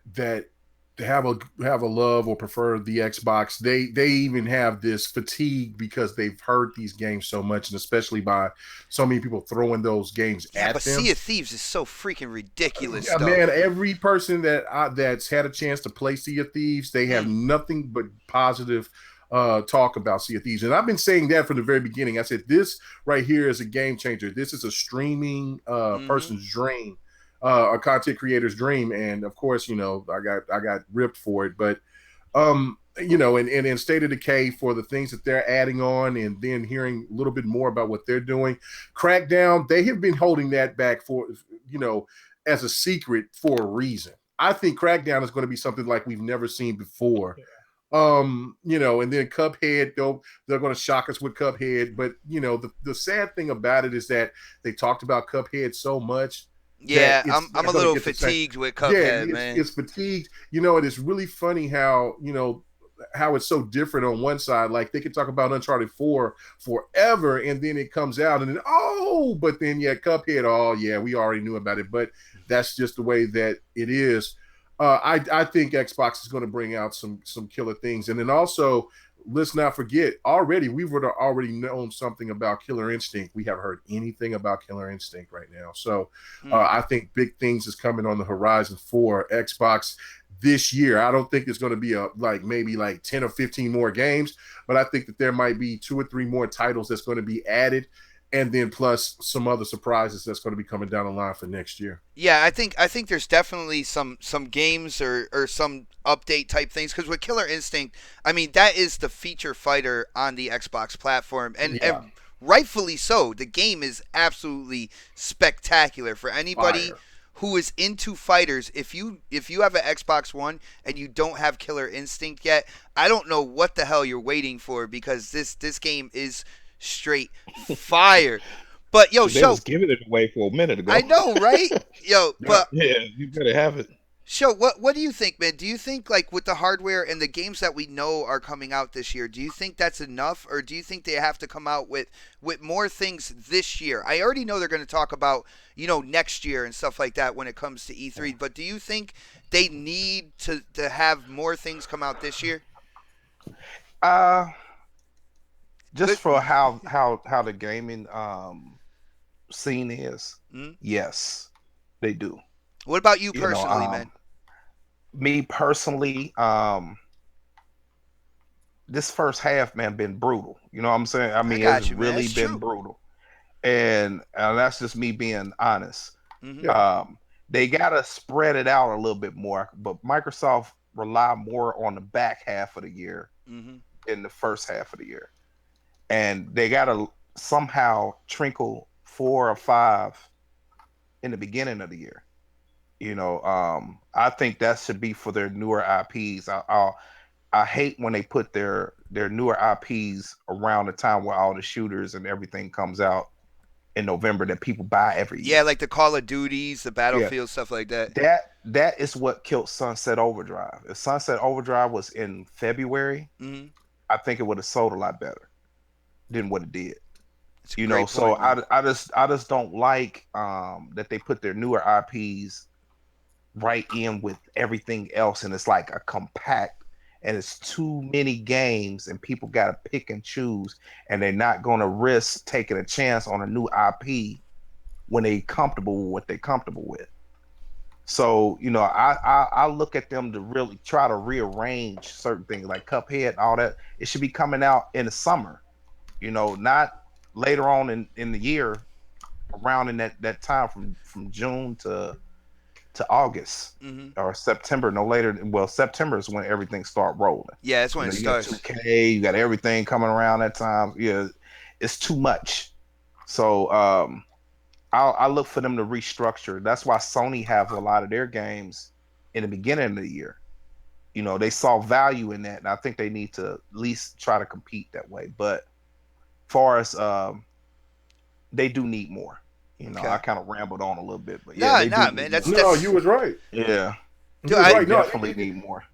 have a love or prefer the Xbox, they even have this fatigue because they've heard these games so much, and especially by so many people throwing those games at them. But Sea of Thieves is so freaking ridiculous. Man, every person that's had a chance to play Sea of Thieves, they have nothing but positive talk about Sea of Thieves. And I've been saying that from the very beginning. I said, this right here is a game changer. This is a streaming person's dream, a content creator's dream. And of course, I got ripped for it, but and in State of Decay, for the things that they're adding on, and then hearing a little bit more about what they're doing. Crackdown, they have been holding that back for, as a secret for a reason. I think Crackdown is going to be something like we've never seen before. And then Cuphead, they're going to shock us with Cuphead. But, the sad thing about it is that they talked about Cuphead so much Yeah, it's I'm not a going to little get the same. fatigued with Yeah, Cuphead, man. it's fatigued, and it's really funny how how it's so different on one side. Like they could talk about Uncharted 4 forever, and then it comes out, and then but then Cuphead. Oh yeah, we already knew about it, but that's just the way that it is. I think Xbox is going to bring out some killer things, and then also let's not forget. Already, we would have already known something about Killer Instinct. We haven't heard anything about Killer Instinct right now, so I think big things is coming on the horizon for Xbox this year. I don't think it's going to be maybe 10 or 15 more games, but I think that there might be 2 or 3 more titles that's going to be added, and then plus some other surprises that's going to be coming down the line for next year. Yeah, I think there's definitely some games or some update type things, because with Killer Instinct, I mean, that is the feature fighter on the Xbox platform, and rightfully so. The game is absolutely spectacular for anybody who is into fighters. If you have an Xbox One and you don't have Killer Instinct yet, I don't know what the hell you're waiting for, because this game is straight fire. But yo, They was giving it away for a minute ago. I know, right? Yo, but yeah, you better have it. Show, what do you think, man? Do you think, like, with the hardware and the games that we know are coming out this year, do you think that's enough, or do you think they have to come out with more things this year? I already know they're going to talk about, next year and stuff like that when it comes to E3, but do you think they need to have more things come out this year? Just for how the gaming scene is, yes, they do. What about you personally, man? Me personally, this first half, man, been brutal. You know what I'm saying? I mean, it's really been brutal, and that's just me being honest. They gotta spread it out a little bit more, but Microsoft rely more on the back half of the year in the first half of the year, and they gotta somehow trinkle 4 or 5 in the beginning of the year. I think that should be for their newer IPs. I hate when they put their newer IPs around the time where all the shooters and everything comes out in November that people buy every year. Yeah, like the Call of Duties, the Battlefield, stuff like that. That is what killed Sunset Overdrive. If Sunset Overdrive was in February, I think it would have sold a lot better than what it did. So I just don't like that they put their newer IPs right in with everything else, and it's like a compact, and it's too many games, and people got to pick and choose, and they're not going to risk taking a chance on a new IP when they're comfortable with what they're comfortable with. So I look at them to really try to rearrange certain things like Cuphead and all that. It should be coming out in the summer, not later on in the year, around in that time from June to August or September, no later. Well, September is when everything start rolling. Yeah, that's when it starts. You got 2K, you got everything coming around that time. Yeah, it's too much. So I look for them to restructure. That's why Sony have a lot of their games in the beginning of the year. They saw value in that, and I think they need to at least try to compete that way. But far as they do need more. I kind of rambled on a little bit, but yeah, man. You was right. Yeah, dude, right. Definitely need more.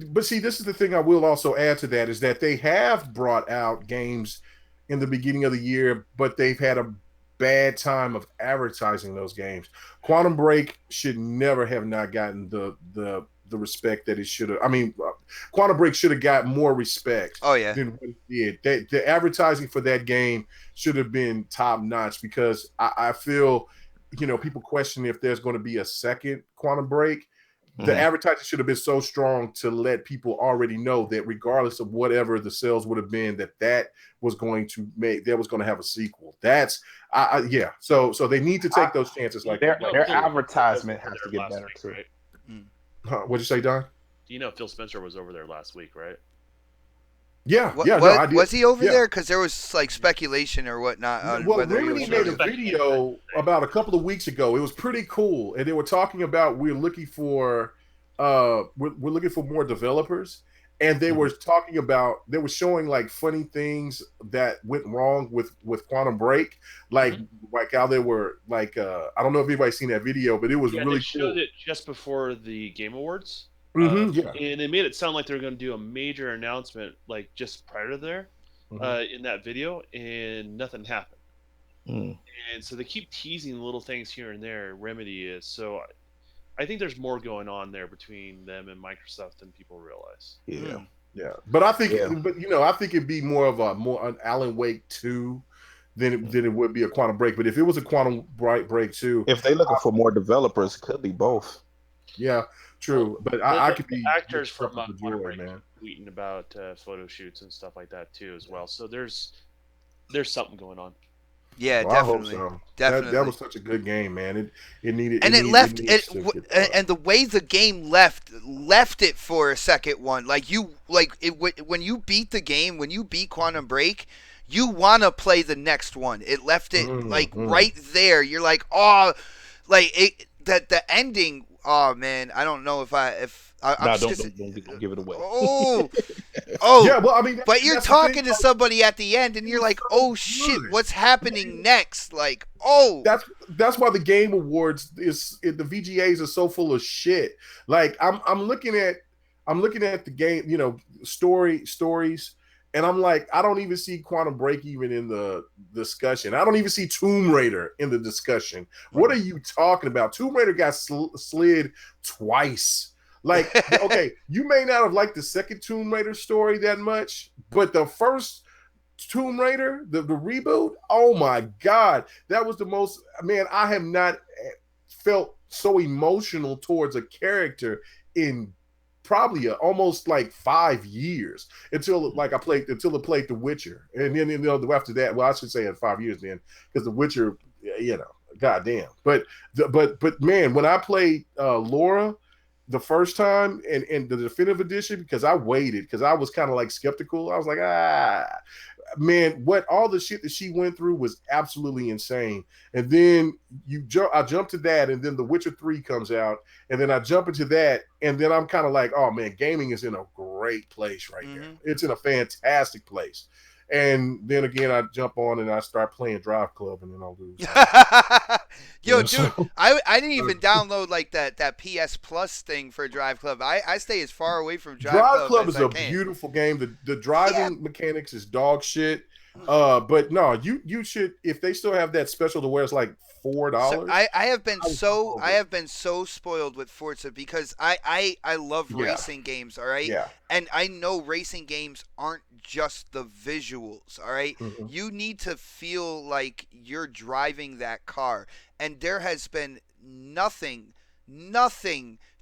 But see, this is the thing I will also add to that, is that they have brought out games in the beginning of the year, but they've had a bad time of advertising those games. Quantum Break should never have not gotten the respect that it should have. I mean, Quantum Break should have got more respect than what it did. The advertising for that game should have been top notch, because I feel, people question if there's going to be a second Quantum Break. The advertising should have been so strong to let people already know that regardless of whatever the sales would have been, that was going to have a sequel. That's yeah. So they need to take those chances. Like their advertisement has to get better too. Right? What'd you say, Don? You know, Phil Spencer was over there last week, right? Yeah, I did. Was he over there? Because there was like speculation or whatnot. Well, Remedy made a video about a couple of weeks ago. It was pretty cool, and they were talking about we're looking for more developers, and they were talking about, they were showing like funny things that went wrong with Quantum Break, like how they were like I don't know if anybody's seen that video, but it was really they cool. showed it just before the Game Awards. Yeah, And they made it sound like they were going to do a major announcement like just prior to there in that video, and nothing happened. And so they keep teasing little things here and there. Remedy is so. I think there's more going on there between them and Microsoft than people realize. Yeah. But I think, but I think it'd be more of an Alan Wake 2 than it would be a Quantum Break. But if it was a Quantum Break 2, if they're looking for more developers, it could be both. Yeah, true. But I could be actors from Quantum Break, man, tweeting about photo shoots and stuff like that too as well. So there's something going on. Yeah, well, definitely. I hope so. Definitely. That was such a good game, man. It needed, and it left needs it, to get and the way the game left it for a second one. Like when you beat the game, when you beat Quantum Break, you want to play the next one. It left it right there. You're like, oh, like that the ending. Oh man, I don't know if I'm don't give it away. Oh, yeah. Well, I mean, but you're talking to somebody at the end, and you're like, "Oh shit, what's happening next?" Like, oh, that's why the Game Awards the VGAs are so full of shit. Like, I'm looking at the game, stories, and I'm like, I don't even see Quantum Break even in the discussion. I don't even see Tomb Raider in the discussion. What are you talking about? Tomb Raider got slid twice. Like, okay, you may not have liked the second Tomb Raider story that much, but the first Tomb Raider, the reboot, oh my God, that was the most, man, I have not felt so emotional towards a character in probably almost like 5 years until I played The Witcher. And then after that, well, I should say 5 years then, because The Witcher, goddamn. But man, when I played Laura the first time and the definitive edition, because I waited, because I was kind of like skeptical. I was like, man, what all the shit that she went through was absolutely insane. And then I jumped to that, and then The Witcher 3 comes out, and then I jump into that, and then I'm kind of like, oh man, gaming is in a great place right now. It's in a fantastic place. And then again, I jump on and I start playing Drive Club, and then I'll lose. Yo, dude, I didn't even download like that PS Plus thing for Drive Club. I stay as far away from Drive Club is a beautiful game. The driving mechanics is dog shit. But no, you should, if they still have that special to where it's like $4. So I have been so spoiled with Forza, because I love racing games, all right? Yeah. And I know racing games aren't just the visuals, all right? You need to feel like you're driving that car. And there has been nothing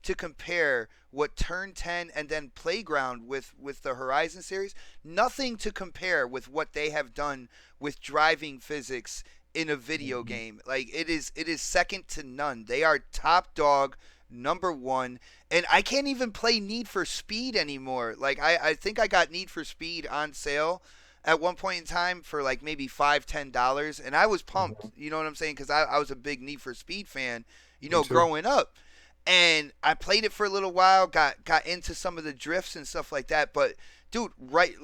to compare what Turn 10 and then Playground with the Horizon series, nothing to compare with what they have done with driving physics in a video game. Like, it is second to none. They are top dog, number one. And I can't even play Need for Speed anymore. Like, I think I got Need for Speed on sale at one point in time for like maybe $5-10, and I was pumped. You know what I'm saying? Because I was a big Need for Speed fan, growing up. And I played it for a little while, got into some of the drifts and stuff like that. But dude, right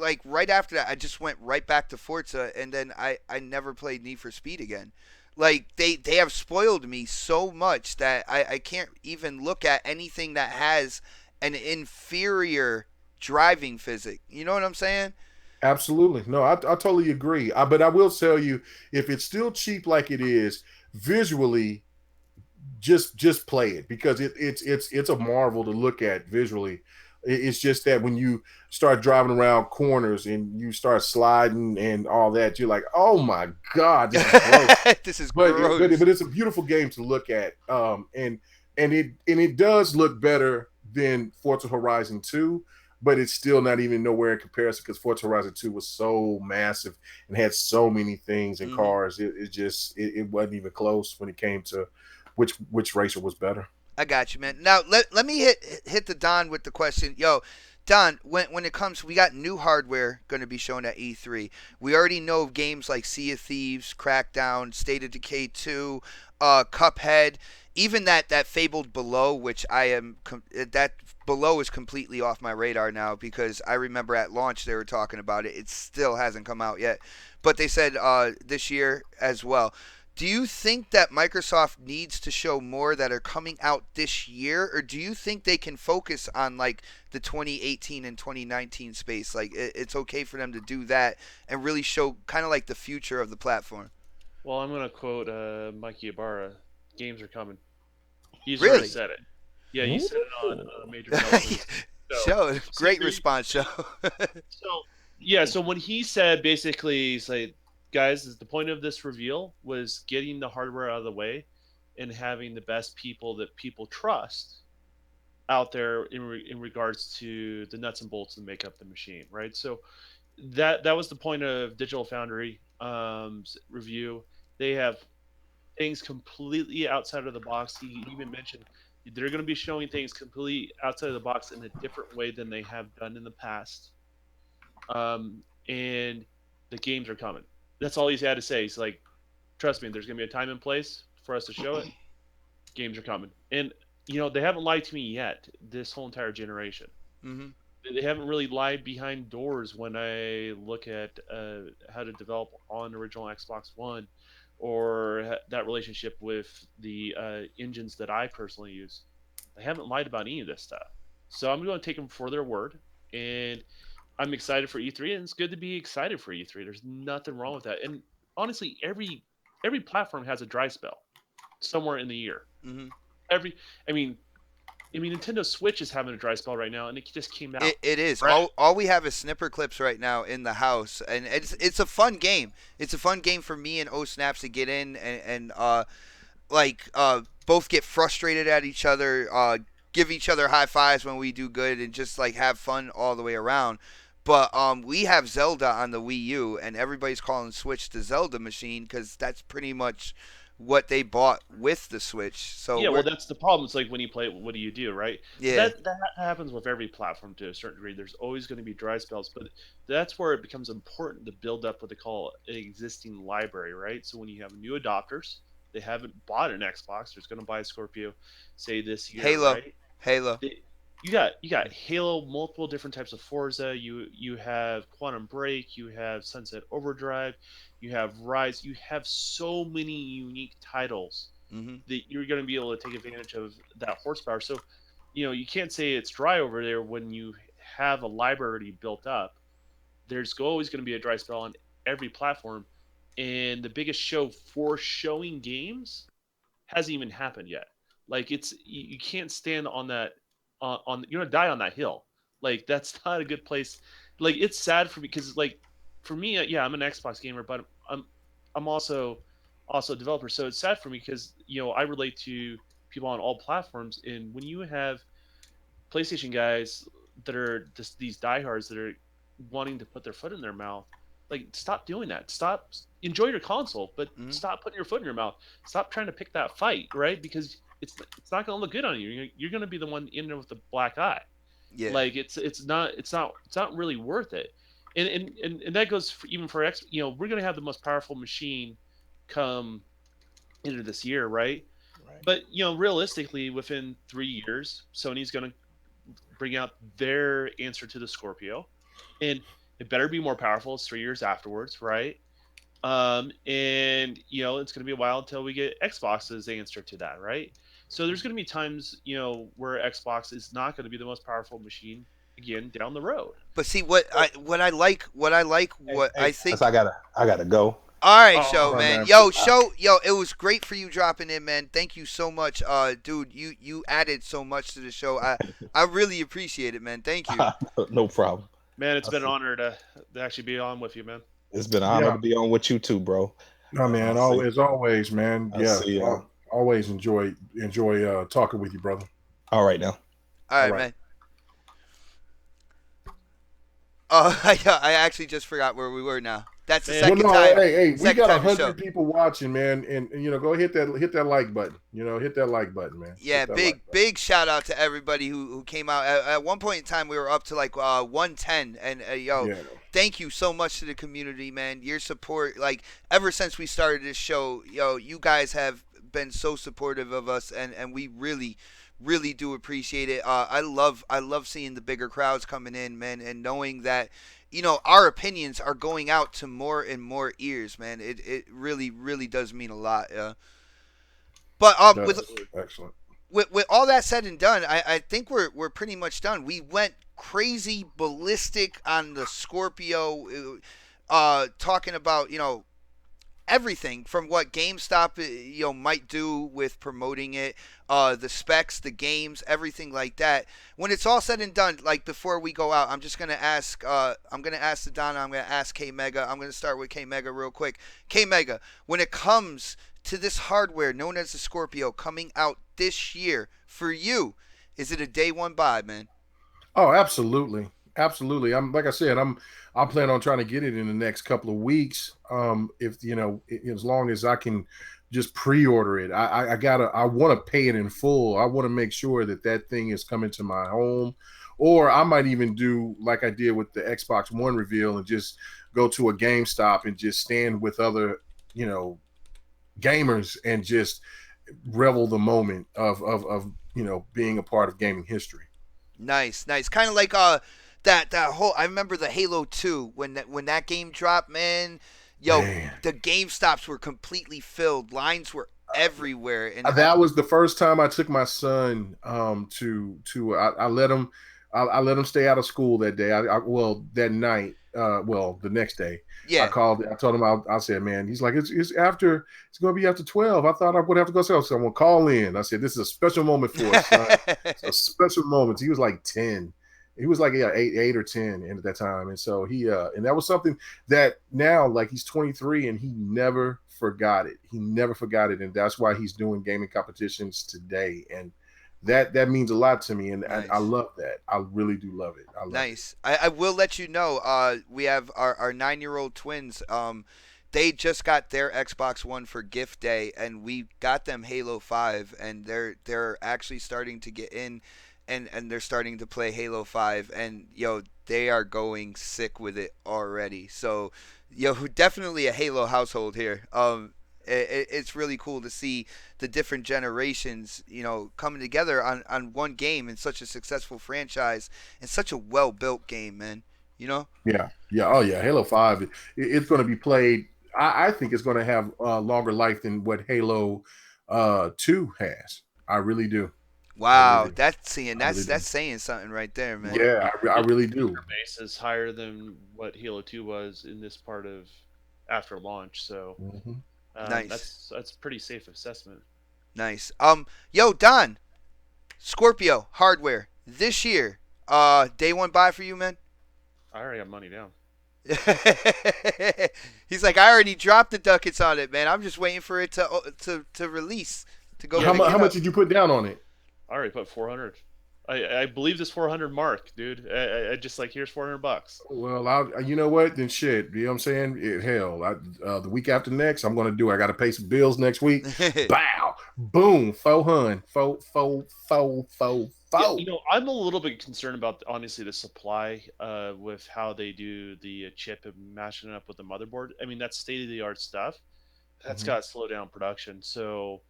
after that, I just went right back to Forza, and then I never played Need for Speed again. Like, they have spoiled me so much that I can't even look at anything that has an inferior driving physics. You know what I'm saying? Absolutely. No, I totally agree. But I will tell you, if it's still cheap like it is, visually, just play it, because it's a marvel to look at visually. It's just that when you start driving around corners and you start sliding and all that, you're like, oh my God, this is gross. This is gross. But it's a beautiful game to look at. And it does look better than Forza Horizon 2, but it's still not even nowhere in comparison, because Forza Horizon 2 was so massive and had so many things and cars. It wasn't even close when it came to which racer was better. I got you, man. Now let me hit the Don with the question. Yo, Don, when it comes, we got new hardware going to be shown at E3. We already know games like Sea of Thieves, Crackdown, State of Decay 2, Cuphead, even that fabled Below, which that below is completely off my radar now because I remember at launch they were talking about it. It still hasn't come out yet, but they said this year as well. Do you think that Microsoft needs to show more that are coming out this year, or do you think they can focus on like the 2018 and 2019 space? Like it's okay for them to do that and really show kind of like the future of the platform. Well, I'm gonna quote Mikey Ibarra. Games are coming. He's already Really? said it. Yeah, he said it on a major television. Show great so response, show. So yeah, so when he said basically, he's like, guys, the point of this reveal was getting the hardware out of the way and having the best people that people trust out there in regards to the nuts and bolts that make up the machine, right? So that was the point of Digital Foundry review. They have things completely outside of the box. He even mentioned they're going to be showing things completely outside of the box in a different way than they have done in the past. And the games are coming. That's all he's had to say. He's like, trust me, there's going to be a time and place for us to show it. Games are coming. And, they haven't lied to me yet this whole entire generation. Mm-hmm. They haven't really lied behind doors when I look at how to develop on original Xbox One or that relationship with the engines that I personally use. They haven't lied about any of this stuff. So I'm going to take them for their word. And I'm excited for E3, and it's good to be excited for E3. There's nothing wrong with that. And honestly, every platform has a dry spell somewhere in the year. Mm-hmm. I mean, Nintendo Switch is having a dry spell right now, and it just came out. It is. Right? All we have is snipper clips right now in the house, and it's a fun game. It's a fun game for me and O Snaps to get in and both get frustrated at each other, give each other high fives when we do good, and just like have fun all the way around. But we have Zelda on the Wii U, and everybody's calling Switch the Zelda machine because that's pretty much what they bought with the Switch. So yeah, well, that's the problem. It's like when you play it, what do you do, right? Yeah, that happens with every platform to a certain degree. There's always going to be dry spells, but that's where it becomes important to build up what they call an existing library, right? So when you have new adopters, they haven't bought an Xbox, they're going to buy a Scorpio, say this year, Halo, right? Halo. You got Halo, multiple different types of Forza. You have Quantum Break, you have Sunset Overdrive, you have Rise. You have so many unique titles Mm-hmm. that you're going to be able to take advantage of that horsepower. So, you can't say it's dry over there when you have a library built up. There's always going to be a dry spell on every platform, and the biggest show for showing games hasn't even happened yet. Like you can't stand on that on you're gonna die on that hill. Like that's not a good place. Like it's sad for me because like for me, yeah, I'm an Xbox gamer, but I'm also a developer. So it's sad for me because I relate to people on all platforms, and when you have PlayStation guys that are just these diehards that are wanting to put their foot in their mouth, like stop doing that. Stop, enjoy your console, but stop putting your foot in your mouth. Stop trying to pick that fight, right? Because it's not going to look good on you. You're going to be the one in there with the black eye. Yeah. Like it's not really worth it. And that goes even for X. We're going to have the most powerful machine come into this year, right? But realistically, within 3 years, Sony's going to bring out their answer to the Scorpio, and it better be more powerful. It's 3 years afterwards, right? And it's going to be a while until we get Xbox's answer to that, right? So there's going to be times where Xbox is not going to be the most powerful machine again down the road. But see what I think. I gotta go. All right, Show, man. man. Yo, it was great for you dropping in, man. Thank you so much, dude. You added so much to the show. I really appreciate it, man. Thank you. No problem. Man, it's been an honor to actually be on with you, man. It's been an honor to be on with you too, bro. No, man. As always, man. Yeah. Always enjoy talking with you, brother. All right now. All right, man. I actually just forgot where we were now. That's the second time. Hey, we got 100 show. people watching, man, and go hit that like button. Hit that like button, man. Yeah, big shout out to everybody who came out. At one point in time, we were up to like 110, and thank you so much to the community, man. Your support, like ever since we started this show, you guys have been so supportive of us, and we really Really do appreciate it. I love seeing the bigger crowds coming in, man, and knowing that our opinions are going out to more and more ears, man. It really really does mean a lot. But with That's excellent. with all that said and done, I think we're pretty much done. We went crazy ballistic on the Scorpio, talking about everything from what GameStop might do with promoting it, the specs, the games, everything like that. When it's all said and done, like before we go out, I'm just gonna ask. I'm gonna ask the Donna. I'm gonna ask K Mega. I'm gonna start with K Mega real quick. K Mega, when it comes to this hardware known as the Scorpio coming out this year for you, is it a day one buy, man? Oh, absolutely, absolutely. I'm like I said, I plan on trying to get it in the next couple of weeks. If as long as I can just pre-order it, I want to pay it in full. I want to make sure that that thing is coming to my home, or I might even do like I did with the Xbox One reveal and just go to a GameStop and just stand with other gamers and just revel the moment of being a part of gaming history. Nice, nice. Kind of like that whole. I remember the Halo 2 when that game dropped, man. Yo, Man, the Game Stops were completely filled. Lines were everywhere, and that was the first time I took my son to I let him I let him stay out of school that day. Well, that night, the next day. I yeah. called. I told him. I said, "Man," he's like, "It's after. It's going to be after 12. I thought I would have to go." So I'm going to call in. I said, "This is a special moment for us, son. It's a special moment." He was like 10. He was like 8 or 10 at that time, and so he and that was something that now, like, he's 23 and he never forgot it. He never forgot it, and that's why he's doing gaming competitions today. And that means a lot to me, and Nice. I love that. I really do love it. I love it. Nice. I will let you know. We have our 9-year-old twins. They just got their Xbox One for gift day, and we got them Halo 5, and they're actually starting to get in, and they're starting to play Halo 5, and they are going sick with it already. So, definitely a Halo household here. It's really cool to see the different generations, coming together on one game in such a successful franchise and such a well built game, man. You know? Yeah, yeah, oh yeah. Halo 5, it's going to be played. I think it's going to have longer life than what Halo 2 has. I really do. I really Wow, do. that's seeing I really do. that's saying something right there, man. Yeah, I really do. Base is higher than what Halo 2 was in this part of after launch, so Mhm. Nice, that's pretty safe assessment. nice. Yo, Don, Scorpio hardware this year. Day one buy for you, man. I already have money down. He's like, I already dropped the ducats on it, man. I'm just waiting for it to release to go Yeah, pick it How much up. did you put down on it? I already put 400. I believe this 400 mark, dude. I just like here's $400. Well, you know what? Then shit. You know what I'm saying? Hell, the week after next, I'm going to do. I got to pay some bills next week. Bow, boom, 400, Yeah, I'm a little bit concerned about honestly the supply with how they do the chip and mashing it up with the motherboard. I mean, that's state of the art stuff. That's got to slow down production. So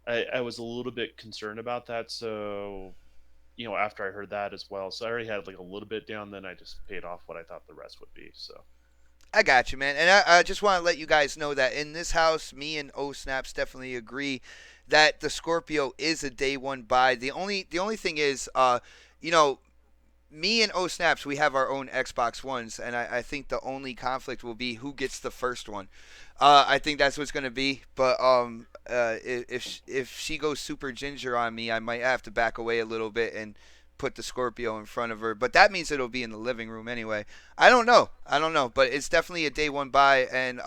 I was a little bit concerned about that. So after I heard that as well, so I already had like a little bit down. Then I just paid off what I thought the rest would be. So I got you, man. And I just want to let you guys know that in this house, me and O Snaps definitely agree that the Scorpio is a day one buy. The only thing is, you know, me and O Snaps, we have our own Xbox Ones, and I think the only conflict will be who gets the first one. I think that's what's gonna be. But if she goes super ginger on me, I might have to back away a little bit and put the Scorpio in front of her. But that means it'll be in the living room anyway. I don't know. I don't know, but it's definitely a day one buy, and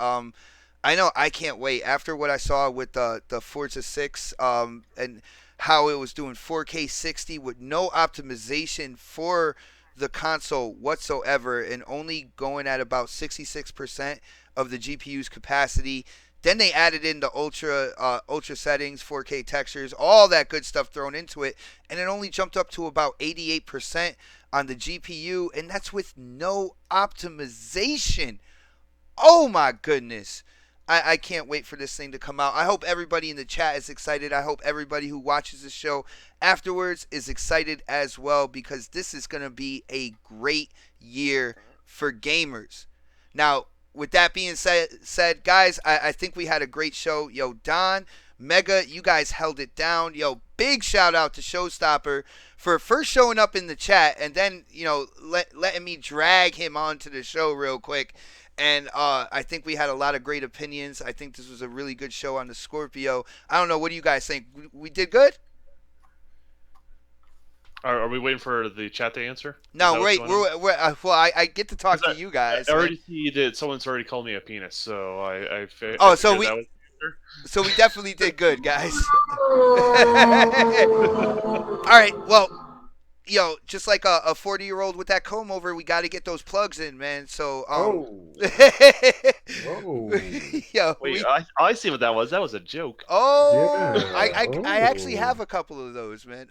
I know I can't wait after what I saw with the Forza 6 and how it was doing 4K 60 with no optimization for the console whatsoever and only going at about 66% of the GPU's capacity. Then they added in the ultra settings, 4K textures, all that good stuff thrown into it, and it only jumped up to about 88% on the GPU, and that's with no optimization. Oh my goodness. I can't wait for this thing to come out. I hope everybody in the chat is excited. I hope everybody who watches the show afterwards is excited as well, because this is going to be a great year for gamers. Now, with that being said, guys, I think we had a great show. Yo, Don, Mega, you guys held it down. Yo, big shout out to Showstopper for first showing up in the chat and then, letting me drag him onto the show real quick. And I think we had a lot of great opinions. I think this was a really good show on the Scorpio. I don't know. What do you guys think? We did good? Are we waiting for the chat to answer? No, wait. Well, I get to talk to you guys. I already see that someone's already called me a penis, so so we definitely did good, guys. All right. Well, just like a 40-year-old with that comb over, we got to get those plugs in, man. So, wait, I see what that was. That was a joke. Oh, yeah. I actually have a couple of those, man.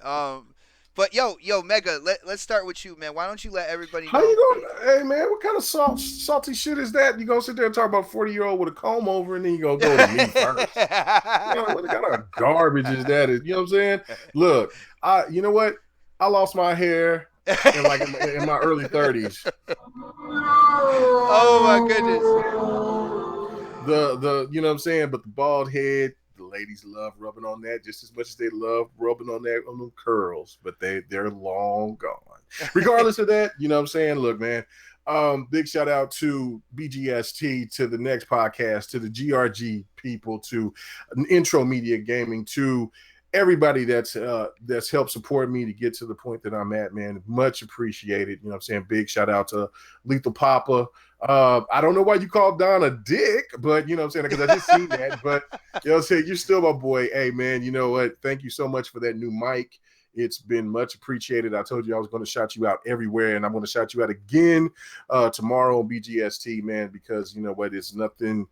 But yo, Mega, let's start with you, man. Why don't you let everybody know? How you going? Hey, man, what kind of salty shit is that? You gonna sit there and talk about 40-year-old with a comb over, and then you gonna go to me first? What kind of garbage is that? You know what I'm saying? Look, you know what? I lost my hair in my early 30s. Oh my goodness. The you know what I'm saying? But the bald head, the ladies love rubbing on that just as much as they love rubbing on them curls, but they're long gone. Regardless of that, you know what I'm saying? Look, man, big shout out to BGST, to the next podcast, to the GRG people, to Intro Media Gaming, to everybody that's helped support me to get to the point that I'm at, man. Much appreciated. You know what I'm saying? Big shout out to Lethal Papa. I don't know why you called Don a dick, but you know what I'm saying? Because I just seen that. But you know what I'm saying? You're still my boy. Hey, man, you know what? Thank you so much for that new mic. It's been much appreciated. I told you I was going to shout you out everywhere, and I'm going to shout you out again tomorrow on BGST, man, because you know what? It's nothing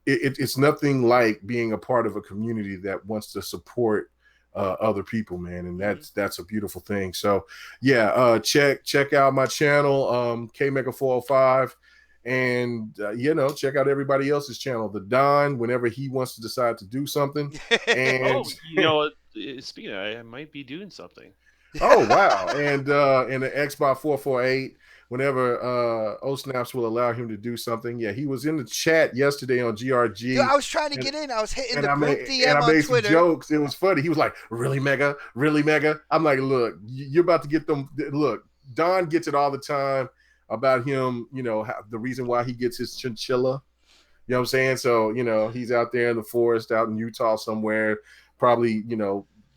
it's nothing like being a part of a community that wants to support other people, man, and that's a beautiful thing. So yeah, check out my channel, KMega405, and check out everybody else's channel, the Don, whenever he wants to decide to do something. And speaking of, I might be doing something. Oh wow. And the Xbox 448, whenever Snaps will allow him to do something. Yeah, he was in the chat yesterday on GRG. Dude, I was trying to get in. I was hitting the group DM on Twitter. Some jokes. It was funny. He was like, really, Mega? Really, Mega? I'm like, look, you're about to get them. Look, Don gets it all the time about him, the reason why he gets his chinchilla. You know what I'm saying? So, he's out there in the forest out in Utah somewhere, probably,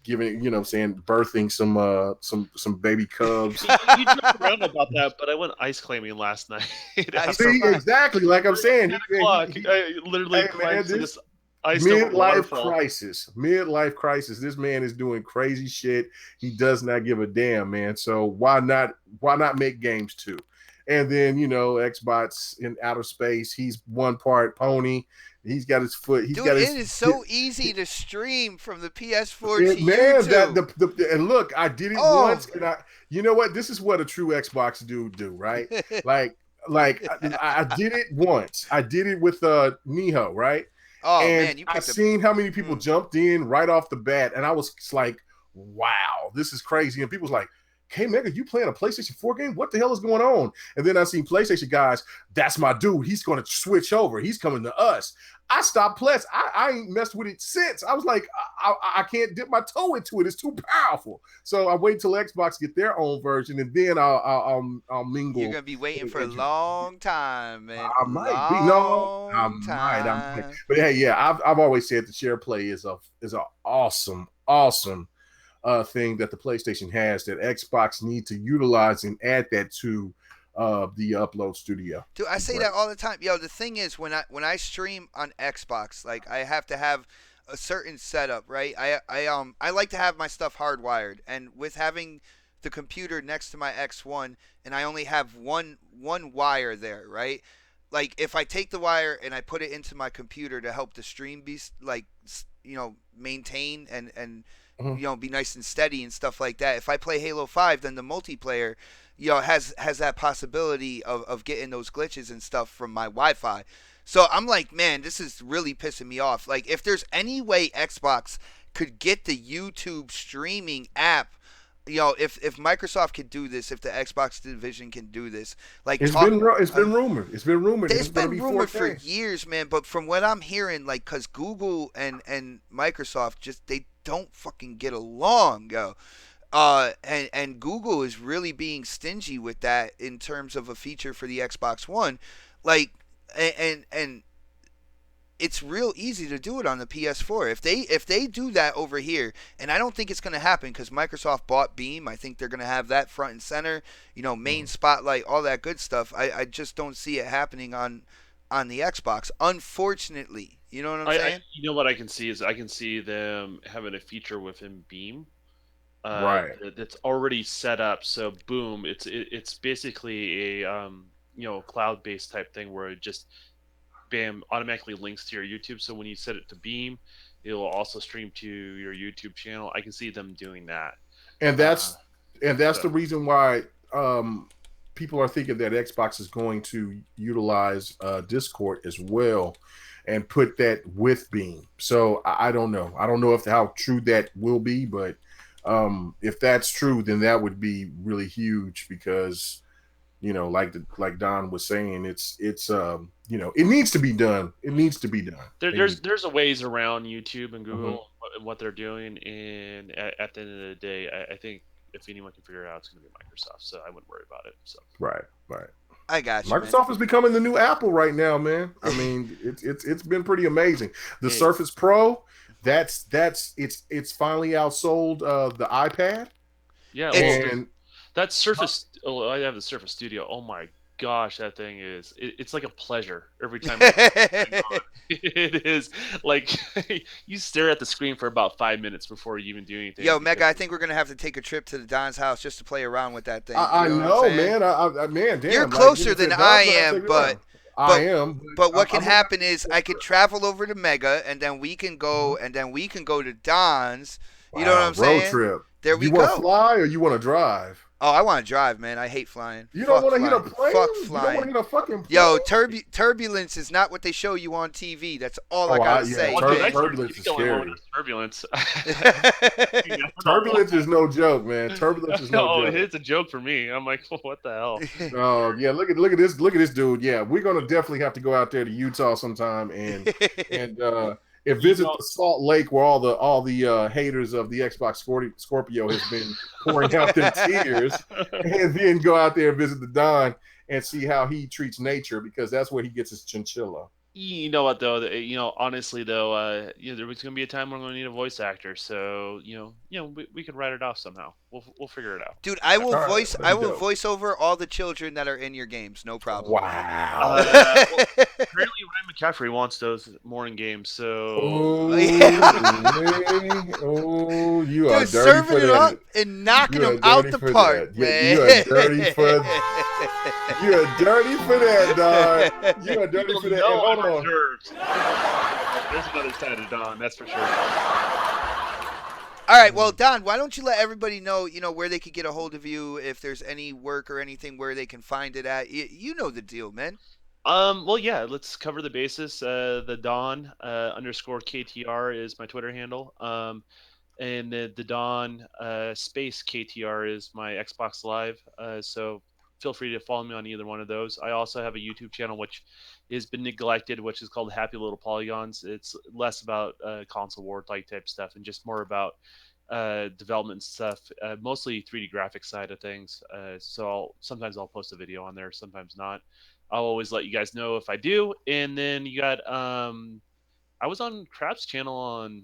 giving, birthing some baby cubs. You joked around about that, but I went ice claiming last night. See, exactly, like I'm saying. I literally climbed this midlife crisis. This man is doing crazy shit. He does not give a damn, man. So why not make games too? And then, Xbox in outer space, he's one part pony. He's got his foot. It is so easy to stream from the PS4 to YouTube. And look, I did it once, and you know what? This is what a true Xbox dude do, right? I did it once. I did it with Niho, right? Oh and man, I seen how many people jumped in right off the bat, and I was like, "Wow, this is crazy!" And people was like, "Hey, Mega, you playing a PlayStation 4 game? What the hell is going on?" And then I seen PlayStation guys, that's my dude. He's going to switch over. He's coming to us. I stopped playing. I ain't messed with it since. I was like, I can't dip my toe into it. It's too powerful. So I wait till Xbox get their own version, and then I'll mingle. You're gonna be waiting for a long time, man. I might be. No, I might. But hey, yeah, I've always said the share play is a awesome thing that the PlayStation has that Xbox need to utilize and add that to the upload studio. Dude, I say that all the time. Yo, the thing is, when I stream on Xbox, like I have to have a certain setup, right? I like to have my stuff hardwired, and with having the computer next to my X1, and I only have one wire there, right? Like if I take the wire and I put it into my computer to help the stream be like, maintain and be nice and steady and stuff like that. If I play Halo 5, then the multiplayer, has that possibility of getting those glitches and stuff from my Wi-Fi. So I'm like, man, this is really pissing me off. Like, if there's any way Xbox could get the YouTube streaming app, if Microsoft could do this, if the Xbox division can do this, like It's talk, been rumored. It's been rumored. it's going to been be rumored 4K. for years, man. But from what I'm hearing, like, cause Google and Microsoft they don't fucking get along, yo. And Google is really being stingy with that in terms of a feature for the Xbox One, like, and it's real easy to do it on the PS4. If they do that over here, and I don't think it's going to happen because Microsoft bought Beam. I think they're going to have that front and center, main spotlight, all that good stuff. I just don't see it happening on the Xbox, unfortunately. You know what I'm saying? What I can see is I can see them having a feature within Beam. Right. That's already set up. So boom, it's basically a cloud-based type thing where it just bam automatically links to your YouTube. So when you set it to Beam, it will also stream to your YouTube channel. I can see them doing that. And that's the reason why people are thinking that Xbox is going to utilize Discord as well and put that with Beam. So I don't know. I don't know how true that will be, but if that's true, then that would be really huge because like Don was saying, it's it needs to be done. It needs to be done. There's a ways around YouTube and Google and what they're doing, and at the end of the day, I think if anyone can figure it out, it's going to be Microsoft. So I wouldn't worry about it. So right. I got you. Microsoft is becoming the new Apple right now, man. I mean, it's been pretty amazing. The Surface Pro, it's finally outsold the iPad. Yeah, that Surface. Oh, I have the Surface Studio. Oh my gosh, that thing it's like a pleasure every time. It is like you stare at the screen for about 5 minutes before you even do anything. Yo, Mega, I think we're gonna have to take a trip to the Don's house just to play around with that thing. I know, man. Man, damn, you're closer than I am, but I am. But what can happen is I could travel over to Mega, and then we can go, to Don's. You know what I'm saying? Road trip. There we go. You want to fly or you want to drive? Oh, I want to drive, man. I hate flying. You don't want to hit a plane? Fuck flying. You don't want to hit a fucking plane? Yo, turbulence is not what they show you on TV. That's all I got to say. Turbulence is scary. Turbulence. Turbulence is no joke, man. Turbulence is no joke. It's a joke for me. I'm like, what the hell? Oh, yeah, look at this dude. Yeah, we're going to definitely have to go out there to Utah sometime and visit the Salt Lake where all the haters of the Xbox Scorpio has been pouring out their tears, and then go out there and visit the Don and see how he treats nature, because that's where he gets his chinchilla. You know what though? Honestly though, there was going to be a time when we're going to need a voice actor. So we could write it off somehow. We'll figure it out. Dude, I will voice over all the children that are in your games. No problem. Wow. Apparently, Ryan McCaffrey wants those more in games. So you are dude, dirty serving for it that. up and knocking them out the park, man. You are dirty for You are dirty for that, dog. You are dirty for that. Hold on. There's another side of Don, that's for sure. All right, well, Don, why don't you let everybody know, where they could get a hold of you, if there's any work or anything where they can find it at. You know the deal, man. Well, yeah, let's cover the basis. The Don _ KTR is my Twitter handle. And the Don space KTR is my Xbox Live. So feel free to follow me on either one of those. I also have a YouTube channel which has been neglected, which is called Happy Little Polygons. It's less about console war type stuff and just more about development stuff, mostly 3D graphics side of things. So sometimes I'll post a video on there, sometimes not. I'll always let you guys know if I do. And then you got I was on Crab's channel on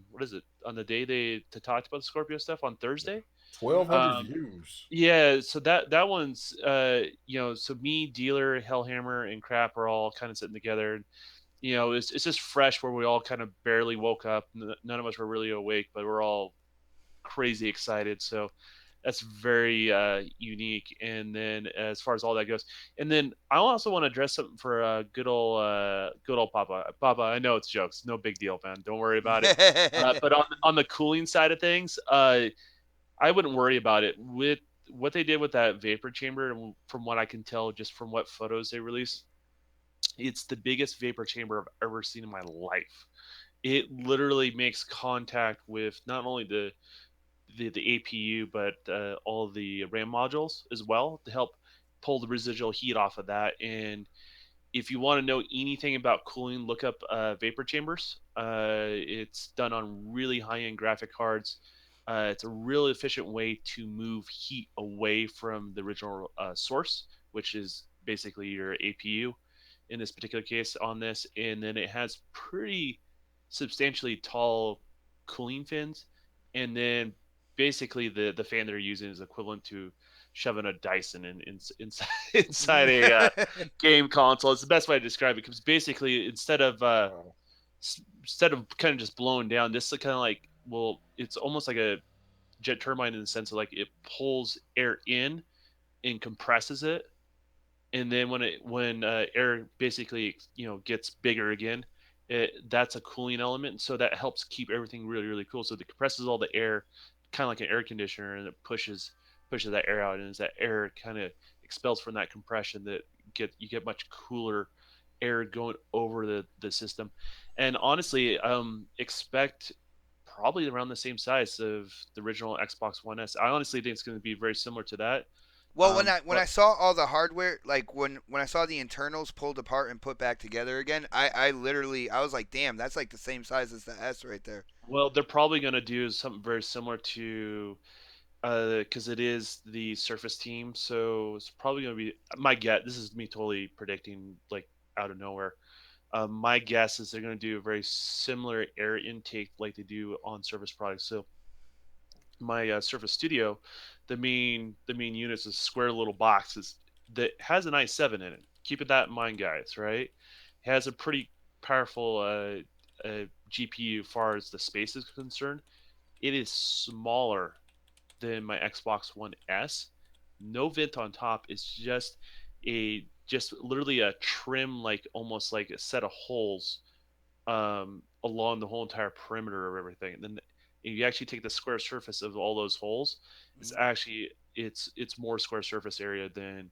on the day they talked about the Scorpio stuff on Thursday. 1,200 views. Yeah, so that one's so me, Dealer, Hellhammer, and Crap are all kind of sitting together. And, it's just fresh where we all kind of barely woke up. None of us were really awake, but we're all crazy excited. So that's very unique. And then as far as all that goes, and then I also want to address something for good old Papa. Papa, I know it's jokes, no big deal, man. Don't worry about it. But on the cooling side of things, I wouldn't worry about it with what they did with that vapor chamber. And from what I can tell, just from what photos they released, it's the biggest vapor chamber I've ever seen in my life. It literally makes contact with not only the APU, but all the RAM modules as well to help pull the residual heat off of that. And if you want to know anything about cooling, look up vapor chambers. It's done on really high-end graphic cards. It's a really efficient way to move heat away from the original source, which is basically your APU in this particular case on this. And then it has pretty substantially tall cooling fins. And then basically the fan they're using is equivalent to shoving a Dyson inside a game console. It's the best way to describe it because basically instead of kind of just blowing down, this is kind of like, well, it's almost like a jet turbine in the sense of like it pulls air in and compresses it, and then when air basically gets bigger again, that's a cooling element, so that helps keep everything really really cool. So it compresses all the air, kind of like an air conditioner, and it pushes that air out, and as that air kind of expels from that compression, that you get much cooler air going over the system. And honestly, expect probably around the same size of the original Xbox One S. I honestly think it's going to be very similar to that. Well, when I But saw all the hardware, like when I saw the internals pulled apart and put back together again, I literally I was like, damn, that's like the same size as the S right there. well, they're probably going to do something very similar to because it is the Surface team, so it's probably going to be my guess. This is me totally predicting like out of nowhere. My guess is they're going to do a very similar air intake like they do on Surface products. So my Surface Studio, the main unit is a square little box that has an i7 in it. Keep that in mind, guys. Right? It has a pretty powerful GPU as far as the space is concerned. It is smaller than my Xbox One S. No vent on top. It's just literally a trim, like almost like a set of holes along the whole entire perimeter of everything. And then if you actually take the square surface of all those holes, it's Mhm. actually it's more square surface area than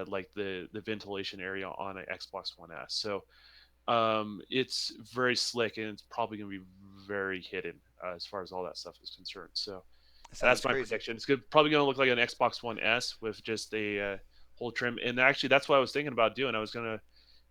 like the ventilation area on an Xbox One S. So it's very slick, and it's probably going to be very hidden as far as all that stuff is concerned. So That that's sounds my crazy. prediction. It's probably going to look like an Xbox One S with just a whole trim. And actually, that's what I was thinking about doing. I was going to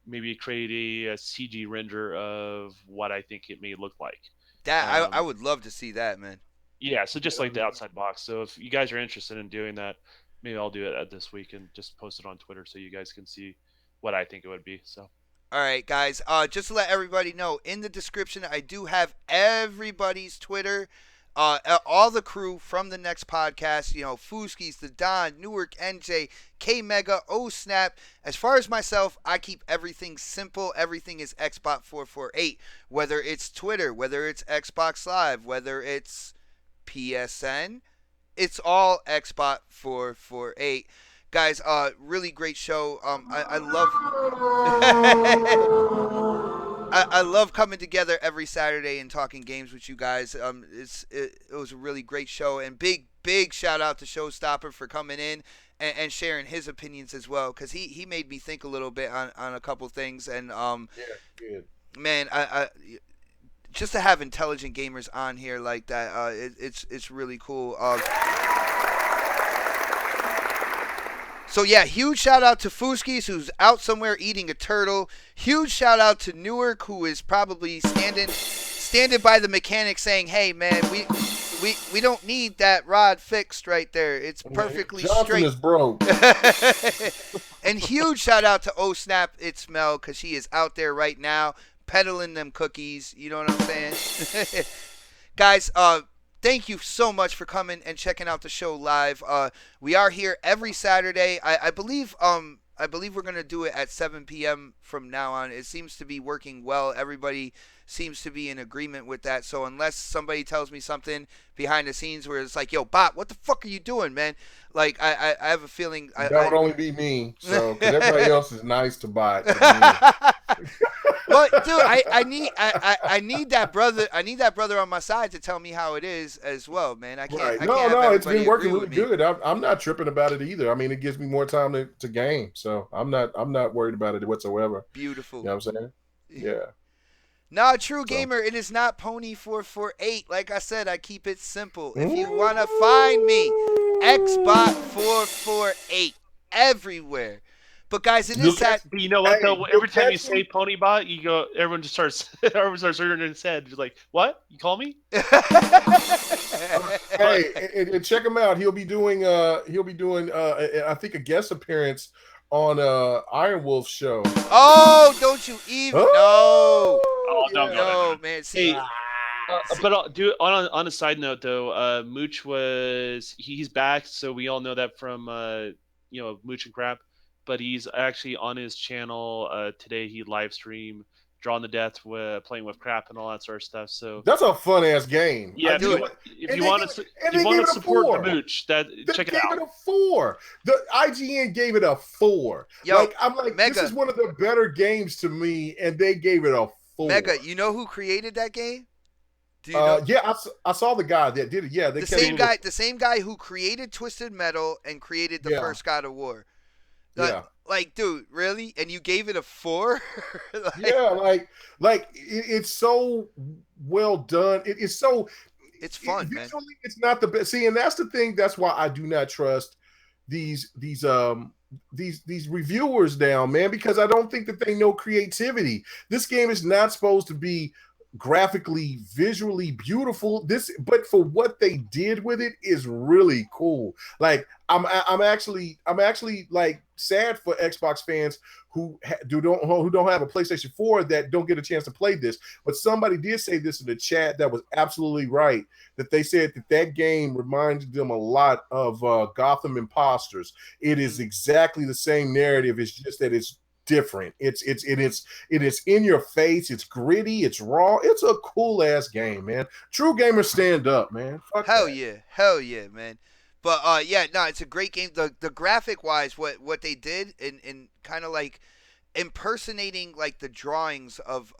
maybe create a CG render of what I think it may look like. That I Um, would love to see that, man. yeah, so just like the outside box. So if you guys are interested in doing that, maybe I'll do it this week and just post it on Twitter so you guys can see what I think it would be. So All right, guys. Just to let everybody know, in the description, I do have everybody's Twitter. All the crew from the next podcast, Fooskies, the Don, Newark, NJ, K Mega, O Snap. As far as myself, I keep everything simple. Everything is Xbox448. Whether it's Twitter, whether it's Xbox Live, whether it's PSN, it's all Xbox448. Guys, really great show. I love I love coming together every Saturday and talking games with you guys. It was a really great show, and big shout out to Showstopper for coming in and sharing his opinions as well, because he made me think a little bit on a couple things, and Yeah, good. man, I just to have intelligent gamers on here like that, it's really cool. So yeah, huge shout out to Fooskies, who's out somewhere eating a turtle. Huge shout out to Newark, who is probably standing by the mechanic saying, "Hey man, we don't need that rod fixed right there. It's perfectly Johnson straight." is broke. And huge shout out to Oh Snap It's Mel, because she is out there right now peddling them cookies. You know what I'm saying? Guys, thank you so much for coming and checking out the show live. We are here every Saturday. I believe I believe we're gonna do it at 7 p.m. from now on. It seems to be working well. Everybody seems to be in agreement with that. So unless somebody tells me something behind the scenes where it's like, yo, Bob, what the fuck are you doing, man? Like I have a feeling That would only be me. So because everybody else is nice to bot. But me. Well, dude, I need that brother. I need that brother on my side to tell me how it is as well, man. I can't. Right. I No, can't have no, it's been everybody working agree really with me. good. I'm not tripping about it either. I mean, it gives me more time to game, so I'm not worried about it whatsoever. Beautiful. You know what I'm saying? Yeah. Nah, true gamer. It is not Pony448. Like I said, I keep it simple. If you wanna find me, Xbot448 everywhere. But guys, it is that. But you know what though? Hey, Every time you say Ponybot, you go. Everyone starts turning his head. Just like, what? You call me? Hey, and check him out. He'll be doing I think a guest appearance on Iron Wolf's show. Oh, don't you even Oh, don't no, man. See, Hey, but I'll do on a side note though. Mooch he's back, so we all know that from Mooch and Crap. But he's actually on his channel today. He live streamed Drawing the Death, playing with Crap and all that sort of stuff. So That's a fun ass game. yeah, if you want to support the Mooch, check it out. They gave it a 4. The IGN gave it a 4. Yo, I'm like, Mega. this is one of the better games to me, and they gave it a 4. Mega, you know who created that game? Do you know? Yeah, I saw the guy that did it. Yeah, the same guy who created Twisted Metal and created the first God of War. Like, dude, really? And you gave it a 4? It's so well done. It's so. It's fun, man. It's not the best. See, and that's the thing. That's why I do not trust these reviewers now, man, because I don't think that they know creativity. This game is not supposed to be graphically, visually beautiful. But for what they did with it is really cool. Like, I'm actually like sad for Xbox fans who don't have a PlayStation 4 that don't get a chance to play this. But somebody did say this in the chat that was absolutely right. That they said that game reminded them a lot of Gotham Imposters. It is exactly the same narrative. It's just that it's different. It is in your face. It's gritty. It's raw. It's a cool ass game, man. True gamers stand up, man. Fuck hell that. yeah, man. But it's a great game. The graphic wise, what they did in kind of like impersonating like the drawings of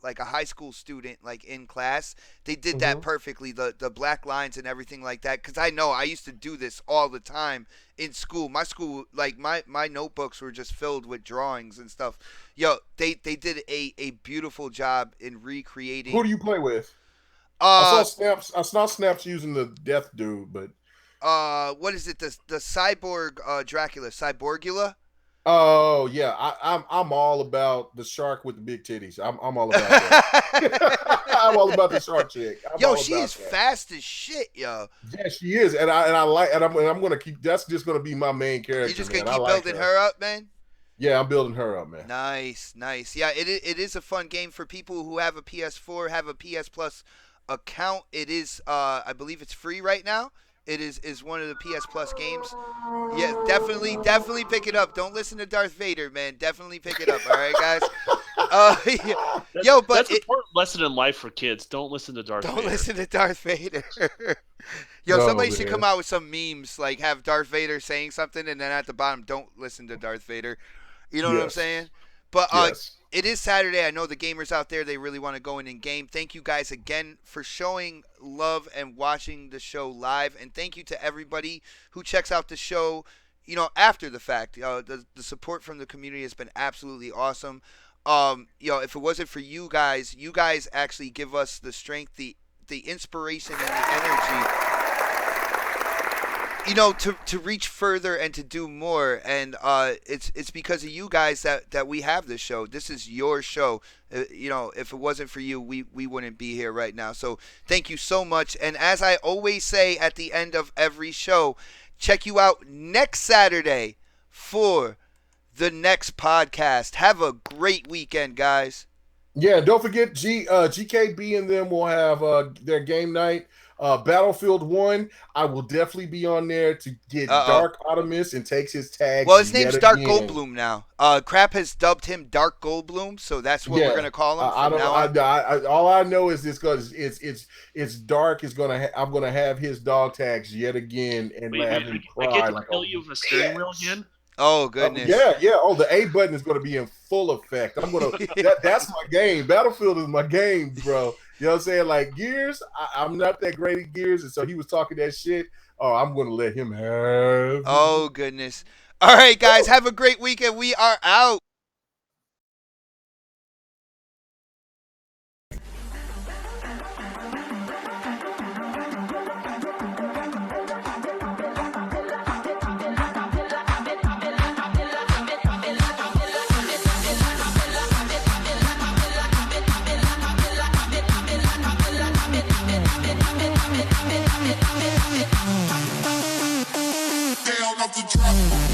like a high school student like in class, they did that perfectly. The black lines and everything like that. Because I know I used to do this all the time in school. My school, like my notebooks were just filled with drawings and stuff. Yo, they did a beautiful job in recreating. Who do you play with? I saw snaps using the death dude, but what is it? The cyborg Dracula, Cyborgula? Oh yeah, I'm all about the shark with the big titties. I'm all about that. I'm all about the shark chick. She is fast as shit, yo. Yeah, she is, and I'm gonna keep. That's just gonna be my main character. You just gonna keep building her up, man. Yeah, I'm building her up, man. Nice. Yeah, it is a fun game for people who have a PS4, have a PS Plus account. It is, I believe it's free right now. It is one of the PS Plus games. Yeah, definitely pick it up. Don't listen to Darth Vader, man. Definitely pick it up. All right, guys. That's an important lesson in life for kids. Don't listen to Darth Vader. Don't listen to Darth Vader. Somebody should come out with some memes, like have Darth Vader saying something, and then at the bottom, don't listen to Darth Vader. You know what I'm saying? But it is Saturday. I know the gamers out there, they really want to go in and game. Thank you guys again for showing love and watching the show live. And thank you to everybody who checks out the show, after the fact. The support from the community has been absolutely awesome. If it wasn't for you guys actually give us the strength, the inspiration, and the energy, to reach further and to do more. And it's because of you guys that we have this show. This is your show. If it wasn't for you, we wouldn't be here right now. So thank you so much. And as I always say at the end of every show, check you out next Saturday for the next podcast. Have a great weekend, guys. Yeah, don't forget GKB and them will have their game night Battlefield 1, I will definitely be on there to get Dark Optimus and takes his tags. Well, his name's Dark again. Goldblum now. Crap has dubbed him Dark Goldblum, so that's what we're gonna call him from now on. All I know is this because it's Dark is gonna. I'm gonna have his dog tags yet again and have him cry. I get to like kill you with a steering wheel again. Oh goodness! Yeah. Oh, the A button is going to be in full effect. I'm gonna. That's my game. Battlefield is my game, bro. You know what I'm saying? Like Gears, I'm not that great at Gears, and so he was talking that shit. Oh, I'm gonna let him have. Oh goodness! All right, guys, have a great weekend. We are out. Down off the drop.